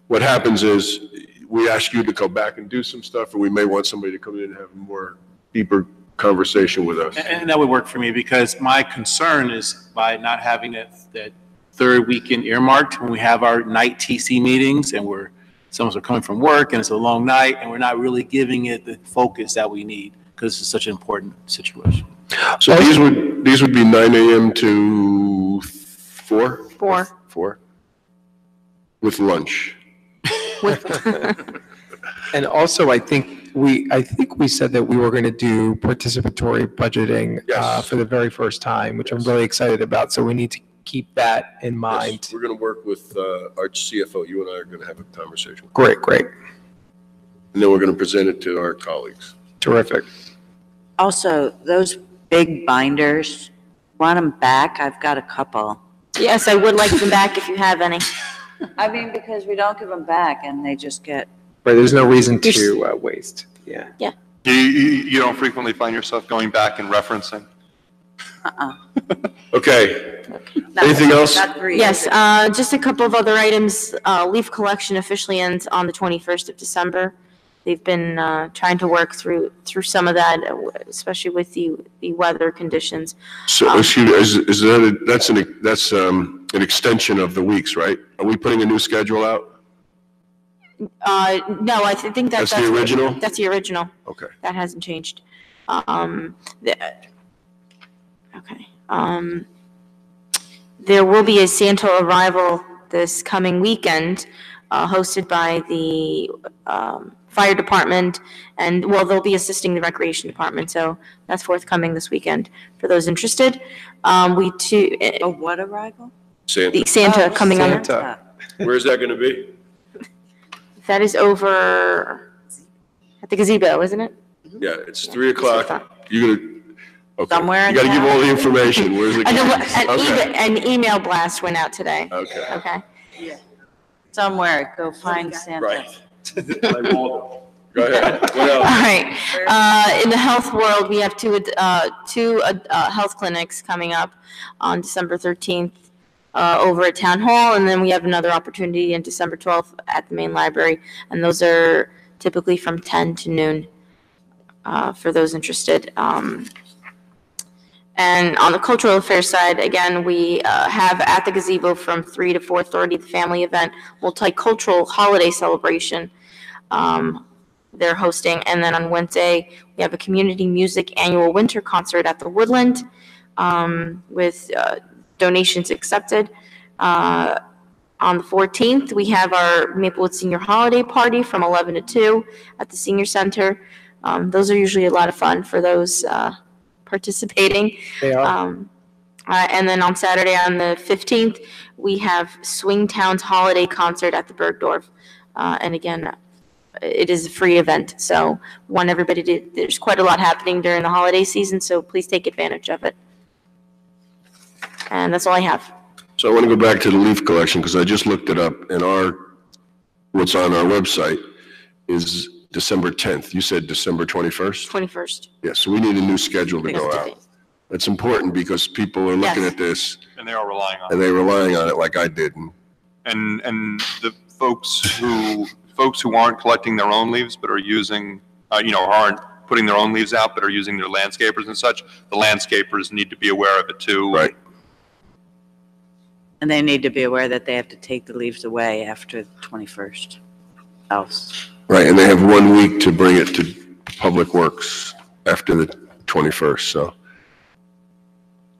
[SPEAKER 1] what happens is we ask you to go back and do some stuff, or we may want somebody to come in and have a more deeper conversation with us.
[SPEAKER 17] And that would work for me, because my concern is by not having that third weekend earmarked when we have our night TC meetings and some of us are coming from work and it's a long night and we're not really giving it the focus that we need, because it's such an important situation.
[SPEAKER 1] So these would be 9 a.m. to 4? 4. With lunch.
[SPEAKER 13] And also, I think we said that we were going to do participatory budgeting for the very first time, which I'm really excited about. So we need to keep that in mind.
[SPEAKER 1] Yes, we're going to work with our CFO. You and I are going to have a conversation.
[SPEAKER 13] Great.
[SPEAKER 1] And then we're going to present it to our colleagues.
[SPEAKER 13] Terrific.
[SPEAKER 8] Also, those big binders, want them back? I've got a couple.
[SPEAKER 4] Yes, I would like them back if you have any.
[SPEAKER 8] I mean, because we don't give them back and they just get.
[SPEAKER 13] Right, there's no reason to waste. Yeah.
[SPEAKER 4] Yeah.
[SPEAKER 2] You don't frequently find yourself going back and referencing?
[SPEAKER 1] Okay. Anything else?
[SPEAKER 4] Yes, just a couple of other items. Leaf collection officially ends on the 21st of December. They've been trying to work through some of that, especially with the weather conditions.
[SPEAKER 1] So, excuse me, is that that's an extension of the weeks, right? Are we putting a new schedule out?
[SPEAKER 4] No, I think that's
[SPEAKER 1] the original?
[SPEAKER 4] That's the original.
[SPEAKER 1] Okay.
[SPEAKER 4] That hasn't changed. There will be a Santa arrival this coming weekend, hosted by the fire department, and they'll be assisting the recreation department, so that's forthcoming this weekend for those interested.
[SPEAKER 8] A what arrival?
[SPEAKER 1] Santa.
[SPEAKER 4] The Santa coming on.
[SPEAKER 1] Where's that going to be?
[SPEAKER 4] That is over at the gazebo, isn't it?
[SPEAKER 1] Yeah, it's 3 o'clock. You're going to, okay.
[SPEAKER 8] Somewhere
[SPEAKER 1] You got to give all the information. Where's it?
[SPEAKER 4] An email blast went out today.
[SPEAKER 1] Okay.
[SPEAKER 8] Yeah. Somewhere, go find Santa.
[SPEAKER 1] Right. Go ahead. What else?
[SPEAKER 4] All right. In the health world, we have two health clinics coming up on December 13th over at Town Hall, and then we have another opportunity on December 12th at the main library, and those are typically from 10 to noon for those interested. And on the cultural affairs side, again, we have at the gazebo from 3 to 4:30, the family event, multicultural holiday celebration they're hosting. And then on Wednesday, we have a community music annual winter concert at the Woodland with donations accepted. On the 14th, we have our Maplewood Senior Holiday Party from 11 to 2 at the Senior Center. Those are usually a lot of fun for those participating.
[SPEAKER 13] They are.
[SPEAKER 4] And then on Saturday, on the 15th, we have Swingtown's Holiday Concert at the Bergdorf. And again, it is a free event, so want everybody to, there's quite a lot happening during the holiday season, so please take advantage of it. And that's all I have.
[SPEAKER 1] So I want to go back to the leaf collection, because I just looked it up, and what's on our website is December 10th. You said December 21st?
[SPEAKER 4] 21st.
[SPEAKER 1] Yeah, so we need a new schedule to go out. It's important because people are looking at this.
[SPEAKER 2] And they are relying on it.
[SPEAKER 1] And they're relying on it like I did.
[SPEAKER 2] And the folks who aren't collecting their own leaves, but are using, aren't putting their own leaves out, but are using their landscapers and such, the landscapers need to be aware of it too.
[SPEAKER 1] Right.
[SPEAKER 8] And they need to be aware that they have to take the leaves away after the 21st. Else.
[SPEAKER 1] Right, and they have 1 week to bring it to Public Works after the 21st, so.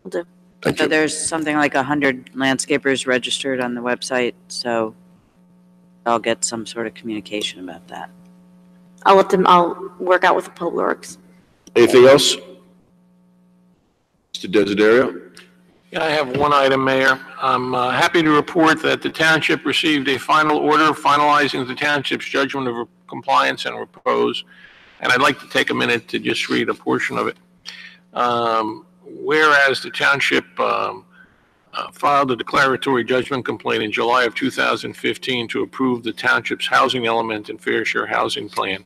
[SPEAKER 4] Will do.
[SPEAKER 1] Thank
[SPEAKER 8] So
[SPEAKER 1] you.
[SPEAKER 8] there's something like 100 landscapers registered on the website, so I'll get some sort of communication about that.
[SPEAKER 4] I'll work out with the Public Works.
[SPEAKER 1] Anything else? Mr. Desiderio?
[SPEAKER 21] Yeah, I have one item, Mayor. I'm happy to report that the township received a final order finalizing the township's judgment of compliance and repose, and I'd like to take a minute to just read a portion of it. Whereas the township filed a declaratory judgment complaint in July of 2015 to approve the township's housing element and fair share housing plan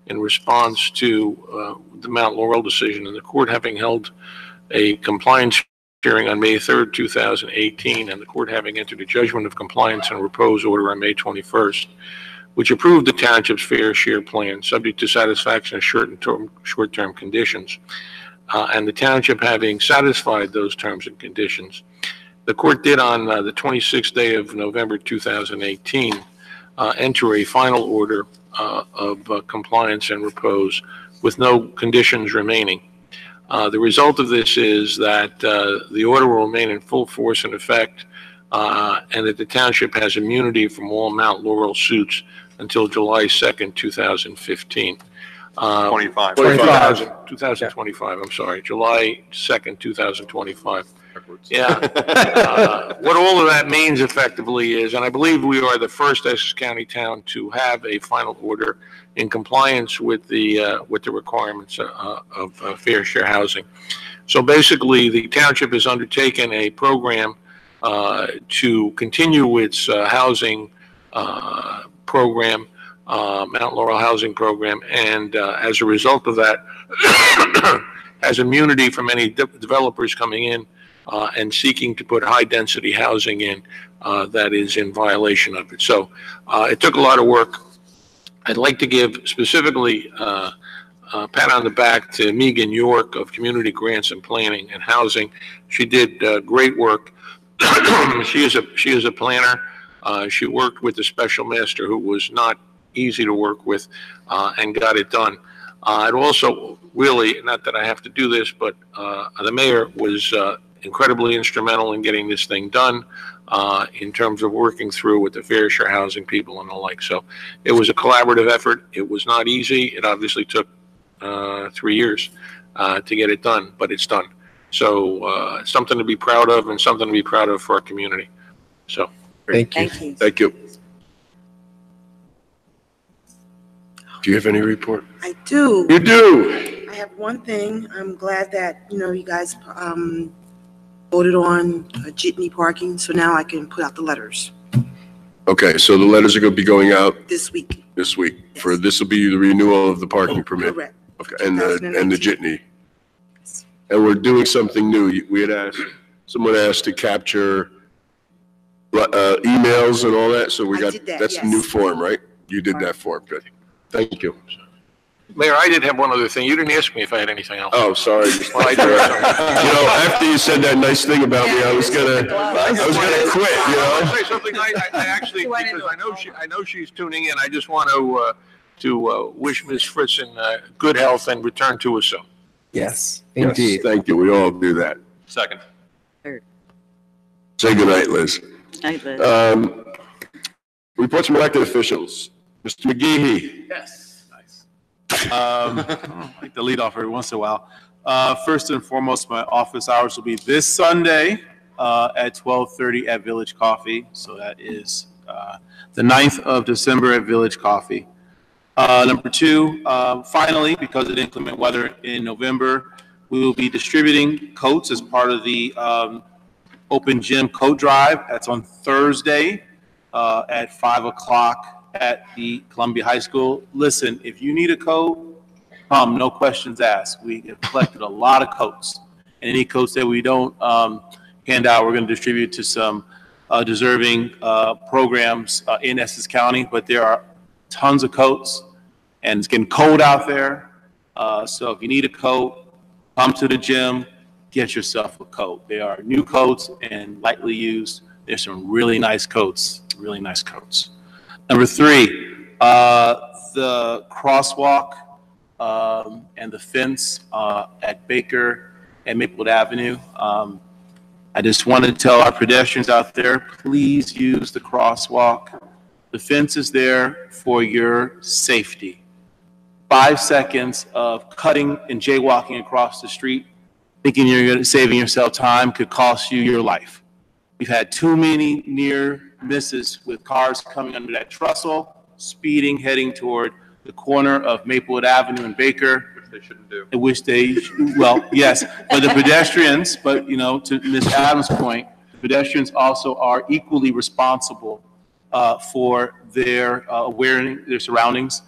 [SPEAKER 21] in response to the Mount Laurel decision, and the court having held a compliance hearing on May 3rd, 2018, and the court having entered a judgment of compliance and repose order on May 21st, which approved the township's fair share plan subject to satisfaction of short-term conditions. And the township having satisfied those terms and conditions, the court did on the 26th day of November 2018 enter a final order of compliance and repose with no conditions remaining. The result of this is that the order will remain in full force and effect, and that the township has immunity from all Mount Laurel suits until July 2nd, 2015. 2025, I'm sorry, July 2nd, 2025. Yeah. What all of that means effectively is, and I believe we are the first Essex County town to have a final order in compliance with the requirements of fair share housing. So basically, the township has undertaken a program to continue its housing program, Mount Laurel housing program, and as a result of that, has immunity from any developers coming in and seeking to put high-density housing in that is in violation of it. So it took a lot of work. I'd like to give specifically a pat on the back to Megan York of Community Grants and Planning and Housing. She did great work. She is a planner. She worked with the special master, who was not easy to work with, and got it done. I'd also really, not that I have to do this, but the mayor was incredibly instrumental in getting this thing done in terms of working through with the fair share housing people and the like. So it was a collaborative effort. It was not easy. It obviously took 3 years to get it done, but it's done. So something to be proud of, and something to be proud of for our community. So
[SPEAKER 13] thank you.
[SPEAKER 1] Thank you. Do you have any report?
[SPEAKER 3] I do.
[SPEAKER 1] You do.
[SPEAKER 3] I have one thing. I'm glad that, you guys voted on jitney parking, so now I can put out the letters
[SPEAKER 1] Okay, so the letters are going to be going out
[SPEAKER 3] this week.
[SPEAKER 1] this week. For this will be the renewal of the parking permit.
[SPEAKER 3] Correct.
[SPEAKER 1] Okay, and the jitney. And we're doing something new. We had asked, someone asked to capture emails and all that, so we got, that's the new form, right? You did that form, good. Thank you.
[SPEAKER 21] Mayor, I did have one other thing. You didn't ask me if I had anything else.
[SPEAKER 1] Oh, sorry.
[SPEAKER 21] Well, I do have something.
[SPEAKER 1] After you said that nice thing about me, I was gonna quit,
[SPEAKER 21] I want to say something. I actually, because I know she's tuning in. I just want to wish Ms. Fritzen good health and return to us soon.
[SPEAKER 13] Yes,
[SPEAKER 1] Yes,
[SPEAKER 13] indeed.
[SPEAKER 1] thank you. We all do that.
[SPEAKER 2] Second.
[SPEAKER 1] Say goodnight, Liz.
[SPEAKER 8] Night, Liz.
[SPEAKER 1] Reports from elected officials. Mr. McGehee.
[SPEAKER 17] Yes. I like to lead off every once in a while. First and foremost, my office hours will be this Sunday at 12:30 at Village Coffee. So that is the 9th of December at Village Coffee. Number two, finally, because of inclement weather in November, we will be distributing coats as part of the Open Gym Coat Drive. That's on Thursday at 5 o'clock at the Columbia High School. Listen, if you need a coat, come, no questions asked. We have collected a lot of coats. And any coats that we don't hand out, we're going to distribute to some deserving programs in Essex County. But there are tons of coats, and it's getting cold out there. So if you need a coat, come to the gym, get yourself a coat. They are new coats and lightly used. There's some really nice coats, really nice coats. Number three, the crosswalk and the fence at Baker and Maplewood Avenue. I just want to tell our pedestrians out there, please use the crosswalk. The fence is there for your safety. 5 seconds of cutting and jaywalking across the street thinking you're saving yourself time could cost you your life. We've had too many near misses with cars coming under that trestle, speeding, heading toward the corner of Maplewood Avenue and Baker.
[SPEAKER 2] Which they shouldn't do.
[SPEAKER 17] Which they, well, yes, but the pedestrians, but to Ms. Adams' point, pedestrians also are equally responsible for their awareness, their surroundings.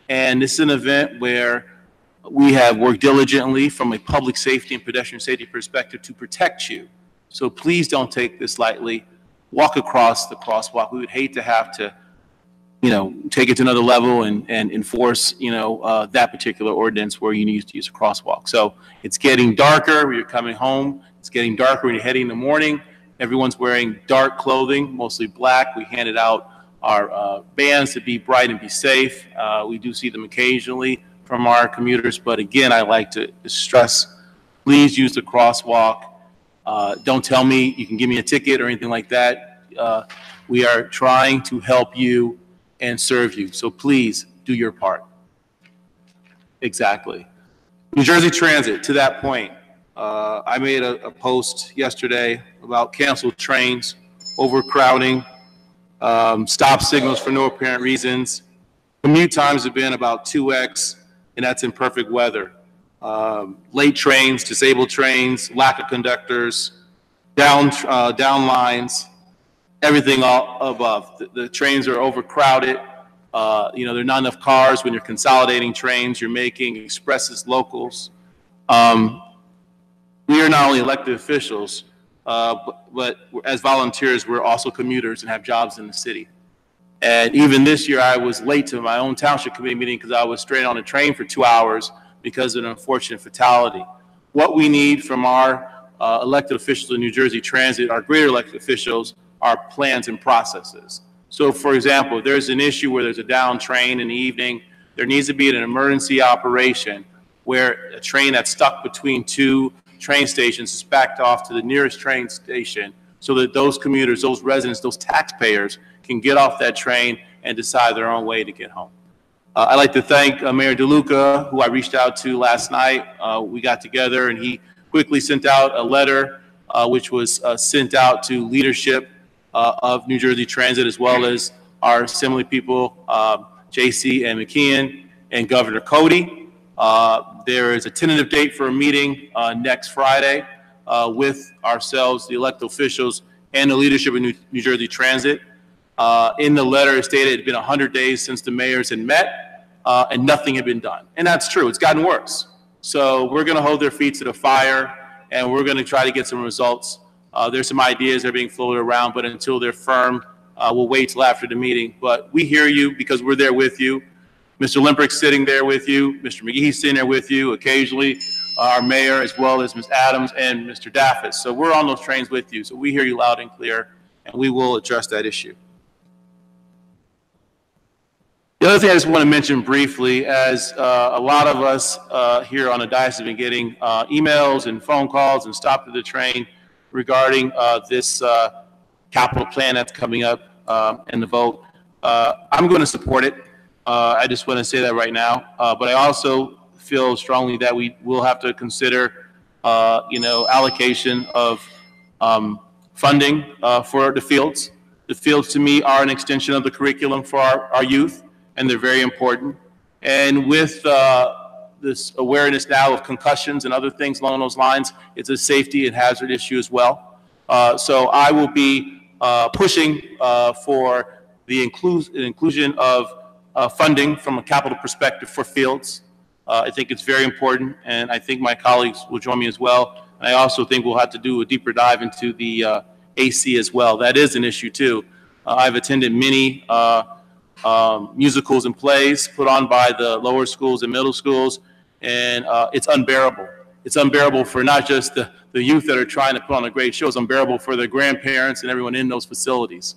[SPEAKER 17] And this is an event where we have worked diligently from a public safety and pedestrian safety perspective to protect you. So please don't take this lightly. Walk across the crosswalk. We would hate to have to, take it to another level and enforce, that particular ordinance where you need to use a crosswalk. So it's getting darker when you're coming home. It's getting darker when you're heading in the morning. Everyone's wearing dark clothing, mostly black. We handed out our bands to be bright and be safe. We do see them occasionally from our commuters, but again, I like to stress, please use the crosswalk. Don't tell me you can give me a ticket or anything like that. We are trying to help you and serve you, so please do your part. Exactly. New Jersey Transit, to that point, I made a post yesterday about canceled trains, overcrowding, stop signals for no apparent reasons. Commute times have been about 2x, and that's in perfect weather. Late trains, disabled trains, lack of conductors, down lines, everything all above. The trains are overcrowded. There are not enough cars when you're consolidating trains. You're making expresses locals. We are not only elected officials, but as volunteers, we're also commuters and have jobs in the city. And even this year, I was late to my own township committee meeting because I was stranded on a train for 2 hours because of an unfortunate fatality. What we need from our elected officials in New Jersey Transit, our greater elected officials, are plans and processes. So, for example, if there's an issue where there's a down train in the evening, there needs to be an emergency operation where a train that's stuck between two train stations is backed off to the nearest train station so that those commuters, those residents, those taxpayers can get off that train and decide their own way to get home. I'd like to thank Mayor DeLuca, who I reached out to last night. We got together and he quickly sent out a letter which was sent out to leadership of New Jersey Transit, as well as our assembly people, JC and McKeon, and Governor Cody. There is a tentative date for a meeting next Friday with ourselves, the elected officials, and the leadership of New Jersey Transit. In the letter, it stated it had been 100 days since the mayors had met, and nothing had been done. And that's true. It's gotten worse. So we're going to hold their feet to the fire, and we're going to try to get some results. There's some ideas that are being floated around, but until they're firm, we'll wait till after the meeting. But we hear you because we're there with you. Mr. Limprick's sitting there with you. Mr. McGee's sitting there with you. Occasionally, our mayor, as well as Ms. Adams and Mr. Daffis. So we're on those trains with you. So we hear you loud and clear, and we will address that issue. The other thing I just want to mention briefly, as a lot of us here on the diocese have been getting emails and phone calls and stopped at the train regarding this capital plan that's coming up and the vote. I'm going to support it. I just want to say that right now. But I also feel strongly that we will have to consider, allocation of funding for the fields. The fields, to me, are an extension of the curriculum for our youth, and they're very important. And with this awareness now of concussions and other things along those lines, it's a safety and hazard issue as well. So I will be pushing for the inclusion of funding from a capital perspective for fields. I think it's very important, and I think my colleagues will join me as well. And I also think we'll have to do a deeper dive into the AC as well. That is an issue too. I've attended many musicals and plays put on by the lower schools and middle schools, and it's unbearable. It's unbearable for not just the youth that are trying to put on a great show. It's unbearable for their grandparents and everyone in those facilities.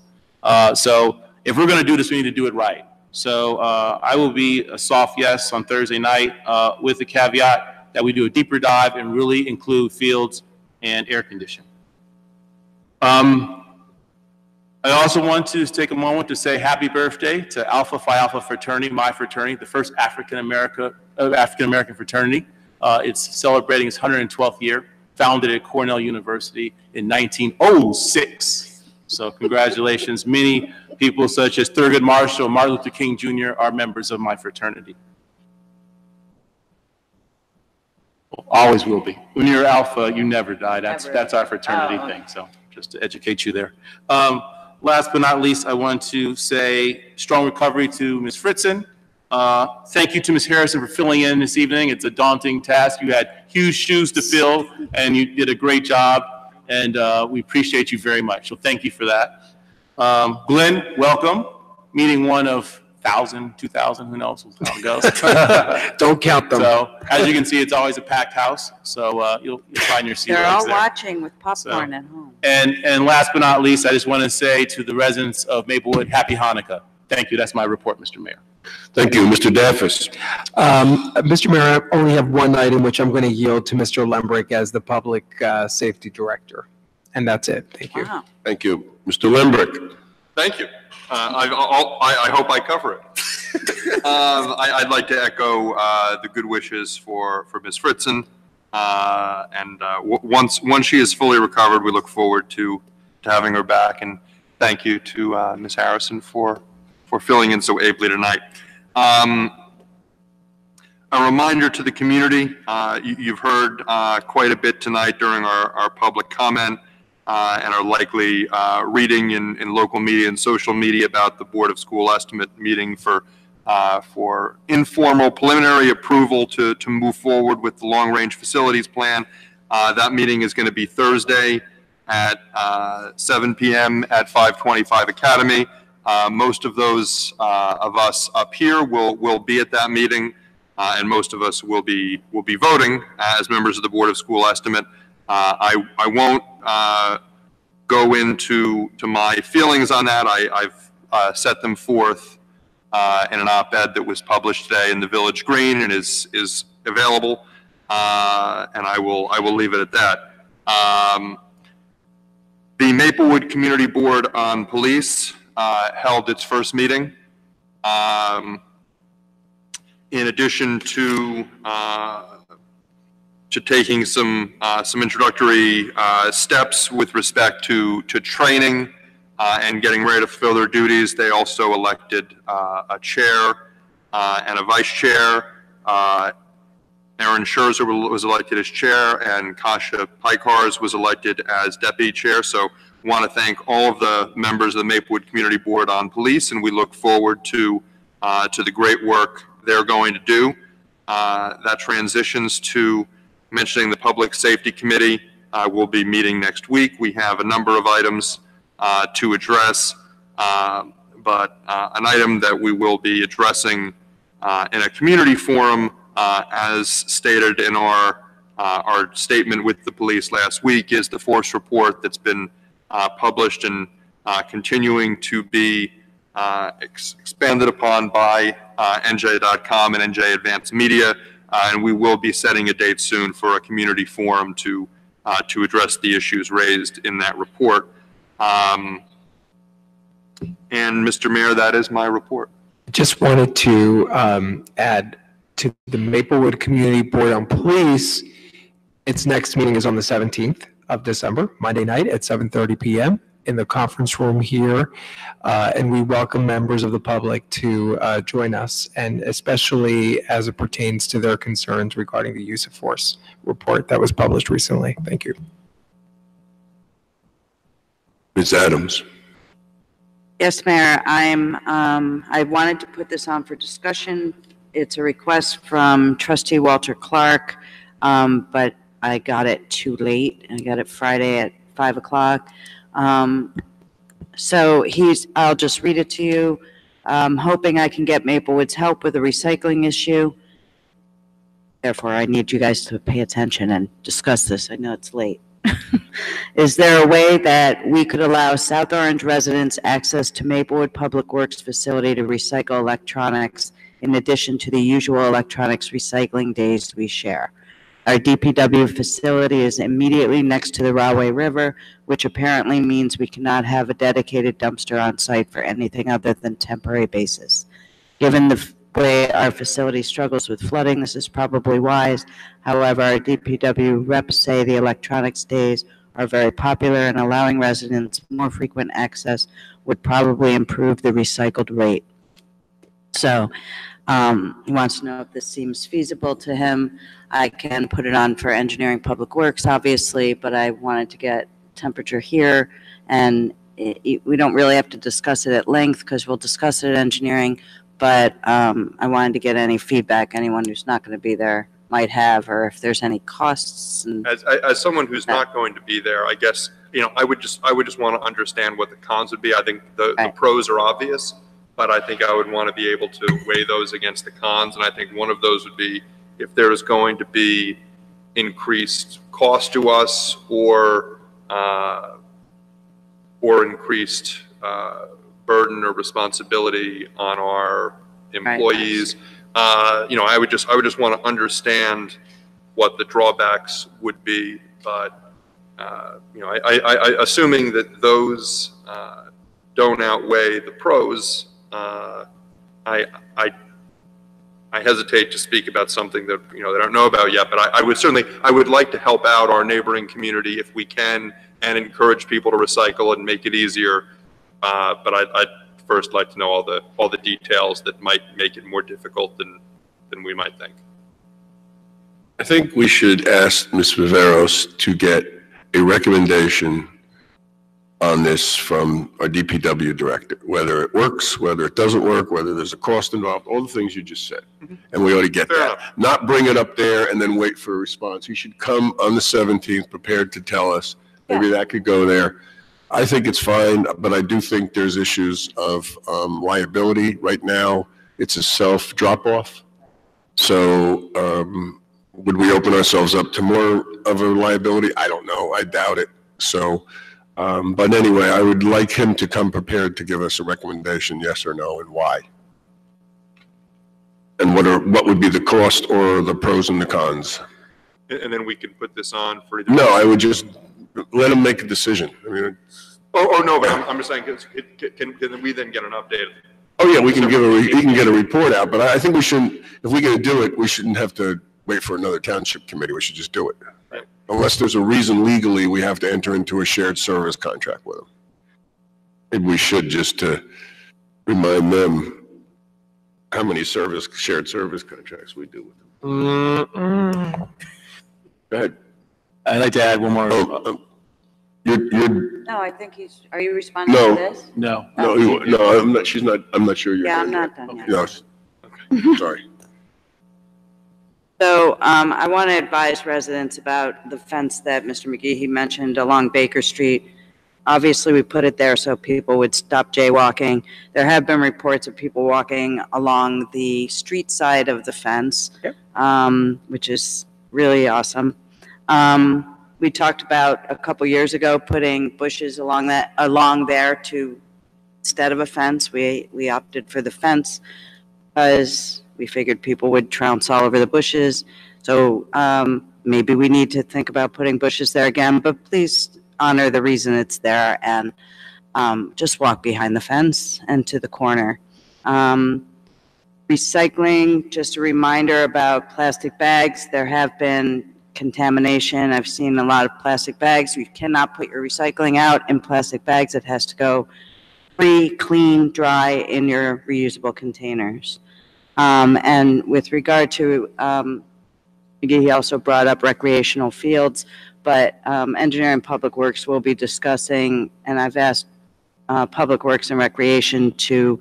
[SPEAKER 17] So if we're going to do this, we need to do it right. So I will be a soft yes on Thursday night with the caveat that we do a deeper dive and really include fields and air conditioning. I also want to take a moment to say happy birthday to Alpha Phi Alpha fraternity, my fraternity, the first African American fraternity. It's celebrating its 112th year. founded at Cornell University in 1906. So congratulations. Many people such as Thurgood Marshall, Martin Luther King Jr. are members of my fraternity. Always will be. When you're Alpha, you never die. That's our fraternity thing. So just to educate you there. Last but not least, I want to say strong recovery to Ms. Fritzen. Thank you to Ms. Harrison for filling in this evening. It's a daunting task. You had huge shoes to fill, and you did a great job, and we appreciate you very much. So thank you for that. Glenn, welcome. Meeting one of 1,000, 2,000, who knows how it goes.
[SPEAKER 13] Don't count them.
[SPEAKER 17] So as you can see, it's always a packed house, so you'll find your seat.
[SPEAKER 8] They're all
[SPEAKER 17] there.
[SPEAKER 8] watching with popcorn at home.
[SPEAKER 17] And last but not least, I just want to say to the residents of Maplewood, Happy Hanukkah. Thank you. That's my report, Mr. Mayor.
[SPEAKER 1] Thank you. Mr. Daffis.
[SPEAKER 13] Mr. Mayor, I only have one item, which I'm going to yield to Mr. Lembrick as the Public Safety Director. And that's it. Thank you.
[SPEAKER 8] Wow.
[SPEAKER 1] Thank you. Mr. Lembrick.
[SPEAKER 2] Thank you. I hope I cover it. I'd like to echo the good wishes for Ms. Fritzen. Once she is fully recovered, we look forward to having her back. And thank you to Ms. Harrison for filling in so ably tonight. A reminder to the community, you've heard quite a bit tonight during our public comment and are likely reading in local media and social media about the Board of School Estimate meeting for informal preliminary approval to move forward with the long-range facilities plan. That meeting is going to be Thursday at 7 p.m. at 525 Academy. Most of those of us up here will be at that meeting, and most of us will be voting as members of the Board of School Estimate. I won't go into my feelings on that. I've set them forth in an op-ed that was published today in the Village Green and is available, and I will leave it at that. The Maplewood Community Board on Police held its first meeting. In addition to taking some introductory steps with respect to training and getting ready to fulfill their duties, they also elected a chair and a vice chair. Aaron Scherzer was elected as chair, and Kasha Pikars was elected as deputy chair. So want to thank all of the members of the Maplewood Community Board on Police, and we look forward to the great work they're going to do. That transitions to mentioning the Public Safety Committee. Will be meeting next week. We have a number of items to address, but an item that we will be addressing in a community forum, as stated in our statement with the police last week, is the force report that's been published and continuing to be expanded upon by NJ.com and NJ Advanced Media, and we will be setting a date soon for a community forum to address the issues raised in that report. And Mr. Mayor, that is my report.
[SPEAKER 13] Just wanted to add to the Maplewood Community Board on Police, its next meeting is on the 17th of December, Monday night at 7:30 p.m. in the conference room here. And we welcome members of the public to join us, and especially as it pertains to their concerns regarding the use of force report that was published recently. Thank you.
[SPEAKER 1] Ms. Adams.
[SPEAKER 8] Yes, Mayor, I wanted to put this on for discussion. It's a request from Trustee Walter Clark, but I got it too late. I got it Friday at 5 o'clock. So I'll just read it to you. Hoping I can get Maplewood's help with the recycling issue. Therefore, I need you guys to pay attention and discuss this. I know it's late. Is there a way that we could allow South Orange residents access to Maplewood Public Works facility to recycle electronics in addition to the usual electronics recycling days we share? Our DPW facility is immediately next to the Rahway River, which apparently means we cannot have a dedicated dumpster on site for anything other than temporary basis. Given the way our facility struggles with flooding, this is probably wise. However, our DPW reps say the electronics days are very popular, and allowing residents more frequent access would probably improve the recycled rate. So he wants to know if this seems feasible to him. I can put it on for engineering public works, obviously, but I wanted to get temperature here, and we don't really have to discuss it at length because we'll discuss it at engineering, but I wanted to get any feedback anyone who's not going to be there might have, or if there's any costs. And
[SPEAKER 2] As someone who's not going to be there, I guess, I would just want to understand what the cons would be. I think the pros are obvious, but I think I would want to be able to weigh those against the cons. And I think one of those would be if there is going to be increased cost to us or increased burden or responsibility on our employees. I would just want to understand what the drawbacks would be, but I assuming that those don't outweigh the pros, I hesitate to speak about something that that I don't know about yet. But I would like to help out our neighboring community if we can, and encourage people to recycle and make it easier. But I'd first like to know all the details that might make it more difficult than we might think.
[SPEAKER 1] I think we should ask Ms. Viveros to get a recommendation on this from our DPW director, whether it works, whether it doesn't work, whether there's a cost involved, all the things you just said. And we ought to get that. Not bring it up there and then wait for a response. He should come on the 17th prepared to tell us. Maybe that could go there. I think it's fine, but I do think there's issues of liability. Right now, it's a self drop-off. So would we open ourselves up to more of a liability? I don't know. I doubt it. So, but anyway, I would like him to come prepared to give us a recommendation, yes or no, and why. And what would be the cost or the pros and the cons?
[SPEAKER 2] And then we can put this on for either.
[SPEAKER 1] No, I would just let him make a decision. I mean,
[SPEAKER 2] no, but I'm just saying, can we then get an update?
[SPEAKER 1] Oh yeah, we can he can get a report out, but I think we shouldn't. If we're going to do it, we shouldn't have to wait for another township committee. We should just do it, unless there's a reason legally we have to enter into a shared service contract with them. Maybe we should just to remind them how many shared service contracts we do with them. Go ahead.
[SPEAKER 16] I'd like to add one more.
[SPEAKER 8] No, I think are you responding
[SPEAKER 1] No.
[SPEAKER 8] to this?
[SPEAKER 16] No.
[SPEAKER 1] No, I'm not. She's not. I'm not sure you're.
[SPEAKER 8] Yeah, I'm not done yet.
[SPEAKER 1] No. Okay. Sorry.
[SPEAKER 8] So I want to advise residents about the fence that Mr. McGee mentioned along Baker Street. Obviously, we put it there so people would stop jaywalking. There have been reports of people walking along the street side of the fence, which is really awesome. We talked about a couple years ago putting bushes along there instead of a fence. We opted for the fence because we figured people would trounce all over the bushes. So maybe we need to think about putting bushes there again, but please honor the reason it's there and just walk behind the fence and to the corner. Recycling, just a reminder about plastic bags. There have been contamination. I've seen a lot of plastic bags. You cannot put your recycling out in plastic bags. It has to go free, clean, dry in your reusable containers. And with regard to, he also brought up recreational fields, but Engineering and Public Works will be discussing, and I've asked Public Works and Recreation to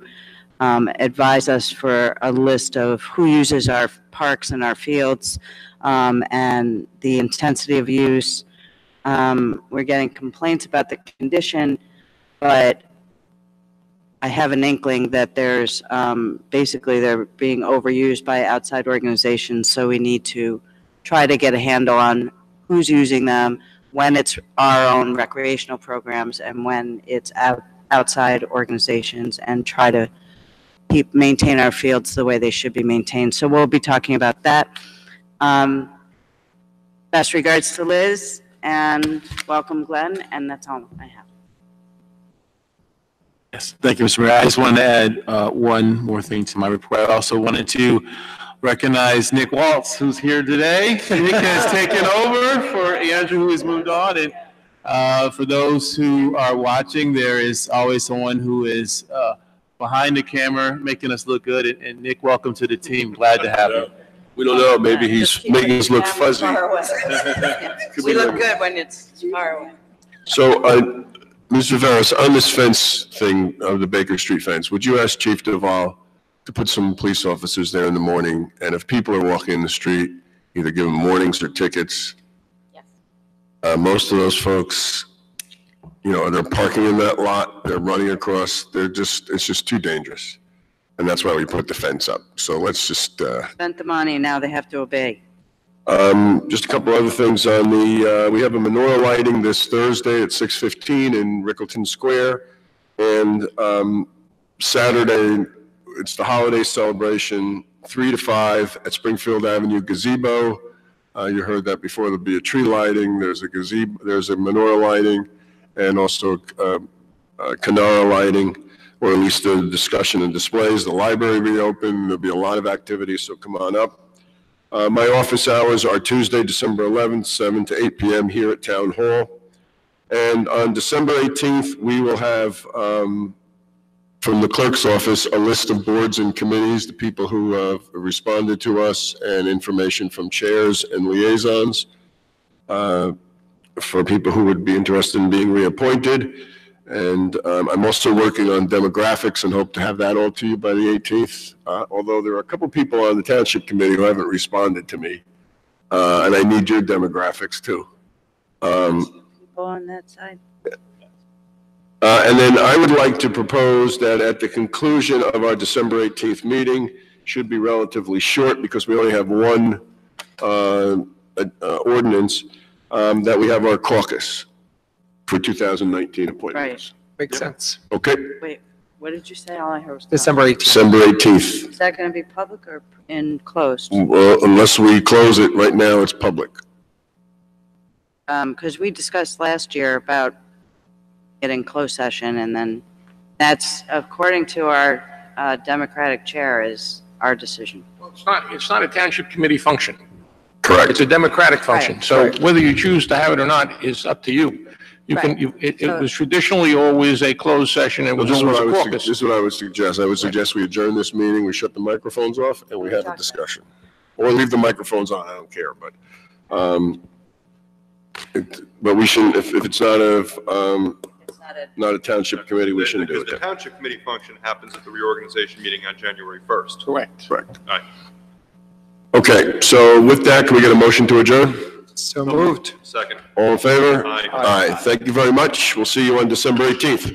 [SPEAKER 8] advise us for a list of who uses our parks and our fields, and the intensity of use. We're getting complaints about the condition, but I have an inkling that there's basically they're being overused by outside organizations, so we need to try to get a handle on who's using them, when it's our own recreational programs, and when it's outside organizations, and try to maintain our fields the way they should be maintained. So we'll be talking about that. Best regards to Liz, and welcome Glenn, and that's all I have.
[SPEAKER 17] Yes, thank you, Mr. Mayor. I just wanted to add one more thing to my report. I also wanted to recognize Nick Waltz, who's here today. Nick has taken over for Andrew, who has moved on. And for those who are watching, there is always someone who is behind the camera making us look good. And Nick, welcome to the team. Glad to have you.
[SPEAKER 1] We don't know, maybe he's making us look fuzzy.
[SPEAKER 8] We look good when it's far away.
[SPEAKER 1] So, Mr. Veras, on this fence thing of the Baker Street fence, would you ask Chief Duval to put some police officers there in the morning? And if people are walking in the street, either give them warnings or tickets. Yes. Most of those folks, they're parking in that lot, they're running across, it's just too dangerous. And that's why we put the fence up. So let's just.
[SPEAKER 8] Spent the money, now they have to obey.
[SPEAKER 1] Just a couple other things on we have a menorah lighting this Thursday at 6:15 in Rickleton Square. And Saturday, it's the holiday celebration, 3 to 5 at Springfield Avenue Gazebo. You heard that before. There'll be a tree lighting. There's a gazebo. There's a menorah lighting, and also Canara lighting, or at least a discussion and displays. The library reopened. There'll be a lot of activities, so come on up. My office hours are Tuesday, December 11th, 7 to 8 p.m. here at Town Hall. And on December 18th, we will have, from the clerk's office, a list of boards and committees, the people who have responded to us, and information from chairs and liaisons for people who would be interested in being reappointed. And I'm also working on demographics and hope to have that all to you by the 18th. Although there are a couple people on the Township Committee who haven't responded to me. And I need your demographics too.
[SPEAKER 8] People on that side.
[SPEAKER 1] And then I would like to propose that at the conclusion of our December 18th meeting, should be relatively short because we only have one ordinance, that we have our caucus for 2019 appointments.
[SPEAKER 8] Right.
[SPEAKER 13] Makes sense.
[SPEAKER 1] Okay.
[SPEAKER 8] Wait, what did you say? All I heard was.
[SPEAKER 13] December 18th.
[SPEAKER 1] December 18th.
[SPEAKER 8] Is that going to be public or closed?
[SPEAKER 1] Well, unless we close it, right now it's public.
[SPEAKER 8] Because we discussed last year about getting closed session, and then that's, according to our Democratic chair, is our decision.
[SPEAKER 21] Well, it's not a township committee function.
[SPEAKER 1] Correct.
[SPEAKER 21] It's a democratic function.
[SPEAKER 8] Right.
[SPEAKER 21] So whether you choose to have it or not is up to you. It was traditionally always a closed session. It was always a caucus.
[SPEAKER 1] This is what I would suggest. I would suggest we adjourn this meeting, we shut the microphones off, and we have a discussion. Or leave the microphones on, I don't care, but we shouldn't, if it's not a township committee, we shouldn't do
[SPEAKER 2] Because the
[SPEAKER 1] it.
[SPEAKER 2] township committee function happens at the reorganization meeting on January 1st.
[SPEAKER 21] Correct.
[SPEAKER 1] Correct.
[SPEAKER 2] All right.
[SPEAKER 1] Okay, so with that, can we get a motion to adjourn?
[SPEAKER 13] So moved.
[SPEAKER 2] Second.
[SPEAKER 1] All in favor?
[SPEAKER 2] Aye.
[SPEAKER 1] Aye. Thank you very much. We'll see you on December 18th.